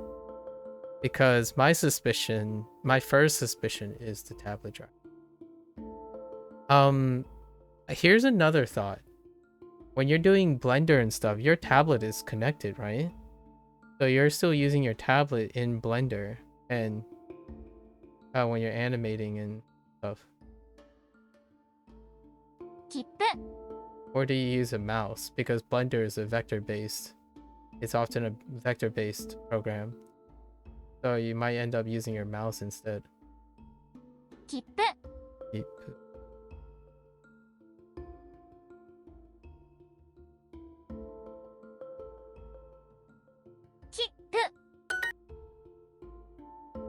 Because my first suspicion is the tablet driver. Here's another thought. When you're doing Blender and stuff, your tablet is connected, right? So you're still using your tablet in Blender and when you're animating and stuff. 切符 Or do you use a mouse? Because Blender is it's often a vector-based program. So you might end up using your mouse instead. 切符 切符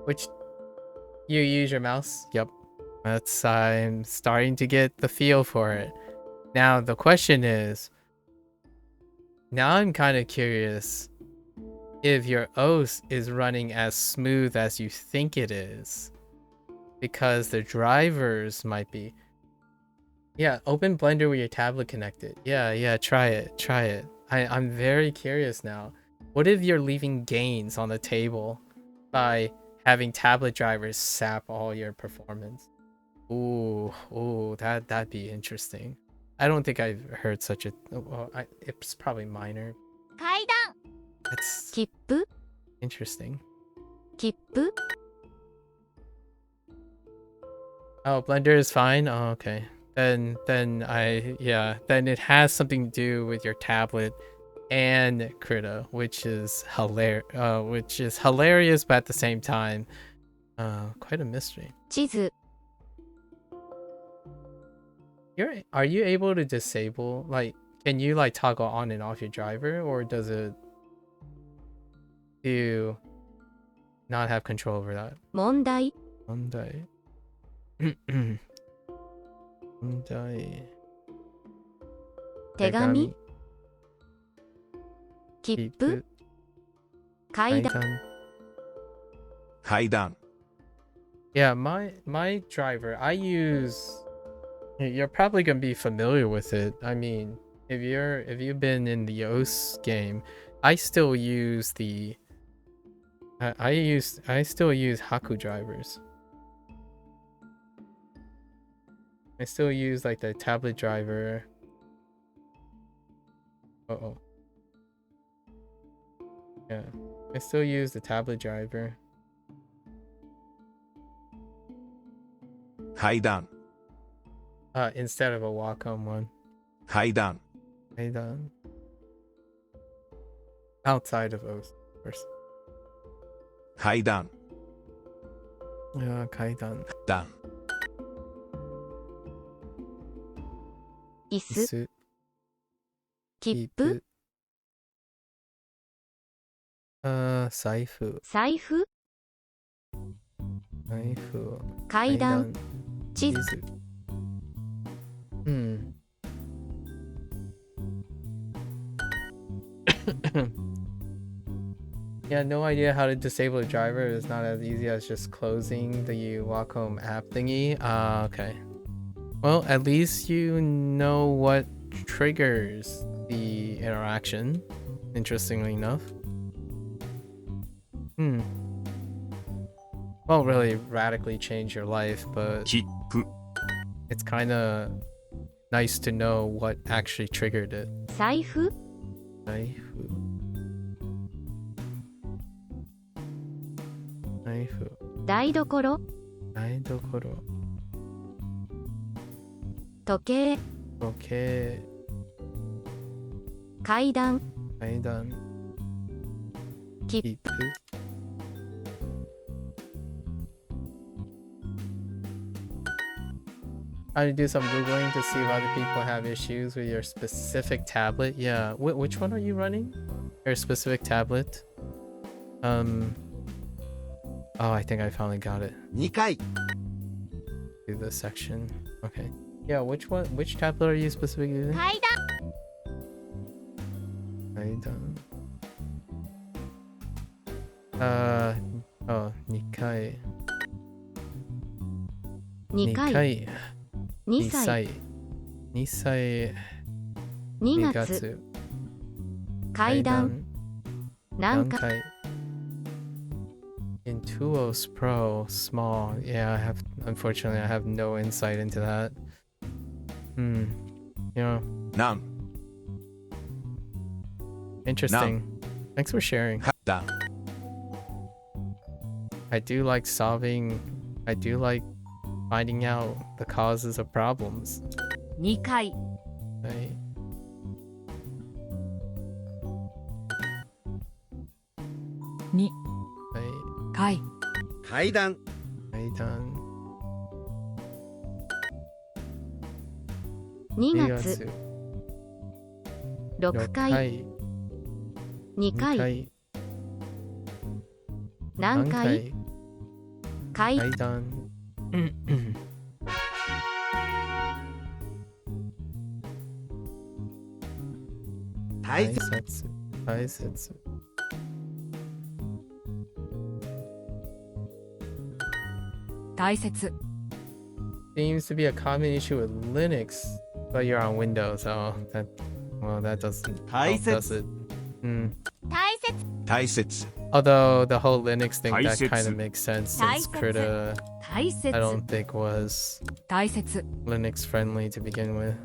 Which you use your mouse? Yep. I'm starting to get the feel for it. Now the question is, now I'm kind of curious if your OS is running as smooth as you think it is, because the drivers might be. Yeah, open Blender with your tablet connected. Yeah, try it. I'm very curious now. What if you're leaving gains on the table by having tablet drivers sap all your performance? Ooh, that'd be interesting. I don't think I've heard such a. Well, it's probably minor. 階段 That's 切符 interesting. 切符 Oh, Blender is fine. Oh, okay. Then it has something to do with your tablet and Krita, which is hilarious, but at the same time, quite a mystery. 地図 Are you able to disable, can you toggle on and off your driver, or does it to not have control over that. 問題 Monday. Monday. 手紙切符階段 階段 Yeah, my driver, I use. You're probably gonna be familiar with it. I mean, if you've been in the OS game, I still use the. I still use Haku drivers. I still use like the tablet driver. Uh-oh. Yeah, I still use the tablet driver. 階段 Instead of a walk-on one. 階段 Kaidan. Outside of OS, of course. 階段 Yeah, Kaidan. 段椅子 Isu. 切符 Saifu. 財布 Saifu. 階段地図 Hmm. Yeah, no idea how to disable a driver. It's not as easy as just closing the walk home app thingy. Okay. Well, at least you know what triggers the interaction. Interestingly enough. Won't really radically change your life, but 切符 it's kind of nice to know what actually triggered it. 財布 Naifu. Naifu. 台所 Naidokoro. 時計 Okay. 階段 Kaidan. 切 Kipu. I do some googling to see if other people have issues with your specific tablet. Yeah, which one are you running? Your specific tablet? Oh, I think I finally got it. 2回 Do this section. Okay. Yeah, which tablet are you specifically using? 階段 Kaidan. Oh, 2回. 2回2歳2歳2 2月月階段何回 In Tuos Pro small. Yeah, unfortunately I have no insight into that. Yeah, 何 interesting. Thanks for sharing. 段 I do like finding out the causes of problems. 2回 Right? 2 Right. 回階段 Kaidan. 2月6回2回何回階 Kaidan. 大切大切大切 Seems to be a common issue with Linux, but you're on Windows, so that doesn't help, does it? 大切大切 Although the whole Linux thing, that 大切 kind of makes sense since 大切 Krita 大 I 切 don't think was 大切 Linux friendly to begin with.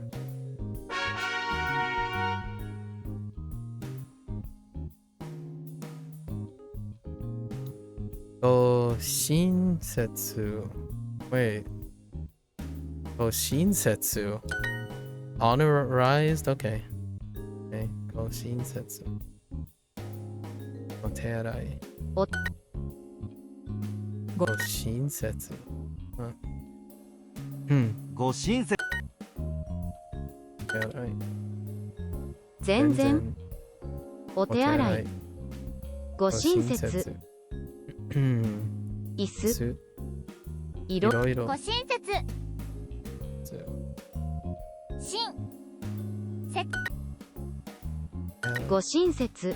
Oh, Shinsetsu. Wait. Oh, Shinsetsu. Honorized? Okay. Okay. Go Shinsetsu. Otearai. O- Go Shinsetsu. Huh. ご親切 Otearai. 全然お手洗いご親切椅子いろいろご親切親切ご親切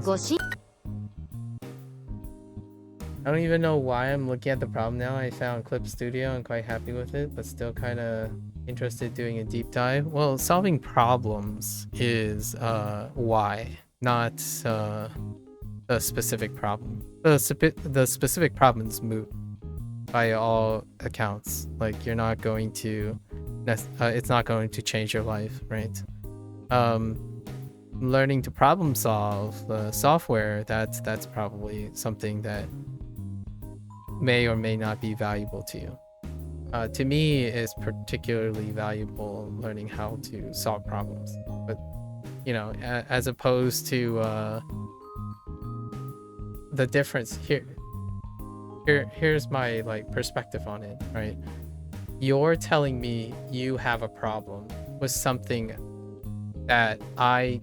ご親 I don't even know why I'm looking at the problem now. I found Clip Studio and quite happy with it, but still kind of interested doing a deep dive. Well, solving problems is why, not the specific problem. The specific problem is moot by all accounts. Like, you're not going to it's not going to change your life, right? Learning to problem solve the software, that's probably something that may or may not be valuable to you. To me, it's particularly valuable learning how to solve problems. But, you know, as opposed to the difference here's my like perspective on it, right? You're telling me you have a problem with something that I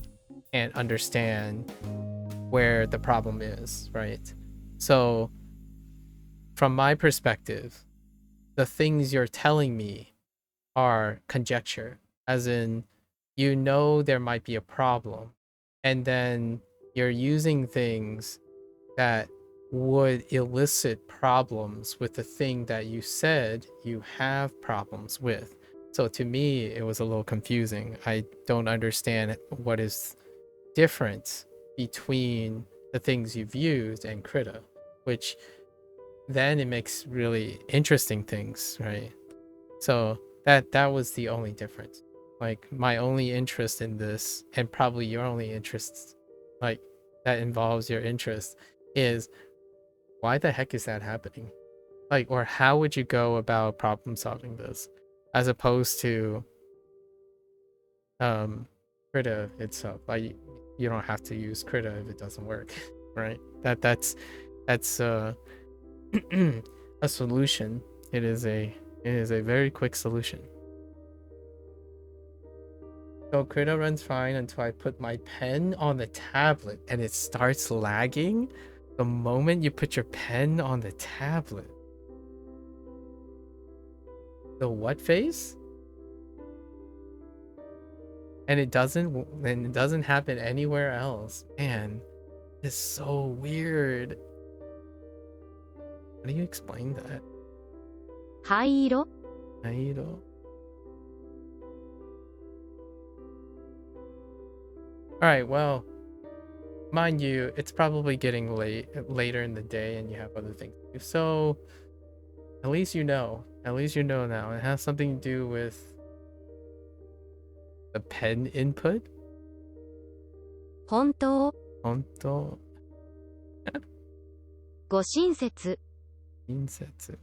can't understand where the problem is, right? So from my perspective, the things you're telling me are conjecture, as in, you know there might be a problem, and then you're using things that would elicit problems with the thing that you said you have problems with. So to me, it was a little confusing. I don't understand what is different between the things you've used and Krita, which then it makes really interesting things, right? So that was the only difference. Like, my only interest in this, and probably your only interest, like that involves your interest, is why the heck is that happening? Like, or how would you go about problem solving this, as opposed to Krita itself? Like, you don't have to use Krita if it doesn't work, right? That's a solution. It is a very quick solution. So Krita runs fine until I put my pen on the tablet and it starts lagging the moment you put your pen on the tablet. The what phase? And it doesn't happen anywhere else. Man, it's so weird. How do you explain that? 灰色 Nairo. Alright, well, mind you, it's probably getting later in the day and you have other things to do. So at least you know. At least you know now. It has something to do with the pen input. 本当 Honto ご親切 insetsu.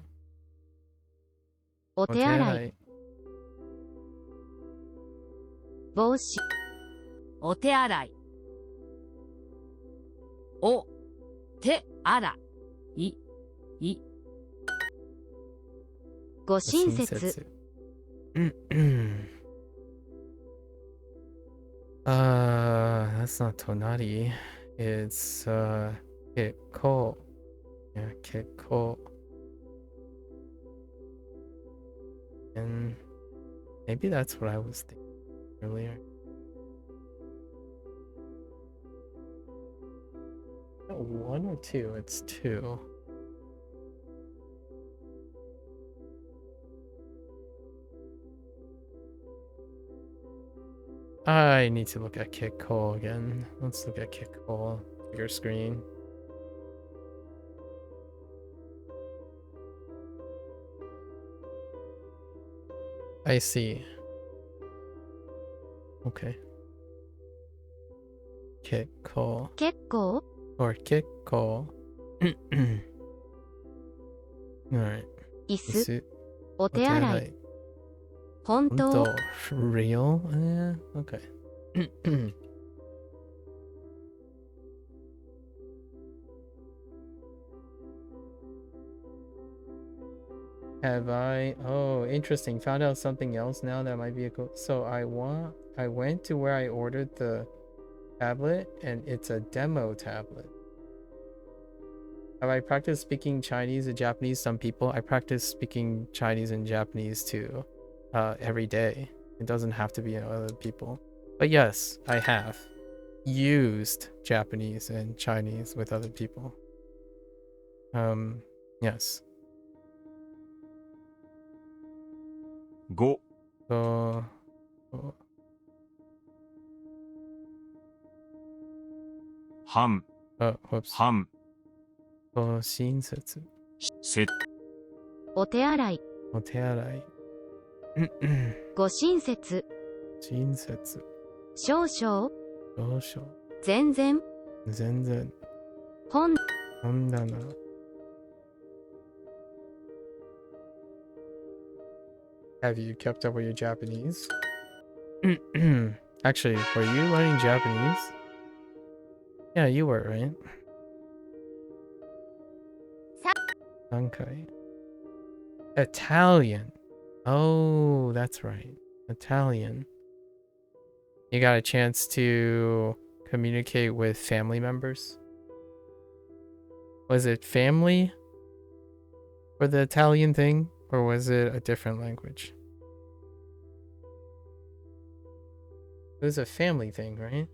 お手洗い帽子お手洗いお手洗いいご親切 That's not tonari. It's kekko. Yeah, kekko. And maybe that's what I was thinking earlier. One or two? It's two. I need to look at Kikko again. Let's look at Kikko. Bigger screen. I see. Okay. Kikko. 結構 Or Kikko. Alright. 椅子 Isu. お手洗い本当 Honto. Real? Okay. Have I? Oh, interesting. Found out something else now that might be a cool. So I went to where I ordered the tablet and it's a demo tablet. Have I practiced speaking Chinese and Japanese? Some people. I practice speaking Chinese and Japanese too, every day. It doesn't have to be other people. But yes, I have used Japanese and Chinese with other people. Yes. 5、 So, 半、 whoops. 半、ご親切。せ、お手洗い。お手洗い。ご親切。親切。少々。少々。全然。全然。本。本棚。Have you kept up with your Japanese? Actually, were you learning Japanese? Yeah, you were, right? 3回. Italian. Oh, that's right. Italian. You got a chance to communicate with family members? Was it family for the Italian thing, or was it a different language? It was a family thing, right?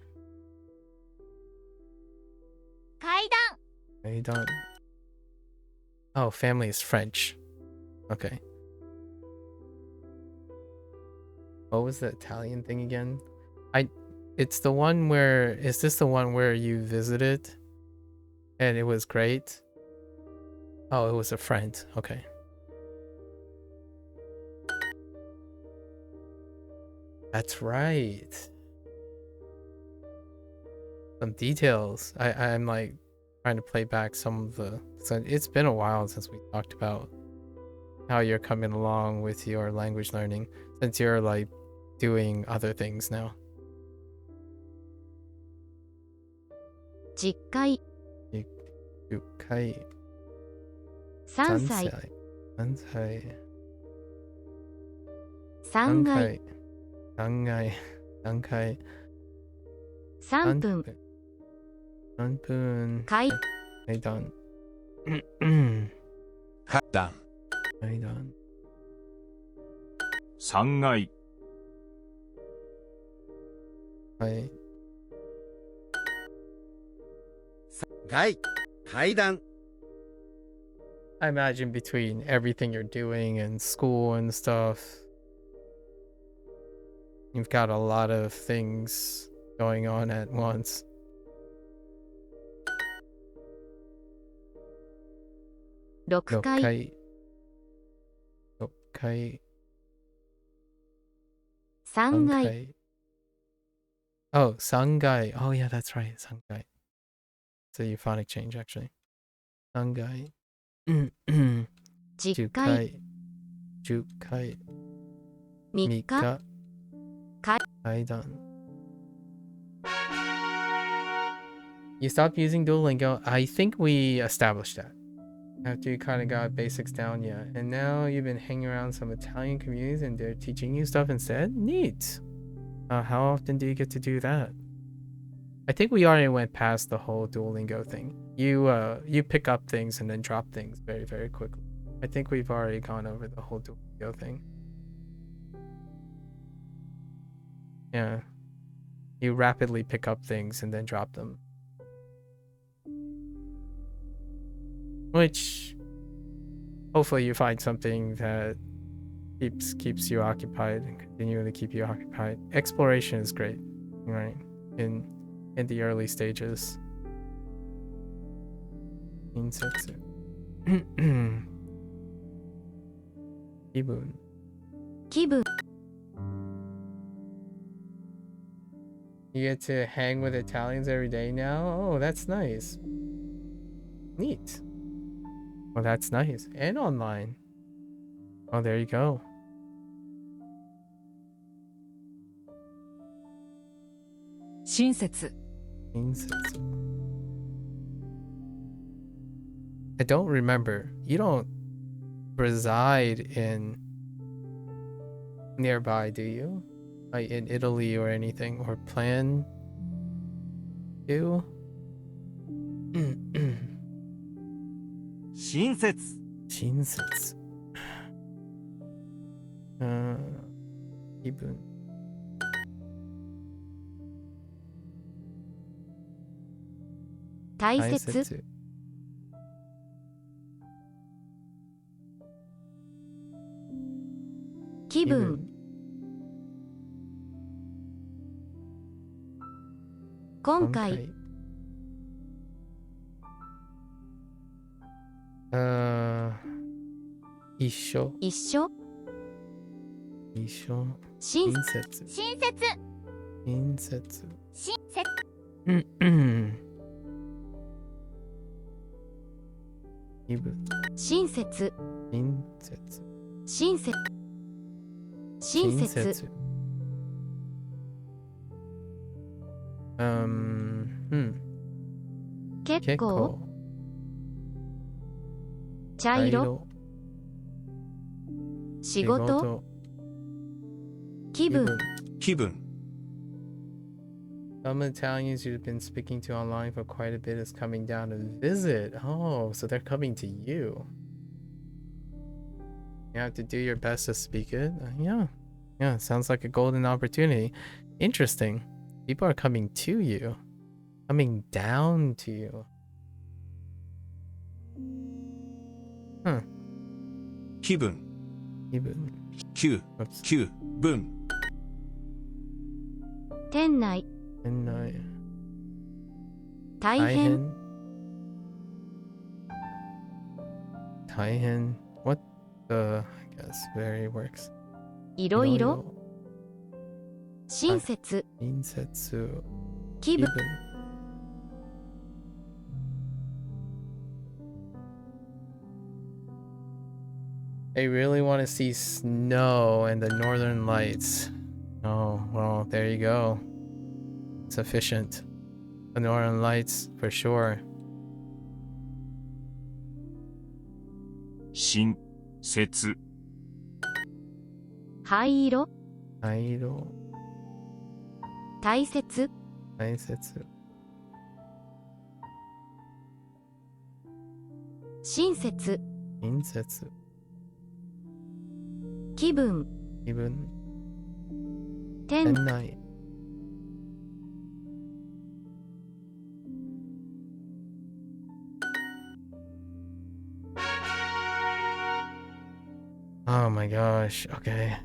階段 Are you done? Oh, family is French. Okay. What was the Italian thing again? It's the one where, is this the one where you visited and it was great? Oh, it was a friend. Okay. That's right. Some details. I'm like trying to play back some of the, so it's been a while since we talked about how you're coming along with your language learning, since you're like doing other things now. 10回。10回。3歳。3歳。 3回。 3回。3回。 3分。 3分。階。階段。階段。階段。 3階、 はい。階、階段。 I imagine between everything you're doing and school and stuff, you've got a lot of things going on at once. 6 6回。回。6回。 3 3階。回. Oh, 3階. Oh yeah, that's right. 3階. It's a euphonic change actually. 3階. 10 10回。回. 10回. 3 3日。日. 階。階段. You stopped using Duolingo. I think we established that. After you kind of got basics down, yeah. And now you've been hanging around some Italian communities and they're teaching you stuff instead? Neat. How often do you get to do that? I think we already went past the whole Duolingo thing. You pick up things and then drop things very, very quickly. I think we've already gone over the whole Duolingo thing. Yeah. You rapidly pick up things and then drop them. Which, hopefully you find something that keeps you occupied and continually keep you occupied. Exploration is great, right? In the early stages. 気分. 気分。 You get to hang with Italians every day now? Oh, that's nice. Neat. Well, that's nice. And online. Oh, there you go. Shinsetsu. I don't remember. You don't reside in nearby, do you? Like in Italy or anything, or plan to? 親切。親切。気分。大切。気分。今回。一緒。一緒。一緒。親切。親切。親切。親切。気分。親切。親切。親切。親切。結構。茶色。仕事。気分。気分。Some Italians you've been speaking to online for quite a bit is coming down to visit. Oh, so they're coming to you. You have to do your best to speak it. Yeah, sounds like a golden opportunity. Interesting. People are coming to you. Coming down to you. Huh. 気分。気分。気分。店内。店内。大変。大変。What the, I guess, very works. いろいろ。親切。親切。気分。They really want to see snow and the northern lights. Oh, well, there you go. Sufficient. The northern lights, for sure. 親切。灰色。灰色。大切。大切。親切。親切。気分。気分。店内。Oh my gosh. Okay.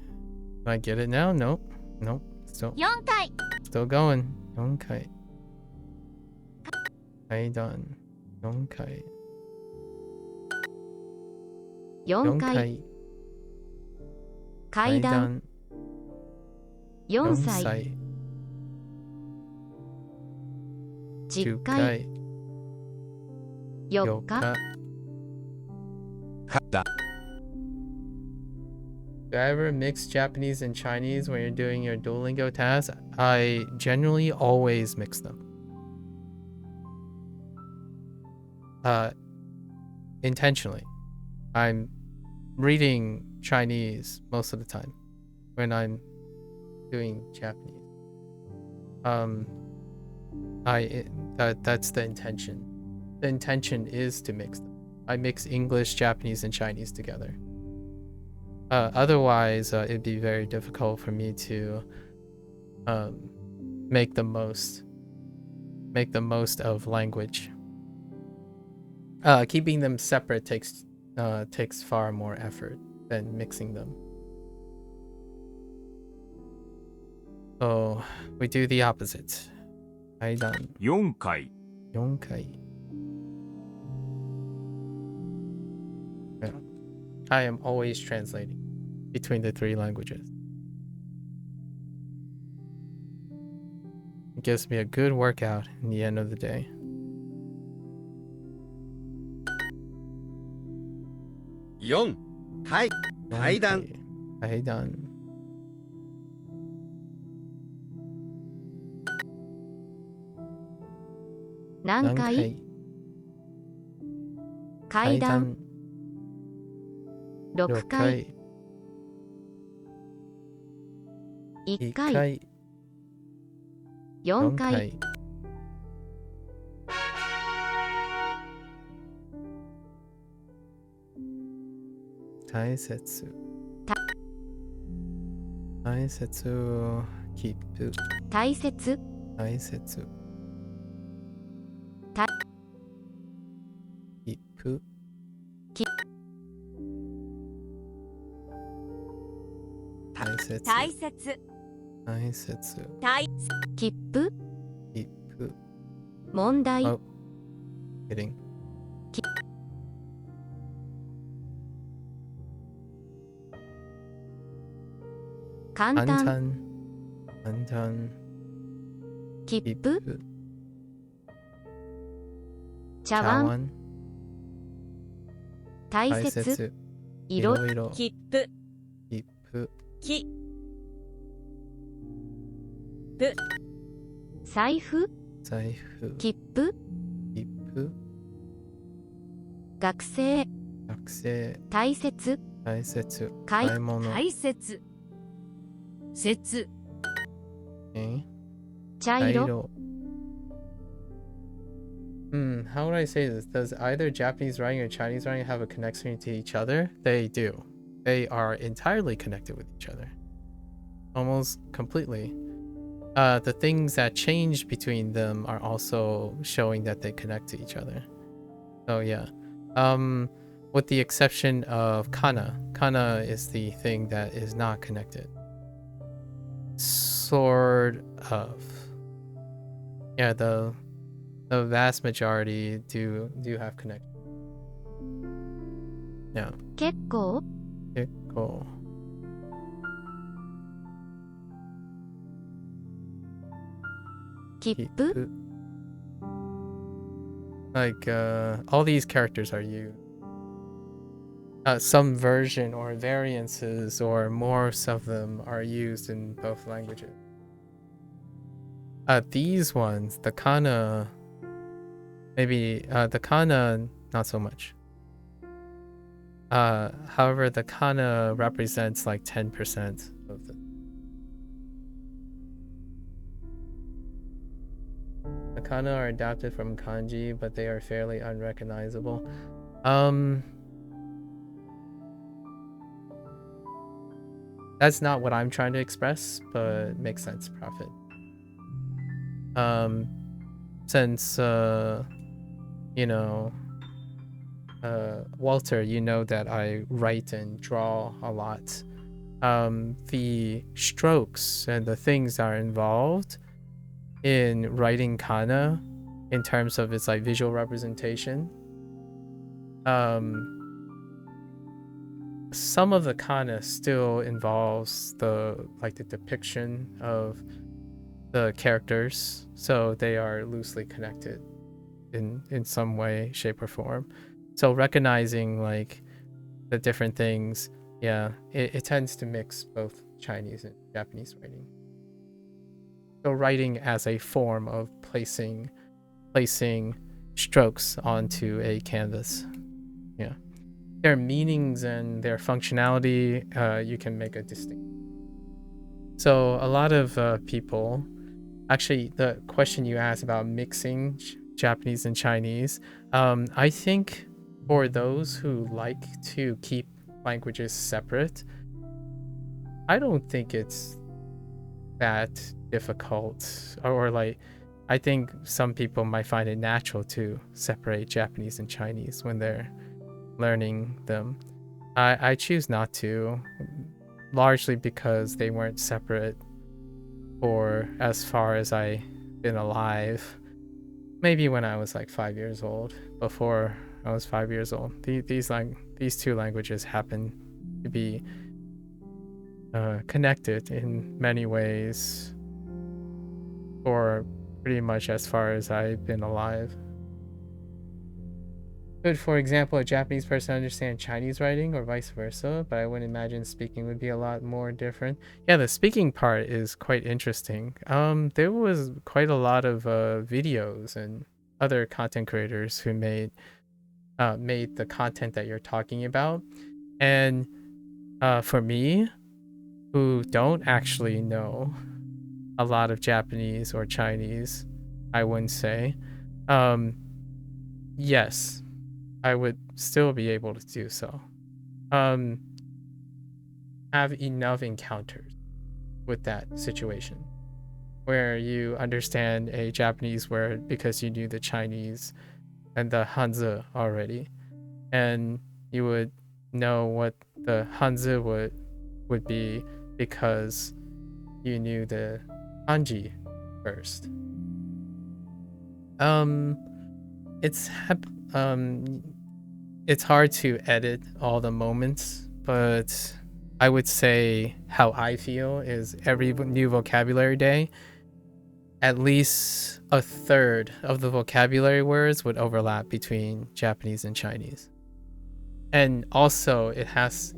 Do I get it now? Nope. Nope. Still 4回。still going. 4回。階段。4回。4回。階段。4歳。10回。4日。だ。Do I ever mix Japanese and Chinese when you're doing your Duolingo tasks? I generally always mix them. Intentionally. I'm reading Chinese most of the time when I'm doing Japanese. That's the intention. The intention is to mix them. I mix English, Japanese, and Chinese together. Otherwise, it'd be very difficult for me to make the most of language. Keeping them separate takes far more effort than mixing them. So we do the opposite. 階段。4回。4回。Yeah. I am always translating between the three languages. It gives me a good workout in the end of the day. 4階段。階段。何回。階段。6回。1回。4回。Taisetsu. Ta- Taisetsu. Keep. 大切 Taisetsu. Ta- Keep. Ki- Taisetsu. 大切 Taisetsu. 大切符 Keep. 問題 Oh. Kidding. 簡単 Antan. 切 Keep. 符茶碗 Chawan. 大切 Taisetsu. 色 Iroiro. 切符 Keep. き財布財布。切符切符。学生学生。大切大切。買い買い物。大切節茶色 How would I say this? Does either Japanese writing or Chinese writing have a connection to each other? They do. They are entirely connected with each other. Almost completely. The things that change between them are also showing that they connect to each other. So yeah. With the exception of kana. Kana is the thing that is not connected. Sort of. Yeah, the vast majority do have connection. Yeah. 結構 Cool. Kippu? Like all these characters are used. Some version or variances or morphs of them are used in both languages. These ones, the kana, maybe the kana not so much. However, the kana represents like 10% of the. The kana are adapted from kanji, but they are fairly unrecognizable. That's not what I'm trying to express, but it makes sense, Prophet. Since you know, Walter, you know that I write and draw a lot. The strokes and the things that are involved in writing kana in terms of its like visual representation, some of the kana still involves the depiction of the characters, so they are loosely connected in some way, shape, or form. So recognizing like the different things, yeah, it tends to mix both Chinese and Japanese writing. So writing as a form of placing strokes onto a canvas. Yeah. Their meanings and their functionality, you can make a distinction. So a lot of people, actually the question you asked about mixing Japanese and Chinese, I think for those who like to keep languages separate, I don't think it's that difficult, or like I think some people might find it natural to separate Japanese and Chinese when they're learning them. I choose not to, largely because they weren't separate for as far as I've been alive. Maybe when I was like 5 years old. Before I was 5 years old, these two languages happen to be connected in many ways for pretty much as far as I've been alive. Could, for example, a Japanese person understand Chinese writing or vice versa, but I wouldn't imagine speaking would be a lot more different. Yeah, the speaking part is quite interesting. There was quite a lot of videos and other content creators who made the content that you're talking about. And for me, who don't actually know a lot of Japanese or Chinese, I wouldn't say, yes, I would still be able to do so. have enough encounters with that situation where you understand a Japanese word because you knew the Chinese and the Hanzi already, and you would know what the Hanzi would be because you knew the kanji first. It's hard to edit all the moments, but I would say how I feel is every new vocabulary day, at least a third of the vocabulary words would overlap between Japanese and Chinese. And also it helps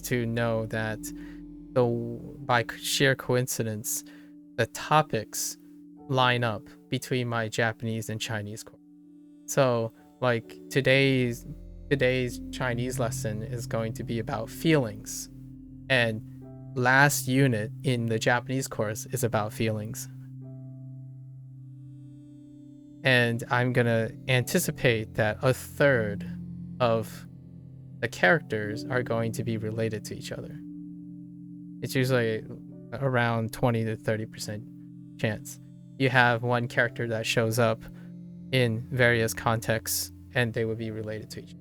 to know that by sheer coincidence, the topics line up between my Japanese and Chinese course. So like today's Chinese lesson is going to be about feelings, and last unit in the Japanese course is about feelings. And I'm gonna anticipate that a third of the characters are going to be related to each other. It's usually around 20 to 30% chance. You have one character that shows up in various contexts and they would be related to each other.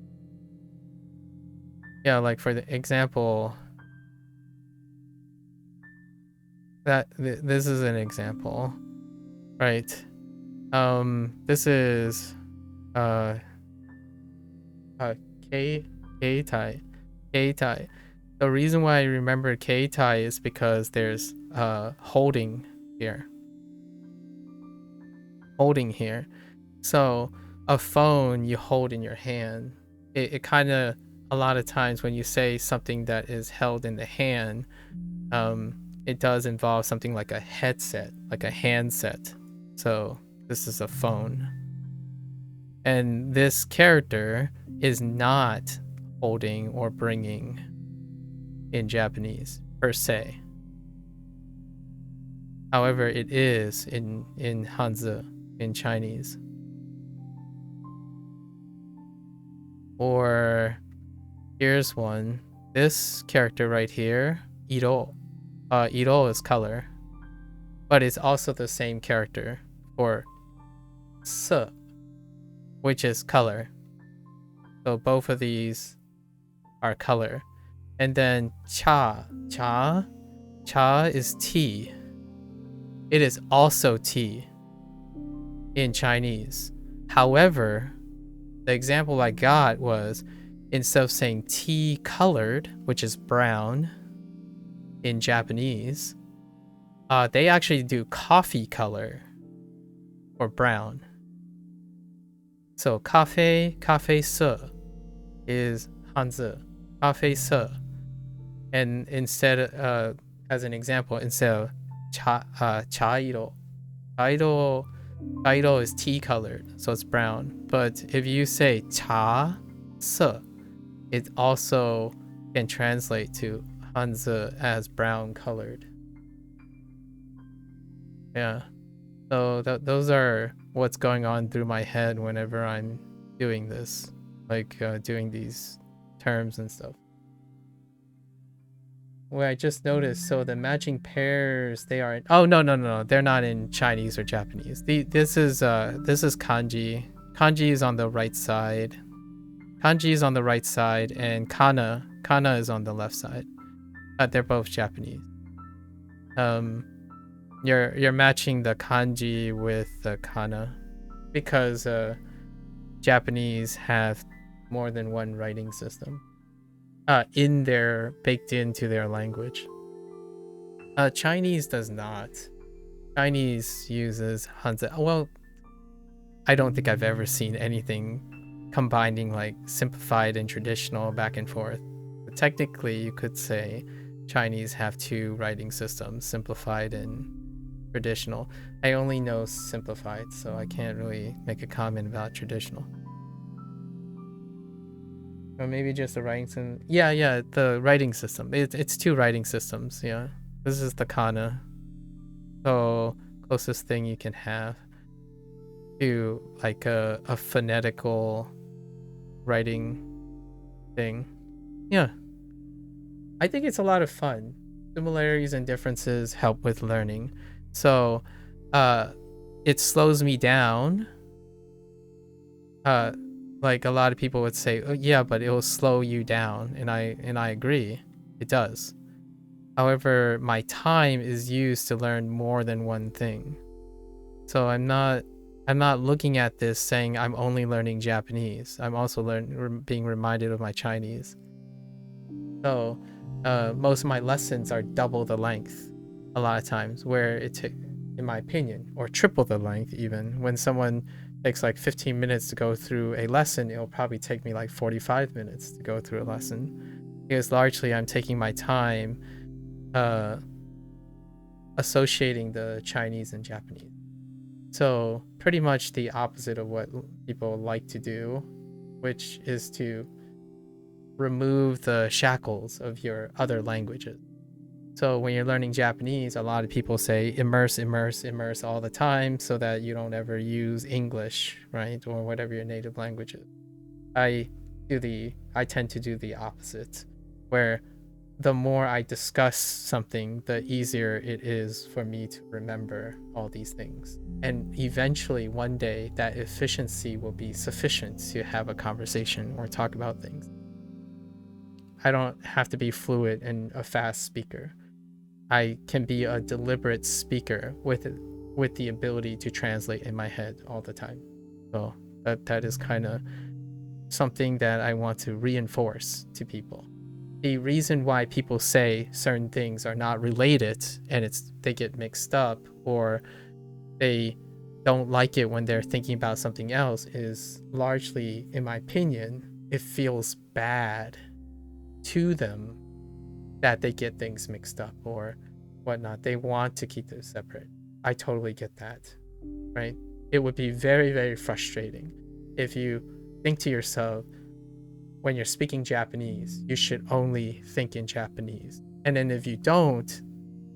Yeah, like for the example, this is an example, right? This is Keitai. The reason why I remember Keitai is because there's holding here. So a phone you hold in your hand. It kind of, a lot of times when you say something that is held in the hand, it does involve something like a headset, like a handset. So this is a phone. And this character is not holding or bringing in Japanese per se. However, it is in Hanzi, in Chinese. Or here's one. This character right here, iro. Iro is color, but it's also the same character for su, which is color. So both of these are color. And then cha is tea. It is also tea in Chinese. However, the example I got was, instead of saying tea colored, which is brown in Japanese, they actually do coffee color or brown. So cafe su is Hanzi, cafe su. And instead, as an example, instead of chairo is tea colored, so it's brown. But if you say cha su, it also can translate to Hanzi as brown colored. Yeah. So those are what's going on through my head whenever I'm doing this, like doing these terms and stuff. Well, I just noticed, so the matching pairs, they are in, oh no, they're not in Chinese or Japanese. This is kanji. Kanji is on the right side. Kanji is on the right side, and kana is on the left side. They're both Japanese. You're matching the kanji with the kana because Japanese have more than one writing system baked into their language. Chinese does not. Chinese uses Hanzi. Well, I don't think I've ever seen anything combining like simplified and traditional back and forth. But technically, you could say Chinese have two writing systems, simplified and traditional. I only know simplified, so I can't really make a comment about traditional. Or maybe just the writing system. Yeah, the writing system. It's two writing systems, yeah. This is the kana. So, closest thing you can have to like a phonetical writing thing. Yeah. I think it's a lot of fun. Similarities and differences help with learning. So it slows me down. Like a lot of people would say, oh, yeah, but it will slow you down. And I agree. It does. However, my time is used to learn more than one thing. So I'm not looking at this saying I'm only learning Japanese. I'm also being reminded of my Chinese. So most of my lessons are double the length a lot of times, where in my opinion, or triple the length even. When someone takes like 15 minutes to go through a lesson, it'll probably take me like 45 minutes to go through a lesson. Because largely I'm taking my time associating the Chinese and Japanese. So pretty much the opposite of what people like to do, which is to remove the shackles of your other languages. So when you're learning Japanese, a lot of people say immerse, immerse, immerse all the time so that you don't ever use English, right? Or whatever your native language is. I tend to do the opposite, where the more I discuss something, the easier it is for me to remember all these things. And eventually, one day, that efficiency will be sufficient to have a conversation or talk about things. I don't have to be fluent and a fast speaker. I can be a deliberate speaker with the ability to translate in my head all the time. So that is kind of something that I want to reinforce to people. The reason why people say certain things are not related and they get mixed up, or they don't like it when they're thinking about something else, is largely, in my opinion, it feels bad to them that they get things mixed up or whatnot. They want to keep this separate. I totally get that, right? It would be very, very frustrating if you think to yourself, when you're speaking Japanese, you should only think in Japanese. And then if you don't,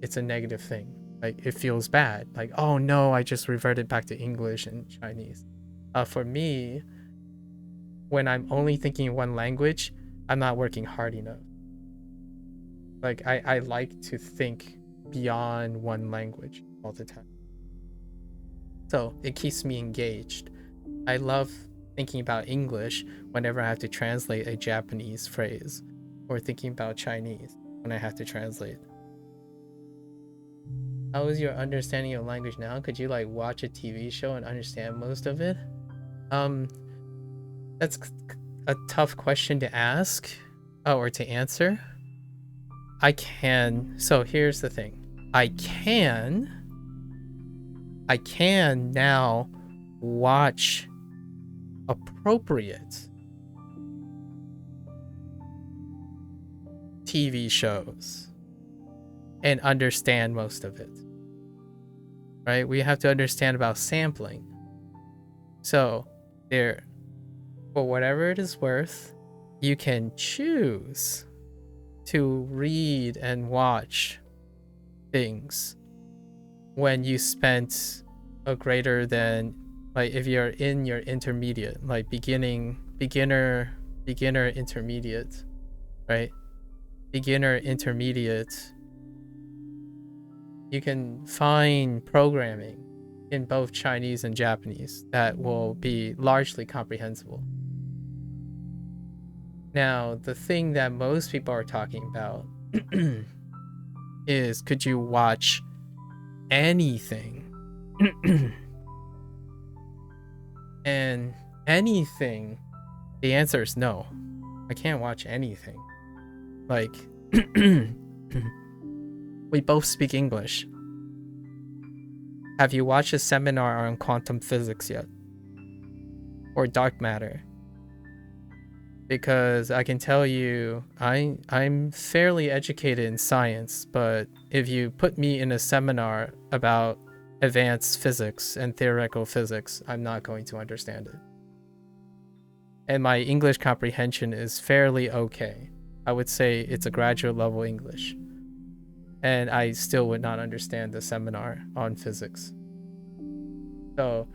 it's a negative thing. Like, it feels bad. Like, oh no, I just reverted back to English and Chinese. For me, when I'm only thinking in one language, I'm not working hard enough. Like, I like to think beyond one language all the time. So it keeps me engaged. I love thinking about English whenever I have to translate a Japanese phrase, or thinking about Chinese when I have to translate. How is your understanding of language now? Could you like watch a TV show and understand most of it? That's a tough question to ask or to answer. I can. So here's the thing. I can now watch appropriate TV shows and understand most of it, right? We have to understand about sampling. So there, for whatever it is worth, you can choose to read and watch things when you spent a greater than, like, if you're in your intermediate, like beginner, intermediate, right? Beginner, intermediate, you can find programming in both Chinese and Japanese that will be largely comprehensible. Now, the thing that most people are talking about is, could you watch anything? And anything, the answer is no. I can't watch anything. Like, we both speak English. Have you watched a seminar on quantum physics yet? Or dark matter? Because I can tell you, I'm fairly educated in science, but if you put me in a seminar about advanced physics and theoretical physics, I'm not going to understand it. And my English comprehension is fairly okay. I would say it's a graduate level English. And I still would not understand the seminar on physics. So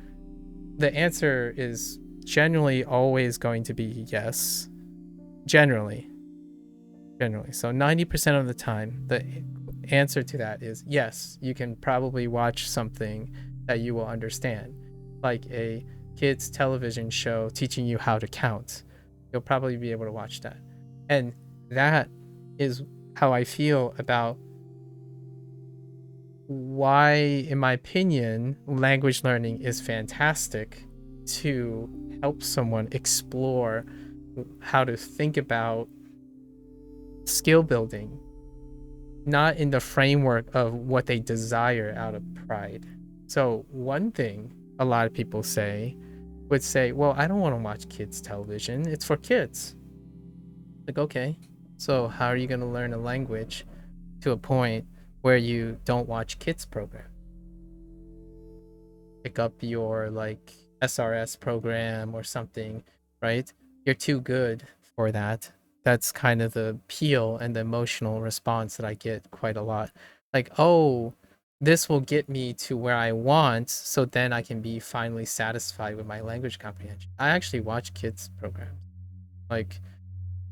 the answer is generally always going to be yes. Generally. generally. So 90% of the time, the answer to that is yes, you can probably watch something that you will understand, like a kids television show teaching you how to count. You'll probably be able to watch that. And that is how I feel about why, in my opinion, language learning is fantastic to help someone explore how to think about skill building, not in the framework of what they desire out of pride. So one thing a lot of people would say, well, I don't want to watch kids television. It's for kids. Like, okay, so how are you going to learn a language to a point where you don't watch kids program? Pick up your like SRS program or something, right? You're too good for that. That's kind of the appeal and the emotional response that I get quite a lot. Like, oh, this will get me to where I want, so then I can be finally satisfied with my language comprehension. I actually watch kids programs. Like,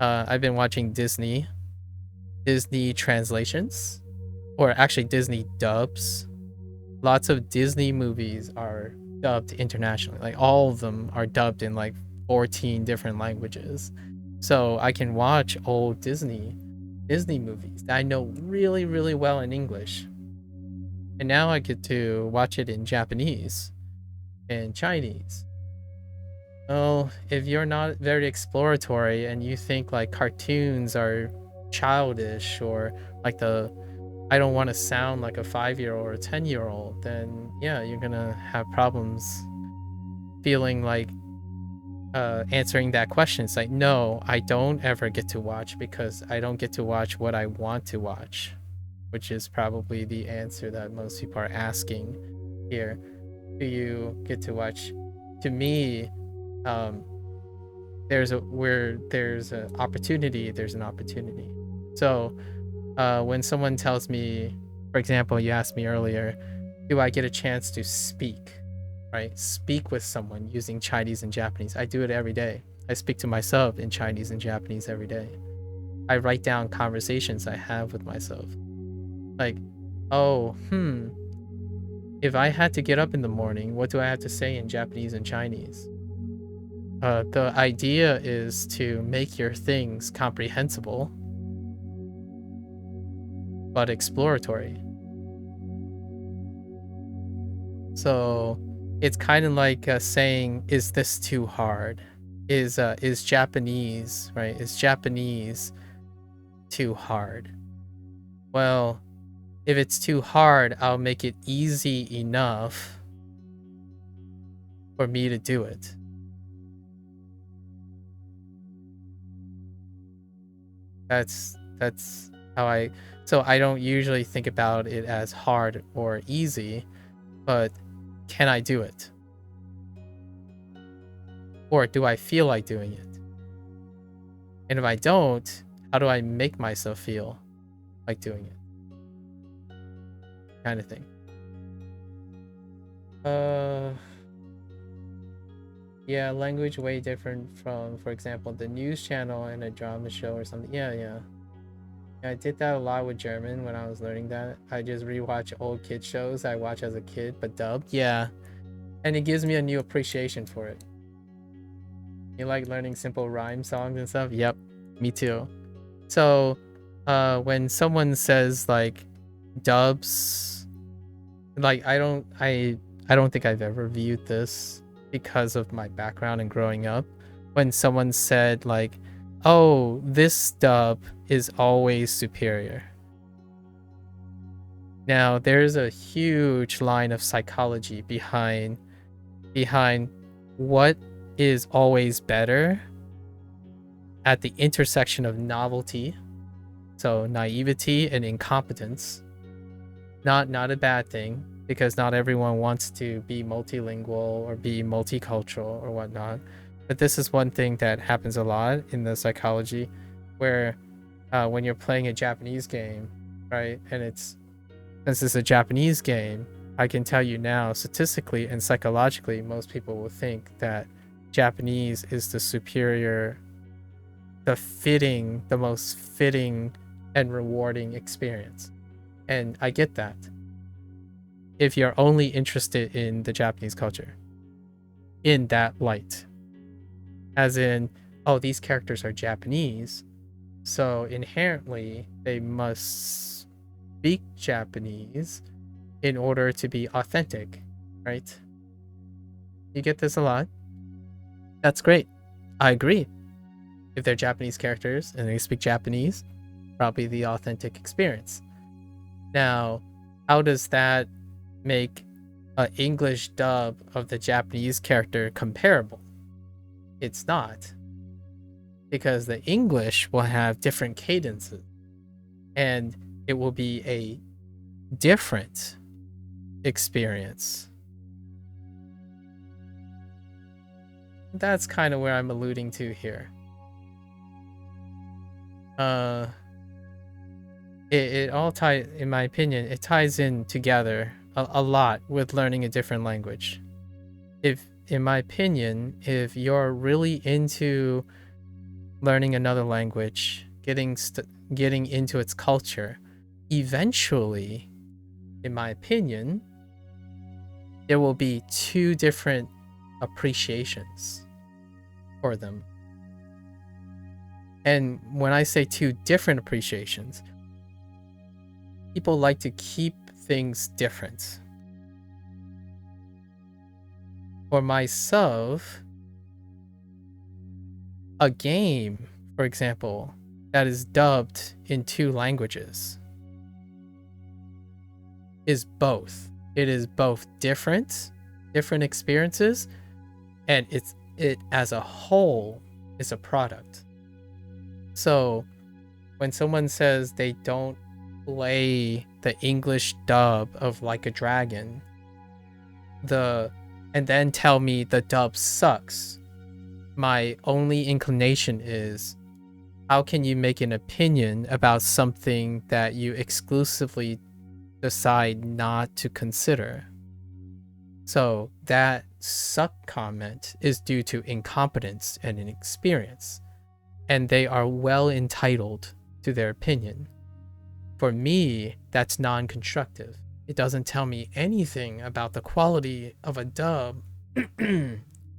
I've been watching Disney translations, or actually Disney dubs. Lots of Disney movies are dubbed internationally. Like all of them are dubbed in like 14 different languages. So I can watch old Disney movies that I know really, really well in English. And now I get to watch it in Japanese and Chinese. Well, if you're not very exploratory and you think like cartoons are childish, or like I don't want to sound like a 5-year-old or a 10-year-old, then yeah, you're gonna have problems feeling like answering that question. It's like, no, I don't ever get to watch because I don't get to watch what I want to watch, which is probably the answer that most people are asking here. Do you get to watch? To me, there's an opportunity. So when someone tells me, for example, you asked me earlier, do I get a chance to speak, right? Speak with someone using Chinese and Japanese. I do it every day. I speak to myself in Chinese and Japanese every day. I write down conversations I have with myself. Like, oh, if I had to get up in the morning, what do I have to say in Japanese and Chinese? The idea is to make your things comprehensible, but exploratory. So it's kind of like saying, is this too hard? Is Japanese, right? Is Japanese too hard? Well, if it's too hard, I'll make it easy enough for me to do it. That's how I don't usually think about it as hard or easy, but can I do it? Or do I feel like doing it? And if I don't, how do I make myself feel like doing it? Kind of thing. Yeah, language way different from, for example, the news channel and a drama show or something. Yeah, I did that a lot with German when I was learning that. I just rewatch old kid shows I watched as a kid, but dubbed. Yeah, and it gives me a new appreciation for it. You like learning simple rhyme songs and stuff? Yep, me too. So when someone says like dubs, like I don't think I've ever viewed this because of my background and growing up. When someone said like, oh, this dub is always superior. Now there's a huge line of psychology behind what is always better at the intersection of novelty, so naivety and incompetence. Not a bad thing, because not everyone wants to be multilingual or be multicultural or whatnot. But this is one thing that happens a lot in the psychology, where when you're playing a Japanese game, right, and since it's a Japanese game, I can tell you now, statistically and psychologically, most people will think that Japanese is the superior the most fitting and rewarding experience. And I get that. If you're only interested in the Japanese culture in that light, as in, oh, these characters are Japanese, so inherently they must speak Japanese in order to be authentic, right? You get this a lot. That's great. I agree. If they're Japanese characters and they speak Japanese, probably the authentic experience. Now, how does that make an English dub of the Japanese character comparable? It's not. Because the English will have different cadences and it will be a different experience. That's kind of where I'm alluding to here. It all ties, in my opinion, it ties in together a lot with learning a different language. In my opinion, if you're really into learning another language, getting into its culture, eventually, in my opinion, there will be two different appreciations for them. And when I say two different appreciations, people like to keep things different. For myself, a game, for example, that is dubbed in two languages is both. It is both different experiences, and it as a whole is a product. So when someone says they don't play the English dub of Like a Dragon, and then tell me the dub sucks, my only inclination is, how can you make an opinion about something that you exclusively decide not to consider? So that suck comment is due to incompetence and inexperience, and they are well entitled to their opinion. For me, that's non-constructive. It doesn't tell me anything about the quality of a dub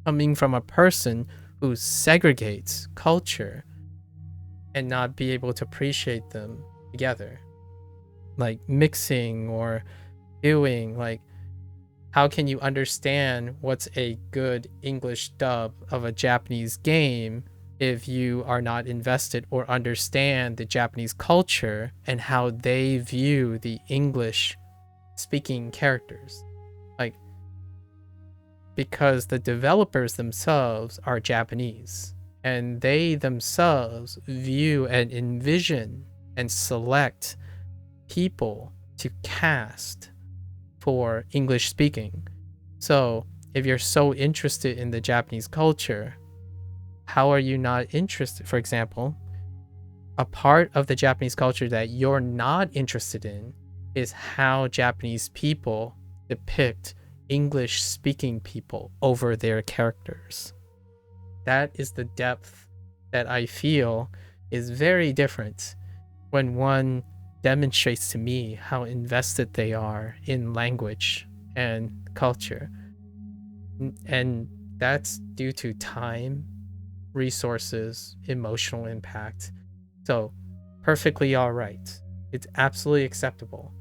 coming from a person who segregates culture and not be able to appreciate them together. Like mixing or doing, like, how can you understand what's a good English dub of a Japanese game if you are not invested or understand the Japanese culture and how they view the English speaking characters? Like, because the developers themselves are Japanese and they themselves view and envision and select people to cast for English speaking. So if you're so interested in the Japanese culture, how are you not interested? For example, a part of the Japanese culture that you're not interested in is how Japanese people depict English speaking people over their characters. That is the depth that I feel is very different when one demonstrates to me how invested they are in language and culture. And that's due to time, resources, emotional impact. So perfectly all right. It's absolutely acceptable.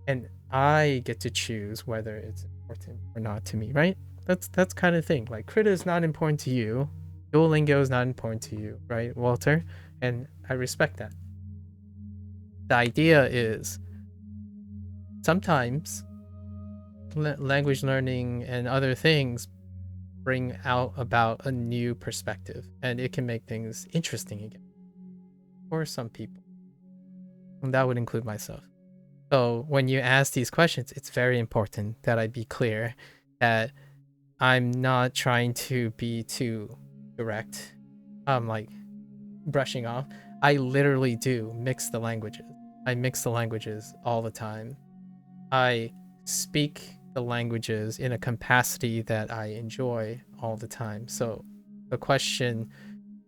And I get to choose whether it's important or not to me, right? That's kind of thing. Like, Krita is not important to you. Duolingo is not important to you, right, Walter? And I respect that. The idea is sometimes language learning and other things bring out about a new perspective, and it can make things interesting again for some people. And that would include myself. So when you ask these questions, it's very important that I be clear that I'm not trying to be too direct, like brushing off. I literally do mix the languages. I mix the languages all the time. I speak the languages in a capacity that I enjoy all the time. So the question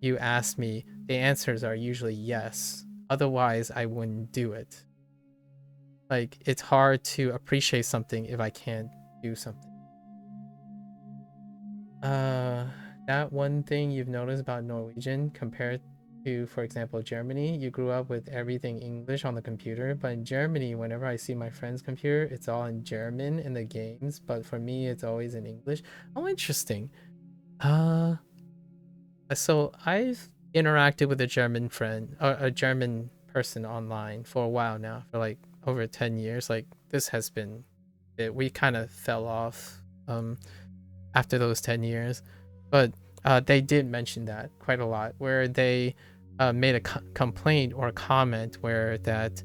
you asked me, the answers are usually yes. Otherwise, I wouldn't do it. Like, it's hard to appreciate something if I can't do something. That one thing you've noticed about Norwegian compared to, for example, Germany, you grew up with everything English on the computer, but in Germany, whenever I see my friend's computer, it's all in German in the games, but for me, it's always in English. Oh, interesting. So I've interacted with a German friend, a German person online for a while now, for like over 10 years. Like, this has been it. We kind of fell off after those 10 years, but they did mention that quite a lot, where they made a complaint or a comment where that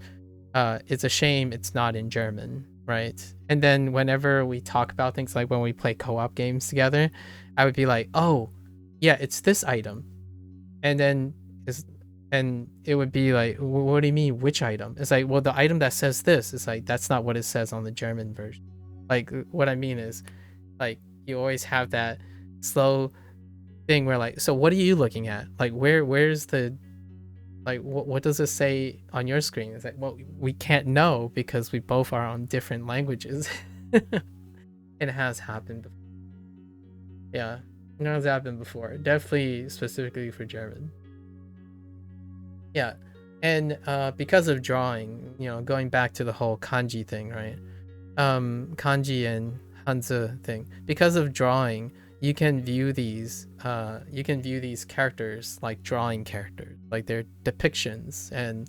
it's a shame it's not in German, right? And then whenever we talk about things, like when we play co-op games together, I would be like, oh yeah, it's this item, and then it would be like, what do you mean, which item? It's like, well, the item that says this, it's like, that's not what it says on the German version. Like, what I mean is, like, you always have that slow thing where, like, so what are you looking at? Like, where's the, like, what does it say on your screen? It's like, well, we can't know because we both are on different languages. It has happened before. Yeah, it has happened before. Definitely specifically for German. Yeah, and because of drawing, you know, going back to the whole kanji thing, right? Kanji and Hanzi thing. Because of drawing, you can view these characters like drawing characters, like they're depictions, and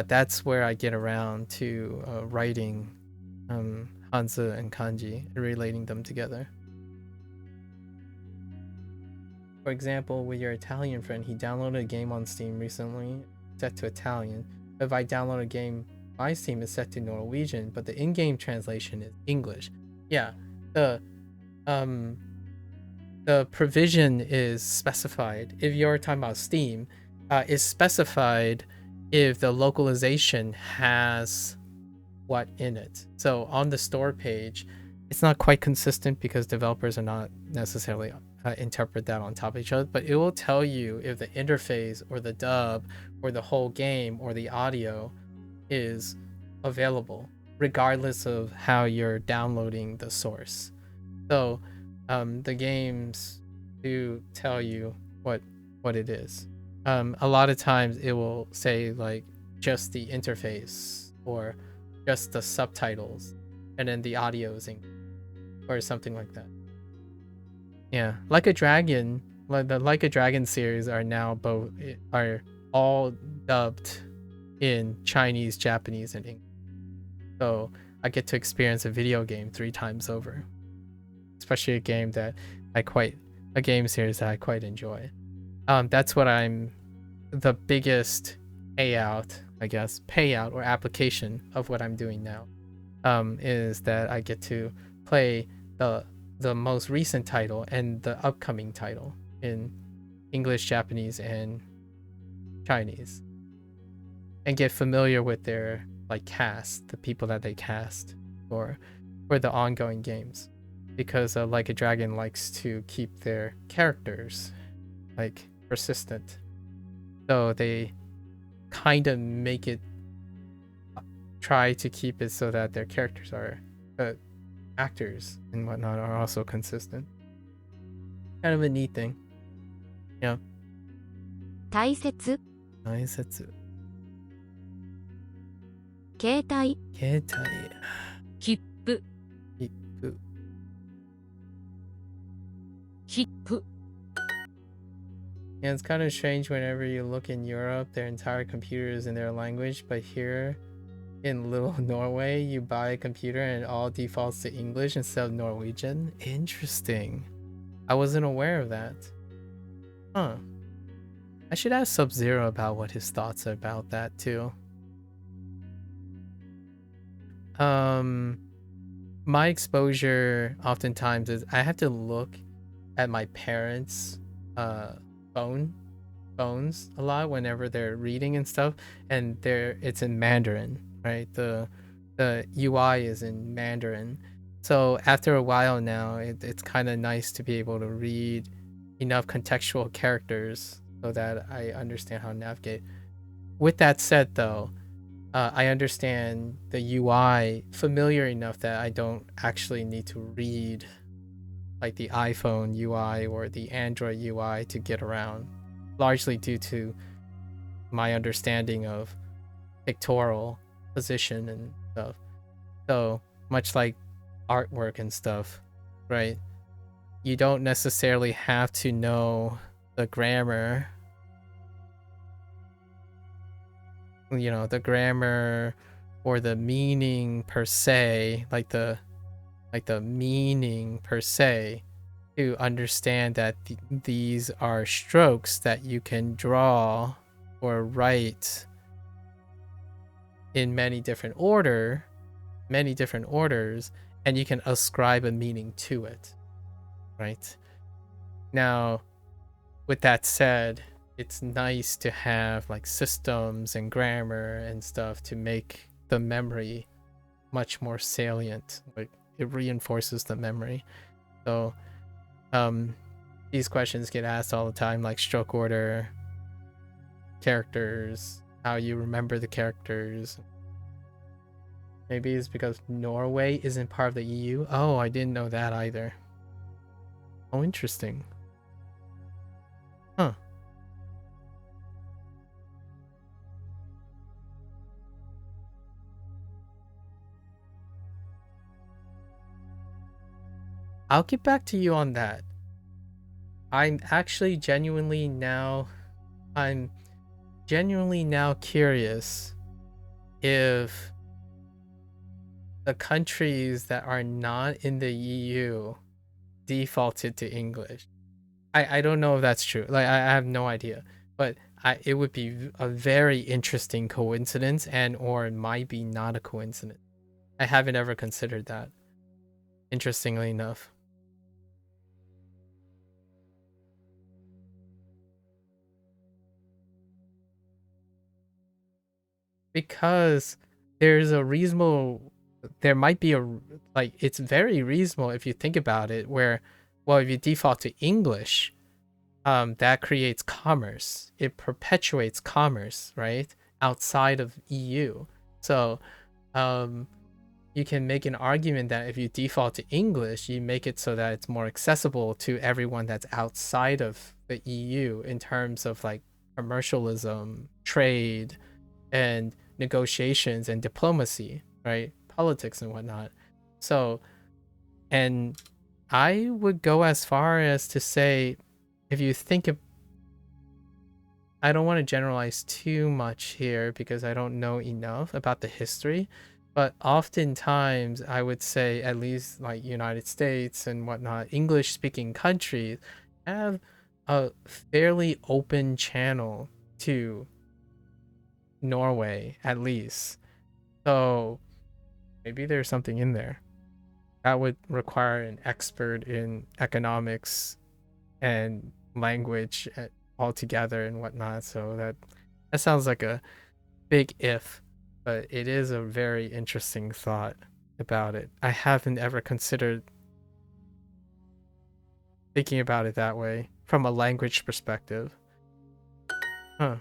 that's where I get around to writing Hanzi and kanji and relating them together. For example, with your Italian friend, he downloaded a game on Steam recently set to Italian. If I download a game, my Steam is set to Norwegian, but the in-game translation is English. Yeah, the provision is specified. If you're talking about Steam, is specified if the localization has what in it. So on the store page, it's not quite consistent because developers are not necessarily interpret that on top of each other, but it will tell you if the interface or the dub or the whole game or the audio is available, regardless of how you're downloading the source. So the games do tell you what it is. A lot of times it will say like just the interface or just the subtitles, and then the audio is English or something like that. Yeah, Like a Dragon, like the Like a Dragon series are all dubbed in Chinese, Japanese, and English. So I get to experience a video game 3 times over, especially a game series that I quite enjoy. That's what the biggest payout or application of what I'm doing now, is that I get to play the most recent title and the upcoming title in English, Japanese, and Chinese, and get familiar with their like cast, the people that they cast for the ongoing games, because Like a Dragon likes to keep their characters like persistent, so they kind of make it try to keep it so that their characters are actors and whatnot are also consistent. Kind of a neat thing. Yeah. 大切 携帯 切符 切符 Yeah, it's kind of strange whenever you look in Europe, their entire computer is in their language, but here in little Norway, you buy a computer and it all defaults to English instead of Norwegian. Interesting. I wasn't aware of that. Huh. I should ask Sub-Zero about what his thoughts are about that too. My exposure oftentimes is I have to look at my parents' phones a lot whenever they're reading and stuff, and it's in Mandarin, right? The UI is in Mandarin. So after a while now, it's kind of nice to be able to read enough contextual characters so that I understand how to navigate. With that said, though, I understand the UI familiar enough that I don't actually need to read like the iPhone UI or the Android UI to get around, largely due to my understanding of pictorial position and stuff. So much like artwork and stuff, right? You don't necessarily have to know the grammar, the grammar or the meaning per se, like the meaning per se, to understand that these are strokes that you can draw or write in many different orders, and you can ascribe a meaning to it, right? Now, with that said, it's nice to have like systems and grammar and stuff to make the memory much more salient. Like, it reinforces the memory. So these questions get asked all the time, like stroke order, characters, how you remember the characters. Maybe it's because Norway isn't part of the EU. Oh, I didn't know that either. Oh, interesting. Huh. I'll get back to you on that. I'm genuinely now curious if the countries that are not in the EU defaulted to English. I don't know if that's true. Like, I have no idea. But it would be a very interesting coincidence, and or it might be not a coincidence. I haven't ever considered that, interestingly enough. Because there might be it's very reasonable if you think about it, where, well, if you default to English, that creates commerce. It perpetuates commerce, right? Outside of EU. So you can make an argument that if you default to English, you make it so that it's more accessible to everyone that's outside of the EU in terms of like commercialism, trade, and negotiations and diplomacy, right? Politics and whatnot. So, and I would go as far as to say, if you think of, I don't want to generalize too much here because I don't know enough about the history, but oftentimes I would say, at least like United States and whatnot, English speaking countries have a fairly open channel to Norway, at least. So maybe there's something in there. That would require an expert in economics and language altogether and whatnot. So that sounds like a big if, but it is a very interesting thought about it. I haven't ever considered thinking about it that way from a language perspective. Huh.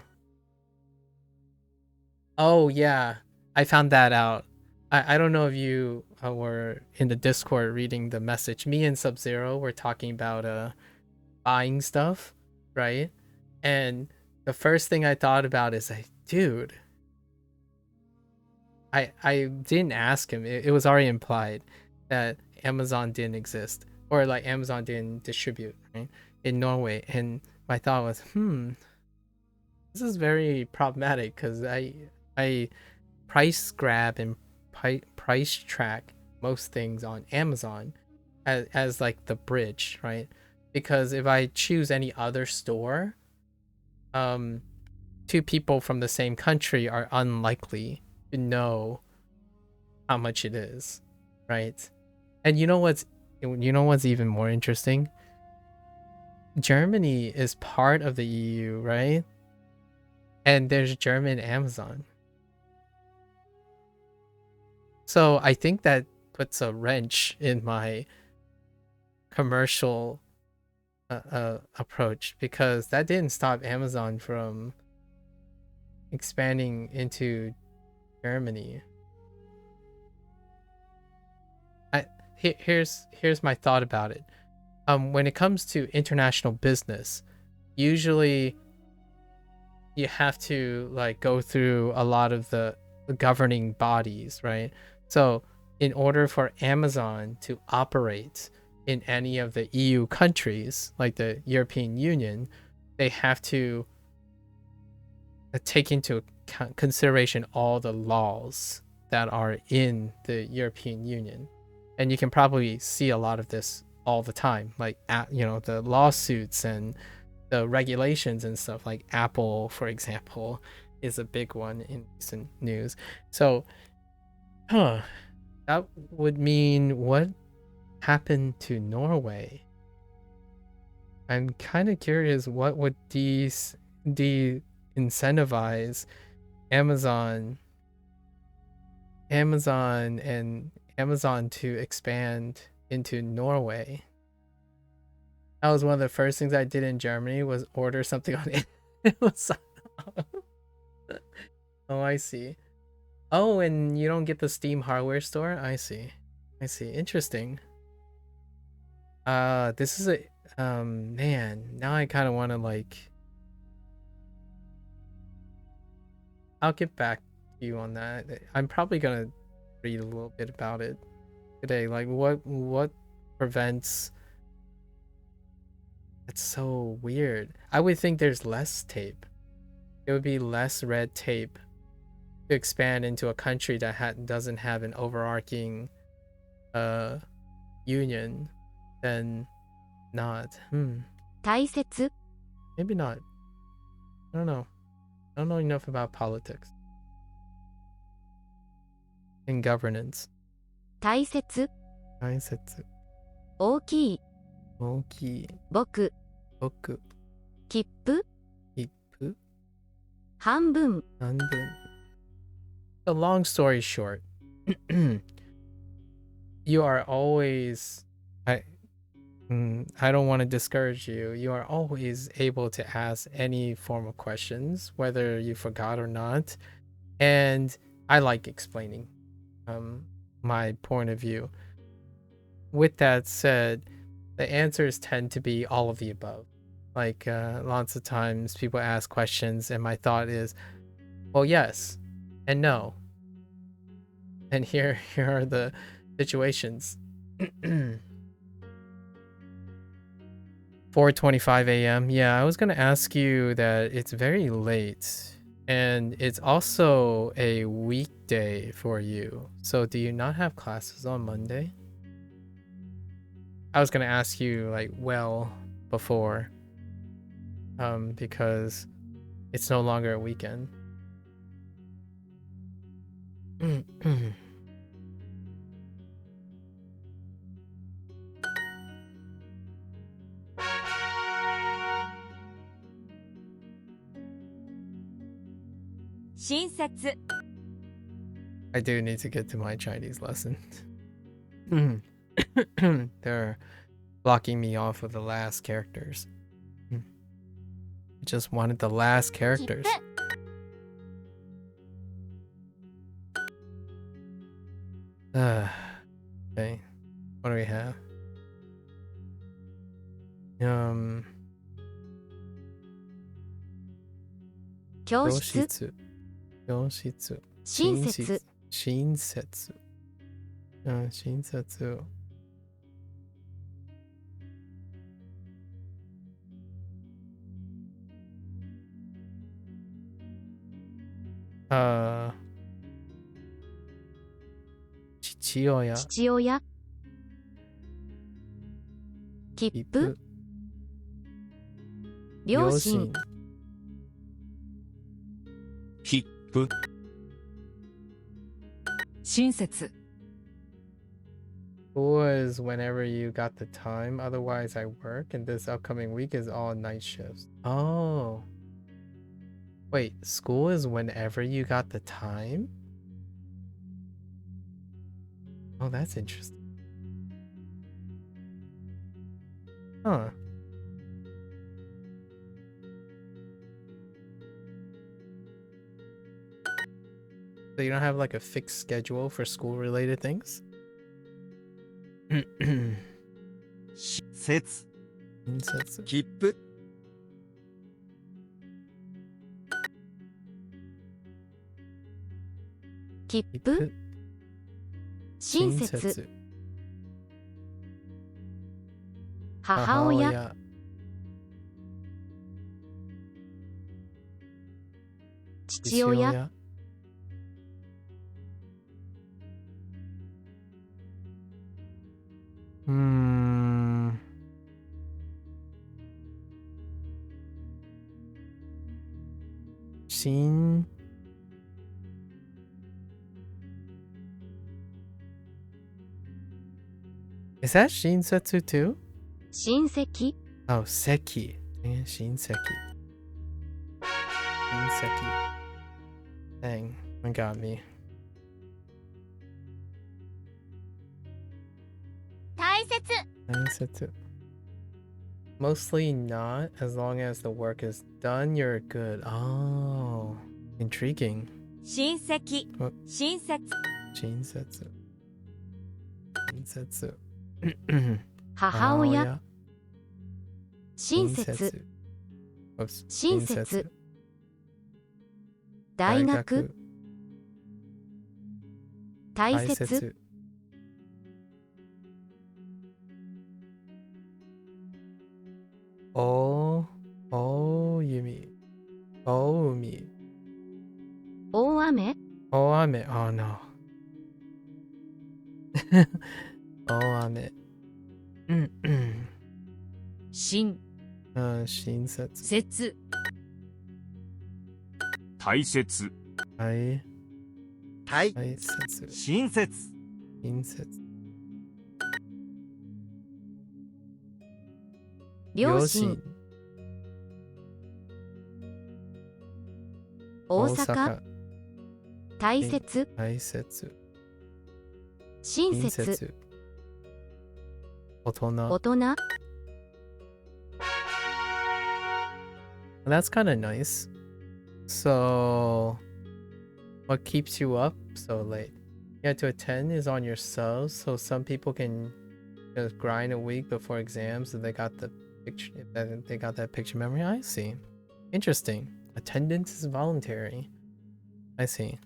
Oh yeah, I found that out. I don't know if you were in the Discord reading the message. Me and Sub-Zero were talking about buying stuff, right? And the first thing I thought about is like, dude, I didn't ask him. It was already implied that Amazon didn't exist, or like Amazon didn't distribute, right, in Norway. And my thought was, this is very problematic because I price grab and price track most things on Amazon as like the bridge, right? Because if I choose any other store, two people from the same country are unlikely to know how much it is, right? And you know what's even more interesting? Germany is part of the EU, right? And there's German Amazon. So I think that puts a wrench in my commercial approach, because that didn't stop Amazon from expanding into Germany. Here's my thought about it. When it comes to international business, usually you have to like go through a lot of the governing bodies, right? So in order for Amazon to operate in any of the EU countries, like the European Union, they have to take into consideration all the laws that are in the European Union. And you can probably see a lot of this all the time, like, you know, the lawsuits and the regulations and stuff. Like Apple, for example, is a big one in recent news. So, that would mean what happened to Norway? I'm kind of curious what would de-incentivize Amazon to expand into Norway. That was one of the first things I did in Germany, was order something on Amazon. Oh, I see. Oh, and you don't get the Steam hardware store? I see. Interesting. This is a man, now I kind of want to like, I'll get back to you on that. I'm probably gonna read a little bit about it today. Like what prevents. It's so weird. I would think there's less tape. It would be less red tape to expand into a country that doesn't have an overarching union than not. 大切 Maybe not. I don't know. I don't know enough about politics and governance. 大切大切。大きい大きい。僕僕。切符切符。半分半分。The long story short, you are always, I don't want to discourage you. You are always able to ask any form of questions, whether you forgot or not. And I like explaining my point of view. With that said, the answers tend to be all of the above. Like lots of times people ask questions and my thought is, well, yes and no. And here are the situations. 4:25 a.m. Yeah, I was gonna ask you that. It's very late and it's also a weekday for you. So do you not have classes on Monday? I was gonna ask you like well before, because it's no longer a weekend. 親切 I do need to get to my Chinese lesson. They're blocking me off with the last characters. I just wanted the last characters. Okay. What do we have? 教室教室親切親切親切父親父親切符両親切符親切 School is whenever you got the time. Otherwise, I work, and this upcoming week is all night shifts. Oh. Wait, school is whenever you got the time? Oh, that's interesting. Huh. So you don't have like a fixed schedule for school related things? 節新設切符切符親切母親父親新 Is that 親切 too? 親戚 Oh, 席 親戚 Dang, one got me. 大切 Mostly not, as long as the work is done, you're good. Oh, intriguing. 親戚あ親切親切母親親切 Oops. 親切大学大切お海大海大雨大雨 Oh no 大雨親親切切大切大大大切親切親切両親大阪大切大切親親切切大人大人 That's kind of nice. So, what keeps you up so late? You have to attend is on yourselves, so some people can just grind a week before exams if they got the picture. If they got that picture memory. I see. Interesting. Attendance is voluntary. I see.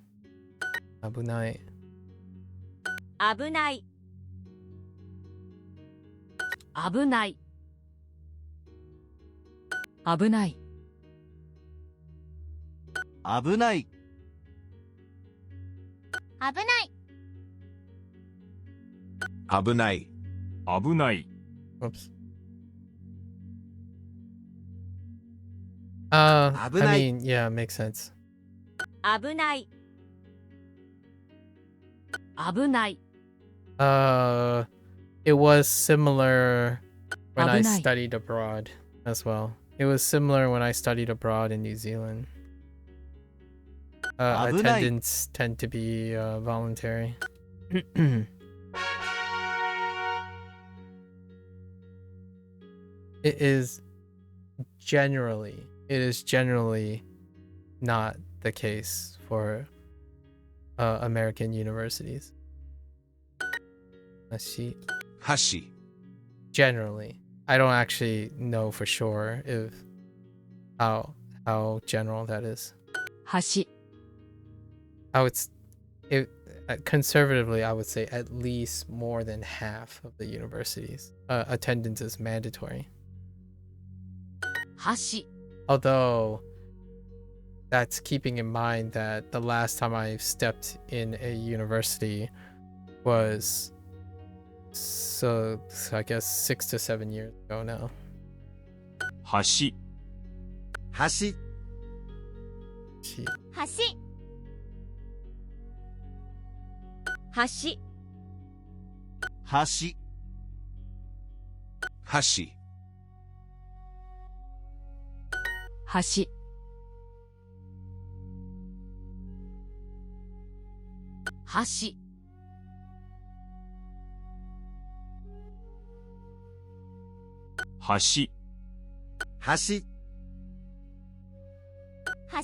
危ない危ない危ない危ない危ない危ない危ない危ない Oops. 危 I ない mean, yeah, makes sense. 危ない 危ない It was similar when I 危ない studied abroad as well. It was similar when I studied abroad in New Zealand. 危ない Attendance tend to be voluntary. It is generally not the case for American universities. 箸 Generally, I don't actually know for sure if how general that is. 橋 I would conservatively, I would say at least more than half of the universities attendance is mandatory. 橋 Although that's keeping in mind that the last time I stepped in a university was so I guess 6 to 7 years ago now. 橋橋橋橋橋箸橋橋橋橋橋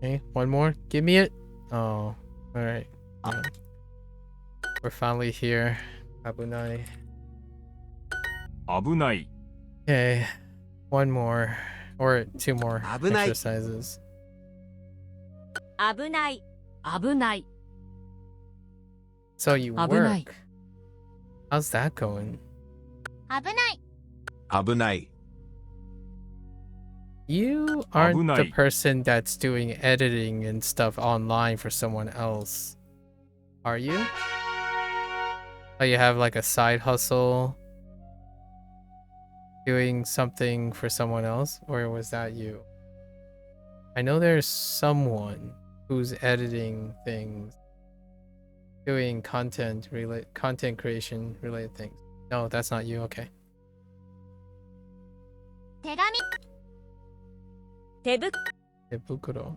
Okay, one more. Give me it. Oh, alright. We're finally here. Abunai. 危ない Okay, one more. Or two more 危ない exercises. 危ない。危ない。 So you 危ない work. How's that going? 危ない。危ない。 You aren't the 危ない person that's doing editing and stuff online for someone else. Are you? Oh, you have like a side hustle doing something for someone else? Or was that you? I know there's someone who's editing things, doing content creation related things. No, that's not you. Okay. 手紙。手ぶ Ebukuro.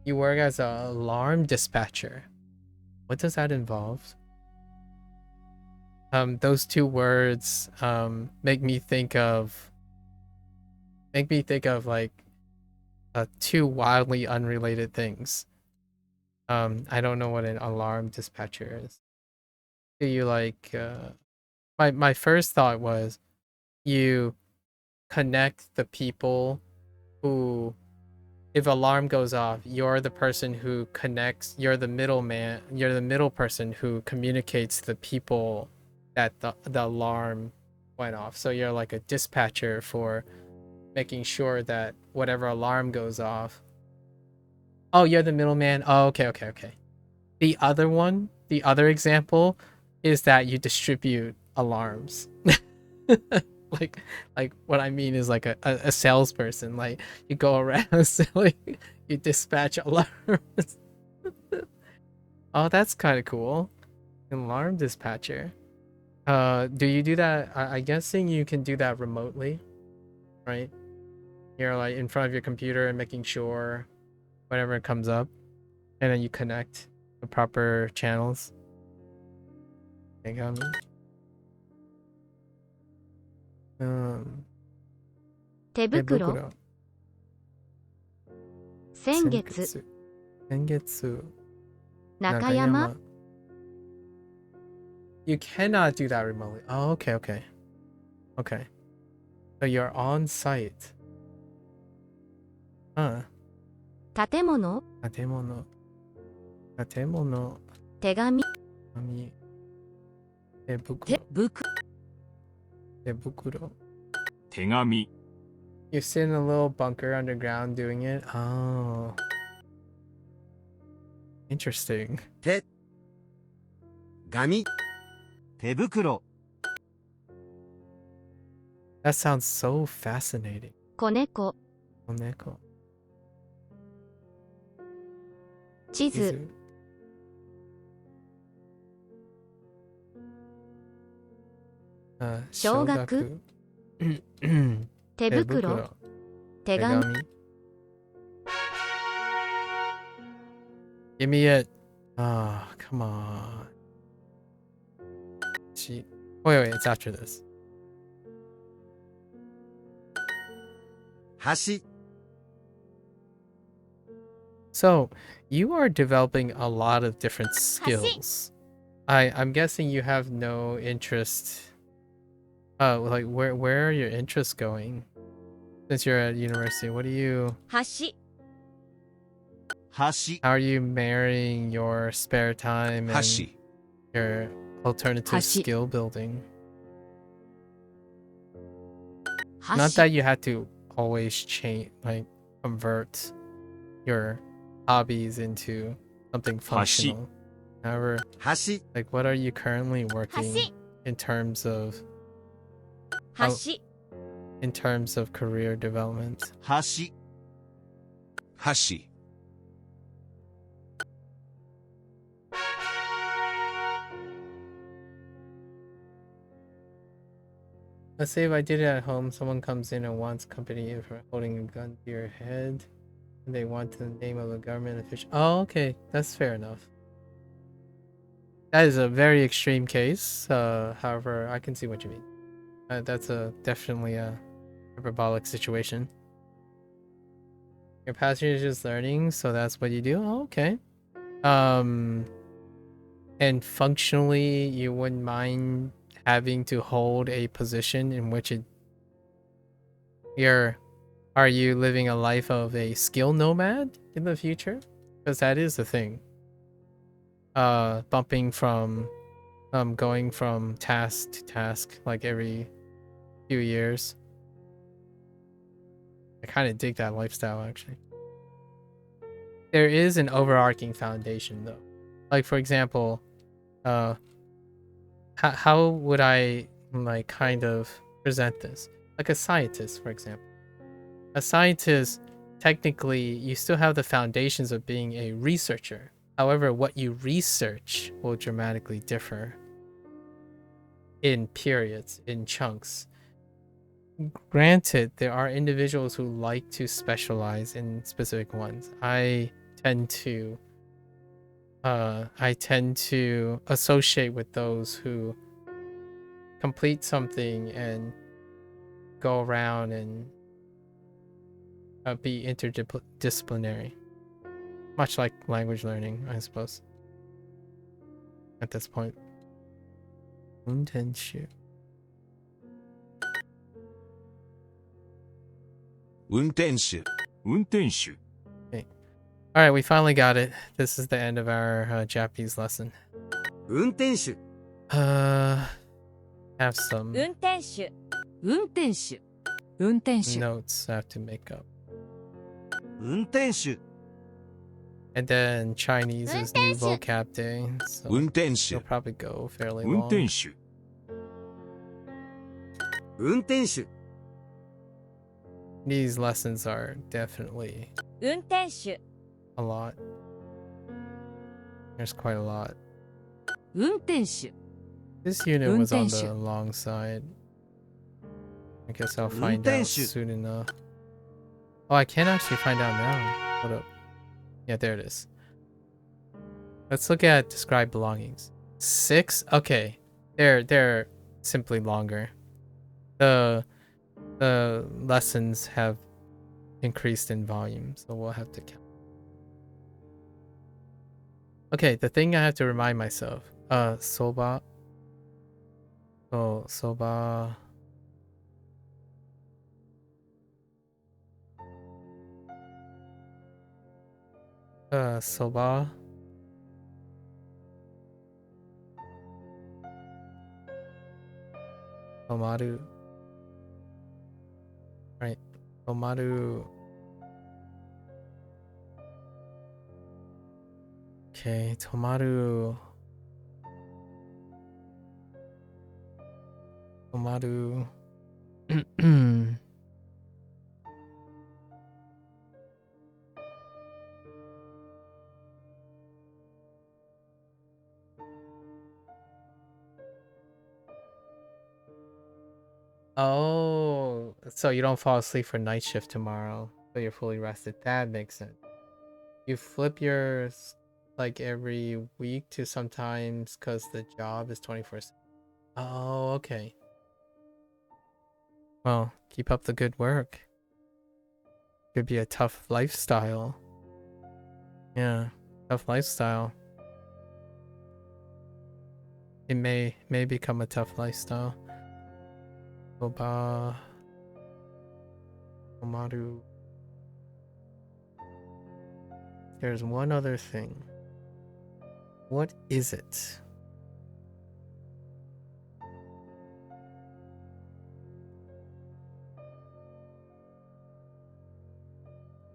You work as an alarm dispatcher. What does that involve? Those two words make me think of like two wildly unrelated things. I don't know what an alarm dispatcher is. Do you like my first thought was you connect the people who, if alarm goes off, you're the person who connects, you're the middleman, you're the middle person who communicates the people that the alarm went off. So you're like a dispatcher for making sure that whatever alarm goes off. Oh, you're the middleman. Oh, okay. The other example is that you distribute alarms. like what I mean is like a salesperson. Like you go around selling, you dispatch alarms. Oh, that's kind of cool. Alarm dispatcher. Do you do that? I'm guessing you can do that remotely, right? You're like in front of your computer and making sure whatever comes up, and then you connect the proper channels. Te bukuro. 先月。Nakayama. You cannot do that remotely. Oh, okay. So you're on site. Huh. 建物。手紙。手袋。手紙 You sit in a little bunker underground doing it? Oh. Interesting. 手紙手袋 That sounds so fascinating. 子猫。 Oneko. 地図。小学。手袋。手紙。Give me it. Ah, oh, come on. Wait, it's after this. 橋 So, you are developing a lot of different skills. I'm guessing you have no interest. Like where are your interests going? Since you're at university, what do you? 橋 橋 How are you marrying your spare time and 箸。 your alternative Hashi. skill building? 箸 Not that you had to always change, like convert your hobbies into something functional. However, 橋 like what are you currently working 橋 in terms of 橋 career development? 橋箸。 Let's say if I did it at home, someone comes in and wants company for holding a gun to your head, and they want the name of a government official. Oh, okay, that's fair enough. That is a very extreme case. However, I can see what you mean. That's definitely a hyperbolic situation. Your passion is just learning, so that's what you do? Oh, okay. And functionally, you wouldn't mind having to hold a position in which are you living a life of a skill nomad in the future? Because that is the thing. Bumping from going from task to task like every few years. I kind of dig that lifestyle, actually. There is an overarching foundation, though. Like, for example, how would I like kind of present this? Like a scientist, for example. A scientist, technically, you still have the foundations of being a researcher. However, what you research will dramatically differ in periods, in chunks. Granted, there are individuals who like to specialize in specific ones. I tend to associate with those who complete something and go around and be interdisciplinary, much like language learning, I suppose. At this point, 運転手 運転手 運転手 All right, we finally got it. This is the end of our Japanese lesson. 運転手 Have some 運転手運転手運転手 notes I have to make up. 運転手 And then Chinese is new vocab day, so 運転手 it'll probably go fairly 運 long. 転手運転手 These lessons are definitely 運転手 a lot. There's quite a lot. 運転手 This unit was on the 運転手 long side. I guess I'll find out 運転手 soon enough. Oh, I can actually find out now. Hold up. Yeah, there it is. Let's look at describe belongings. 6? Okay. They're simply longer. The lessons have increased in volume, so we'll have to count. Okay, the thing I have to remind myself. Soba. Oh, soba. Soba. Tomaru. Right. Tomaru. Okay, Tomaru. Tomaru. Oh, so you don't fall asleep for night shift tomorrow, so you're fully rested. That makes sense. You flip yours like every week to sometimes because the job is 24/7. Oh, okay. Well, keep up the good work. Could be a tough lifestyle. Yeah, tough lifestyle. It may become a tough lifestyle. Soba. Tomaru. There's one other thing. What is it?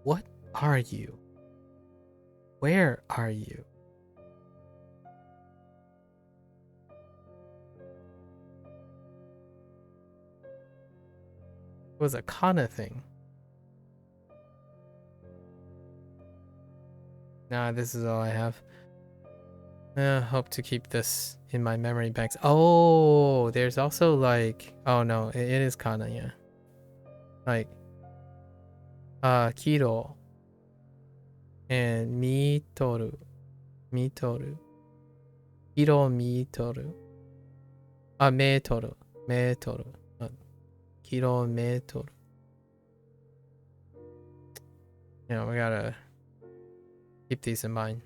What are you? Where are you? It was a kana thing. Nah, this is all I have. Hope to keep this in my memory banks. Oh, there's also like, oh no, it is kana, yeah. Like, kiro and mitoru. Mitoru. Kiro mitoru. Metoru. Metoru. Kilometer. you know, we gotta keep these in mind.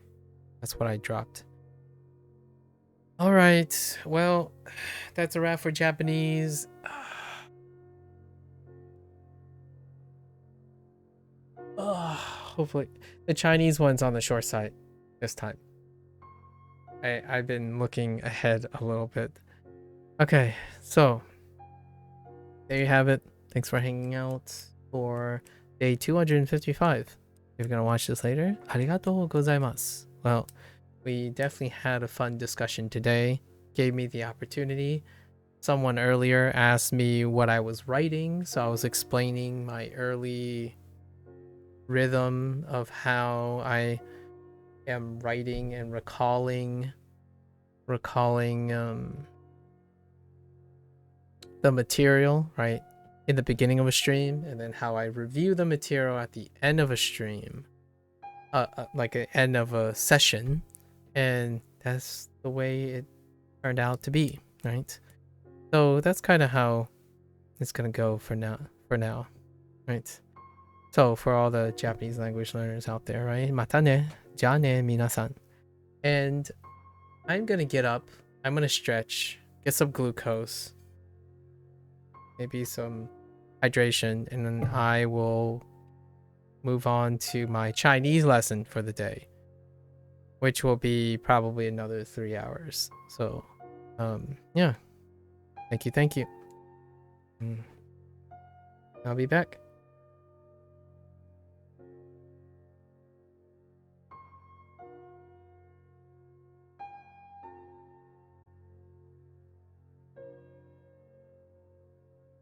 That's what I dropped. All right, well, that's a wrap for Japanese. Hopefully the Chinese one's on the short side this time. I've been looking ahead a little bit. Okay, so there you have it. Thanks for hanging out for day 255. If you're gonna watch this later, arigatou gozaimasu. Well, we definitely had a fun discussion today. Gave me the opportunity. Someone earlier asked me what I was writing, so I was explaining my early rhythm of how I am writing and recalling the material, right, in the beginning of a stream, and then how I review the material at the end of a stream, like an end of a session, and that's the way it turned out to be, right? So that's kind of how it's gonna go for now, right? So for all the Japanese language learners out there, right? Mata ne, ja ne, minasan. And I'm gonna get up, I'm gonna stretch, get some glucose, maybe some hydration, and then I will move on to my Chinese lesson for the day, which will be probably another 3 hours. So yeah, thank you. I'll be back.